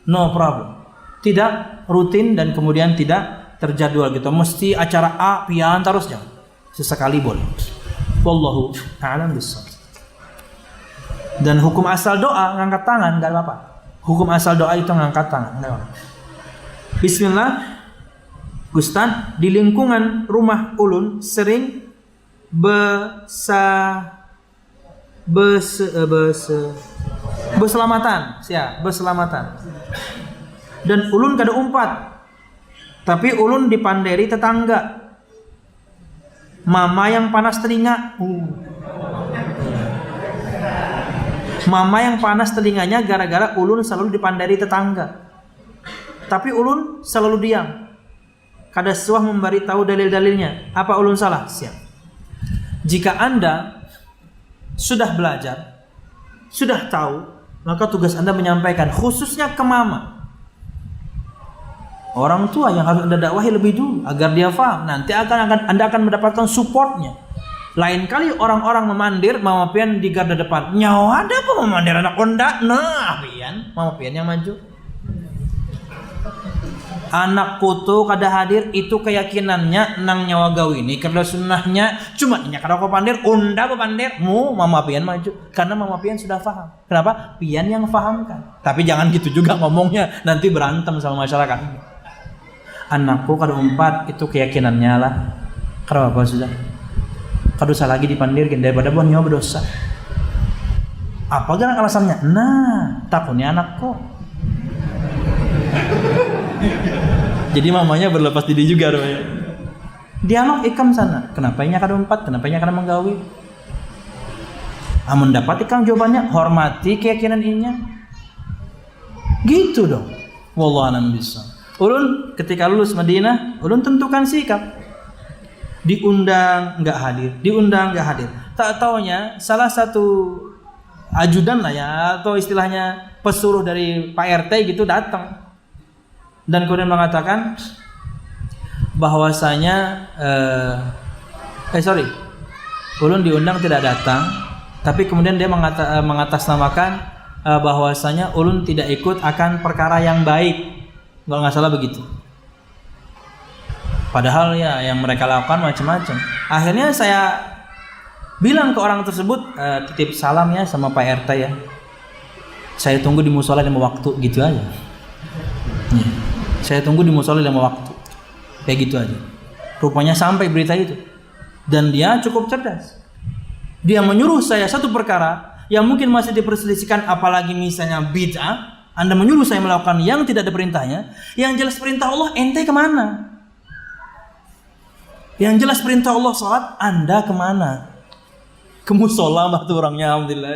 no problem. Tidak rutin dan kemudian tidak terjadwal gitu. Mesti acara A, pian terus jangan. Sesekali boleh. Wallahu a'lam bishawab. Dan hukum asal doa ngangkat tangan enggak apa-apa. Hukum asal doa itu ngangkat tangan, enggak apa-apa. Bismillah. Ustaz, di lingkungan rumah ulun sering berselamatan. Dan ulun kada umpat. Tapi ulun dipanderi tetangga. Mama yang panas telinga. Mama yang panas telinganya gara-gara ulun selalu dipanderi tetangga. Tapi ulun selalu diam. Kada suah memberi tahu dalil-dalilnya. Apa ulun salah? Siap. Jika Anda sudah belajar, sudah tahu, maka tugas Anda menyampaikan, khususnya ke mama. Orang tua yang harus Anda dakwahi lebih dulu agar dia faham. Nanti Anda akan mendapatkan supportnya. Lain kali orang-orang memandir, mama pian di garda depan. Nyawa ada apa memandir anak kondak? Nah, pian, mama pian yang maju. Anak kutu kada hadir itu keyakinannya nang nyawa gawi ini karena sunnahnya cuma nya kada kau pandir unda apa pandir mu mama pian maju karena mama pian sudah paham. Kenapa? Pian yang fahamkan. Tapi jangan gitu juga ngomongnya, nanti berantem sama masyarakat. Anakku kada umpat itu keyakinannya lah. Kenapa sudah? Kada usah lagi dipandirkan daripada buat nyawa berdosa. Apa kan alasannya? Nah, takutnya anakku. Jadi mamanya berlepas diri juga namanya. Dialog ikam sana. Kenapa ini kada empat? Kenapa ini kada menggawi? Amun dapat ikam jawabannya, hormati keyakinan inya. Gitu dong. Wallahu a'lam bishawab. Ulun ketika lulus Madinah, ulun tentukan sikap. Diundang enggak hadir, diundang enggak hadir. Tak taunya salah satu ajudan lah ya, atau istilahnya pesuruh dari Pak RT gitu datang dan kemudian mengatakan bahwasanya ulun diundang tidak datang, tapi kemudian dia mengatasnamakan bahwasanya ulun tidak ikut akan perkara yang baik, kalau nggak salah begitu. Padahal ya yang mereka lakukan macam-macam. Akhirnya saya bilang ke orang tersebut, titip salam ya sama Pak RT ya. Saya tunggu di musola 5 waktu, gitu aja. Ya. Saya tunggu di musola 5 waktu. Kayak gitu aja. Rupanya sampai berita itu. Dan dia cukup cerdas. Dia menyuruh saya satu perkara yang mungkin masih diperselisihkan, apalagi misalnya bid'ah. Anda menyuruh saya melakukan yang tidak ada perintahnya. Yang jelas perintah Allah, ente kemana? Yang jelas perintah Allah salat, Anda kemana? Ke musola mah tuh orangnya, alhamdulillah.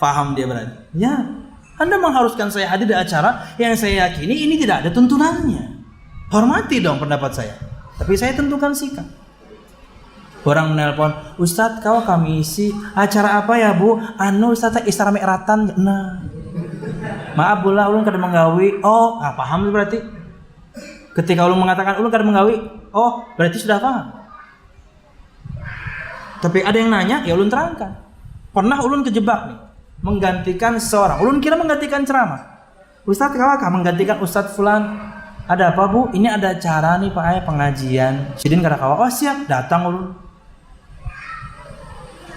Paham dia berarti. Ya, Anda mengharuskan saya hadir di acara yang saya yakini ini tidak ada tuntunannya. Hormati dong pendapat saya. Tapi saya tentukan sikap. Orang menelpon, Ustadz kau kami isi acara apa ya bu? Anu Ustadz istana meratan. Nah, maaf bula ulun kada menggawi. Oh, paham berarti. Ketika ulun mengatakan ulun kada menggawi, oh berarti sudah paham. Tapi ada yang nanya, ya ulun terangkan. Pernah ulun kejebak nih, menggantikan seorang. Ulun kira menggantikan ceramah. Ustadz kawakah menggantikan Ustadz Fulan? Ada apa bu? Ini ada acara nih Pak Ayah pengajian. Sidin kada kawa. Oh siap, datang ulun.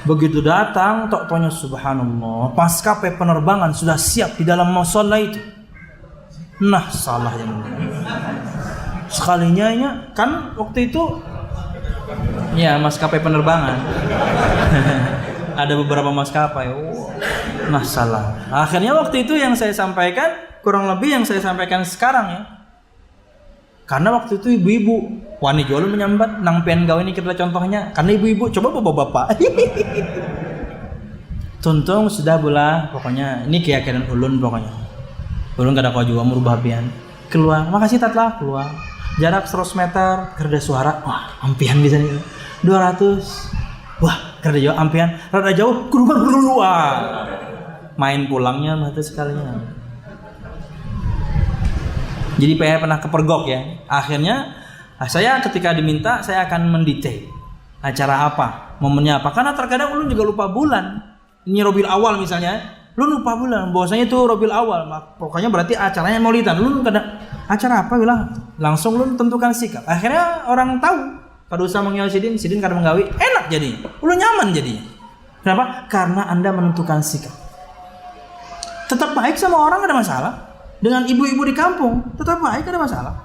Begitu datang, tok-toknya subhanallah. Maskapai penerbangan sudah siap di dalam musola itu. Nah salah yang sekalinya ya, kan waktu itu ya maskapai penerbangan. Ada beberapa maskapai. Nah salah. Akhirnya waktu itu yang saya sampaikan kurang lebih yang saya sampaikan sekarang ya. Karena waktu itu ibu-ibu wani jolo menyambat nang pengen gawe ini kita contohnya. Karena ibu-ibu coba bapak-bapak. Tuntung sudah bola pokoknya ini keyakinan ulun pokoknya. Ulun kada kau juga merubah pian. Keluar. Makasih tatlah keluar. Jarak 100 meter kerja suara. Wah, ampian bisa nih. 200. Wah, kerja jauh ampian. Rada jauh keluar. Main pulangnya mati sekalinya. Jadi saya pernah kepergok ya. Akhirnya saya ketika diminta saya akan mendetail acara apa, momennya apa. Karena terkadang ulun juga lupa bulan. Ini Rabiul Awal misalnya, lu lupa bulan. Bahwasanya itu Rabiul Awal. Pokoknya berarti acaranya Maulidan. Lu kadang acara apa bilang? Langsung lu tentukan sikap. Akhirnya orang tahu. Kada usah mengial sidin kada menggawi. Enak jadinya. Lu nyaman jadinya. Kenapa? Karena Anda menentukan sikap. Tetap baik sama orang ada masalah. Dengan ibu-ibu di kampung tetap baik ada masalah.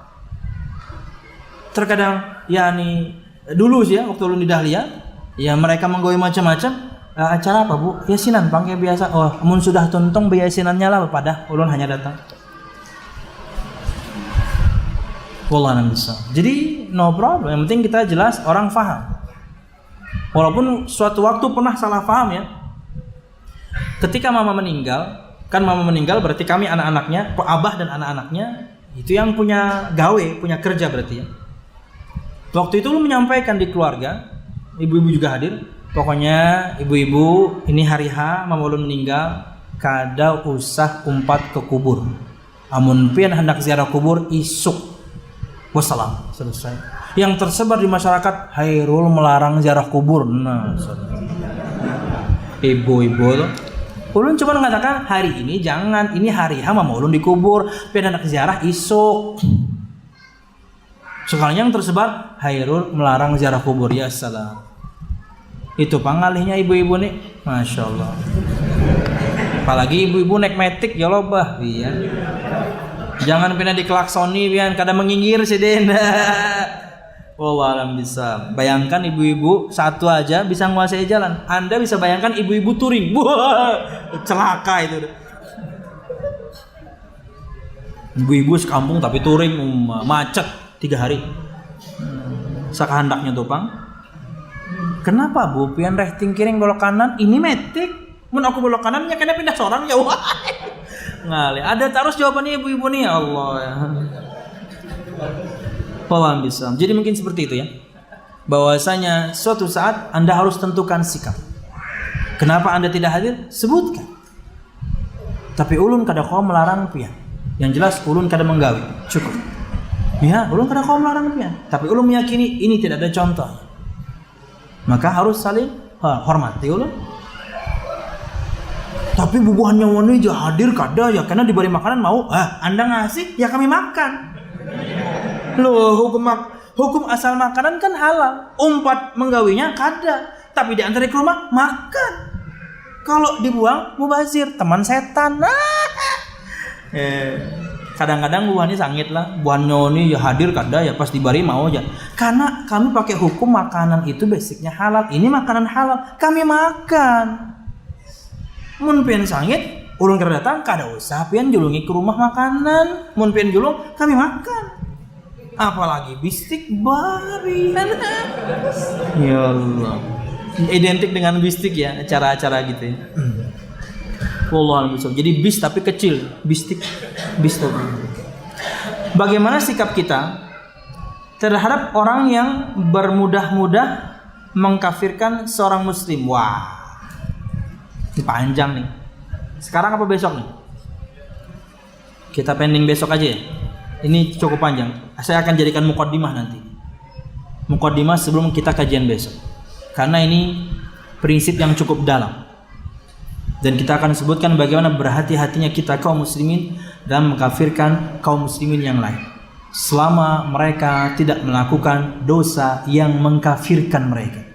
Terkadang ya nih dulu sih ya waktu ulun di Dahlia, ya mereka menggawe macam-macam. Acara apa bu? Yasinan pakai biasa. Oh, mun sudah tuntung biasinannya lah pada ulun hanya datang. Wallah bisa. Jadi no problem. Yang penting kita jelas orang faham. Walaupun suatu waktu pernah salah faham ya. Ketika mama meninggal. Kan mama meninggal berarti kami anak-anaknya, abah dan anak-anaknya itu yang punya gawe, punya kerja berarti ya. Waktu itu lu menyampaikan di keluarga, ibu-ibu juga hadir. Pokoknya ibu-ibu ini hari H mama ulun meninggal, kada usah umpat ke kubur. Amun pian hendak ziarah kubur isuk. Wassalam, selesai. Yang tersebar di masyarakat Hairul melarang ziarah kubur. Nah, ibu-ibu tuh ulun cuma mengatakan hari ini jangan, ini hari H mama ulun dikubur, pengen anak ziarah isuk. Sekalinya yang tersebar Hairul melarang ziarah kubur. Ya salam. Itu pangalihnya ibu-ibu nih, masya Allah. Apalagi ibu-ibu naik metik ya lobah, iya. Jangan pernah diklaksoni, pian kada menginggir sih den. Wallahualam bisa. Bayangkan ibu-ibu satu aja bisa menguasai jalan. Anda bisa bayangkan ibu-ibu touring. Wah, celaka itu. Ibu-ibu sekampung tapi touring macet 3 hari. Sakahandaknya topang. Kenapa bu? Pian rehting kiring belok kanan, ini metik. Mun aku belok kanannya kena pindah seorang ya. Ngali. Ada terus jawabannya ibu-ibu nih ya Allah ya. Wallahu bisa. Jadi mungkin seperti itu ya. Bahwasanya suatu saat Anda harus tentukan sikap. Kenapa Anda tidak hadir? Sebutkan. Tapi ulun kada kau melarang pian. Yang jelas ulun kada menggawi. Cukup. Ya, ulun kada kau melarang pian. Tapi ulun meyakini ini tidak ada contoh. Maka harus saling hormati ulun. Tapi bubuhannya wani aja hadir kada ya karena diberi makanan mau. Anda ngasih ya kami makan. Loh, hukum asal makanan kan halal. Umpat menggawinya kada. Tapi di antara ke rumah makan. Kalau dibuang mubazir, teman setan. Kadang-kadang buahnya sangit lah. Buahnya ini ya hadir kada ya pas dibari mau aja. Karena kami pakai hukum makanan itu basicnya halal. Ini makanan halal, kami makan. Mun pian sangit, ulun kada datang kada usah pian julungi ke rumah makanan. Mun pian julung kami makan. Apalagi bistik bari. Ya Allah. Identik dengan bistik ya, acara-acara gitu ya. Wallahu a'lam. Jadi bis tapi kecil, bistik, bis tapi. Bagaimana sikap kita terhadap orang yang bermudah-mudah mengkafirkan seorang muslim? Wah, ini panjang nih. Sekarang apa besok nih? Kita pending besok aja ya. Ini cukup panjang. Saya akan jadikan mukaddimah nanti. Mukaddimah sebelum kita kajian besok. Karena ini prinsip yang cukup dalam. Dan kita akan sebutkan bagaimana berhati-hatinya kita kaum muslimin dalam mengkafirkan kaum muslimin yang lain. Selama mereka tidak melakukan dosa yang mengkafirkan mereka.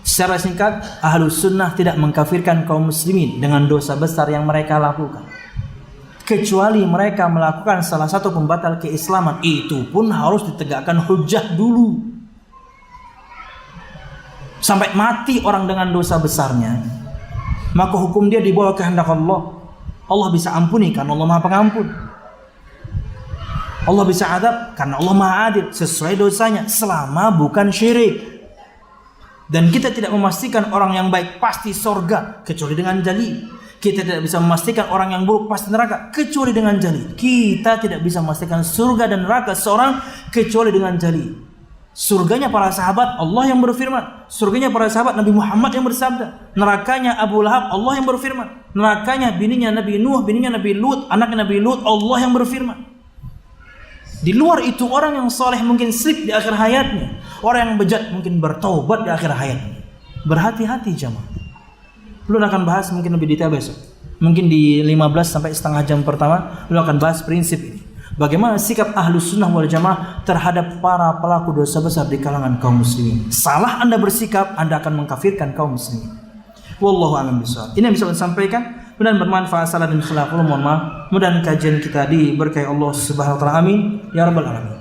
Secara singkat, Ahlus Sunnah tidak mengkafirkan kaum muslimin dengan dosa besar yang mereka lakukan. Kecuali mereka melakukan salah satu pembatal keislaman, itu pun harus ditegakkan hujjah dulu. Sampai mati orang dengan dosa besarnya, maka hukum dia dibawa kehendak Allah. Allah bisa ampuni karena Allah Maha Pengampun. Allah bisa adab karena Allah Maha Adil sesuai dosanya selama bukan syirik. Dan kita tidak memastikan orang yang baik pasti surga kecuali dengan jali. Kita tidak bisa memastikan orang yang buruk pasti neraka kecuali dengan jali. Kita tidak bisa memastikan surga dan neraka seorang kecuali dengan jali. Surganya para sahabat Allah yang berfirman. Surganya para sahabat Nabi Muhammad yang bersabda. Nerakanya Abu Lahab Allah yang berfirman. Nerakanya bininya Nabi Nuh, bininya Nabi Lut, anaknya Nabi Lut Allah yang berfirman. Di luar itu orang yang soleh mungkin slip di akhir hayatnya. Orang yang bejat mungkin bertaubat di akhir hayatnya. Berhati-hati jamaah. Lu akan bahas mungkin lebih detail besok. Mungkin di 15 sampai setengah jam pertama lu akan bahas prinsip ini. Bagaimana sikap Ahlus Sunnah wal Jamaah terhadap para pelaku dosa besar di kalangan kaum muslimin. Salah Anda bersikap, Anda akan mengkafirkan kaum muslimin. Wallahu a'lam bishawab. Ini yang bisa saya sampaikan. Mudah-mudahan bermanfaat. Salah dan khilaf, mohon maaf. Mudah-mudahan kajian kita diberkahi Allah Subhanahu wa taala. Amin ya rabbal alamin.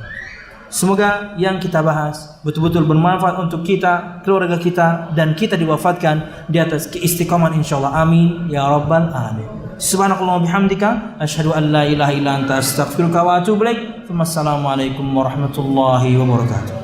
Semoga yang kita bahas betul-betul bermanfaat untuk kita, keluarga kita, dan kita diwafatkan di atas keistiqomahan insyaallah. Amin ya rabbal alamin. Subhanakallahumma bihamdika asyhadu an la ilaha illa anta astaghfiruka wa atubu ilaik. Wassalamualaikum warahmatullahi wabarakatuh.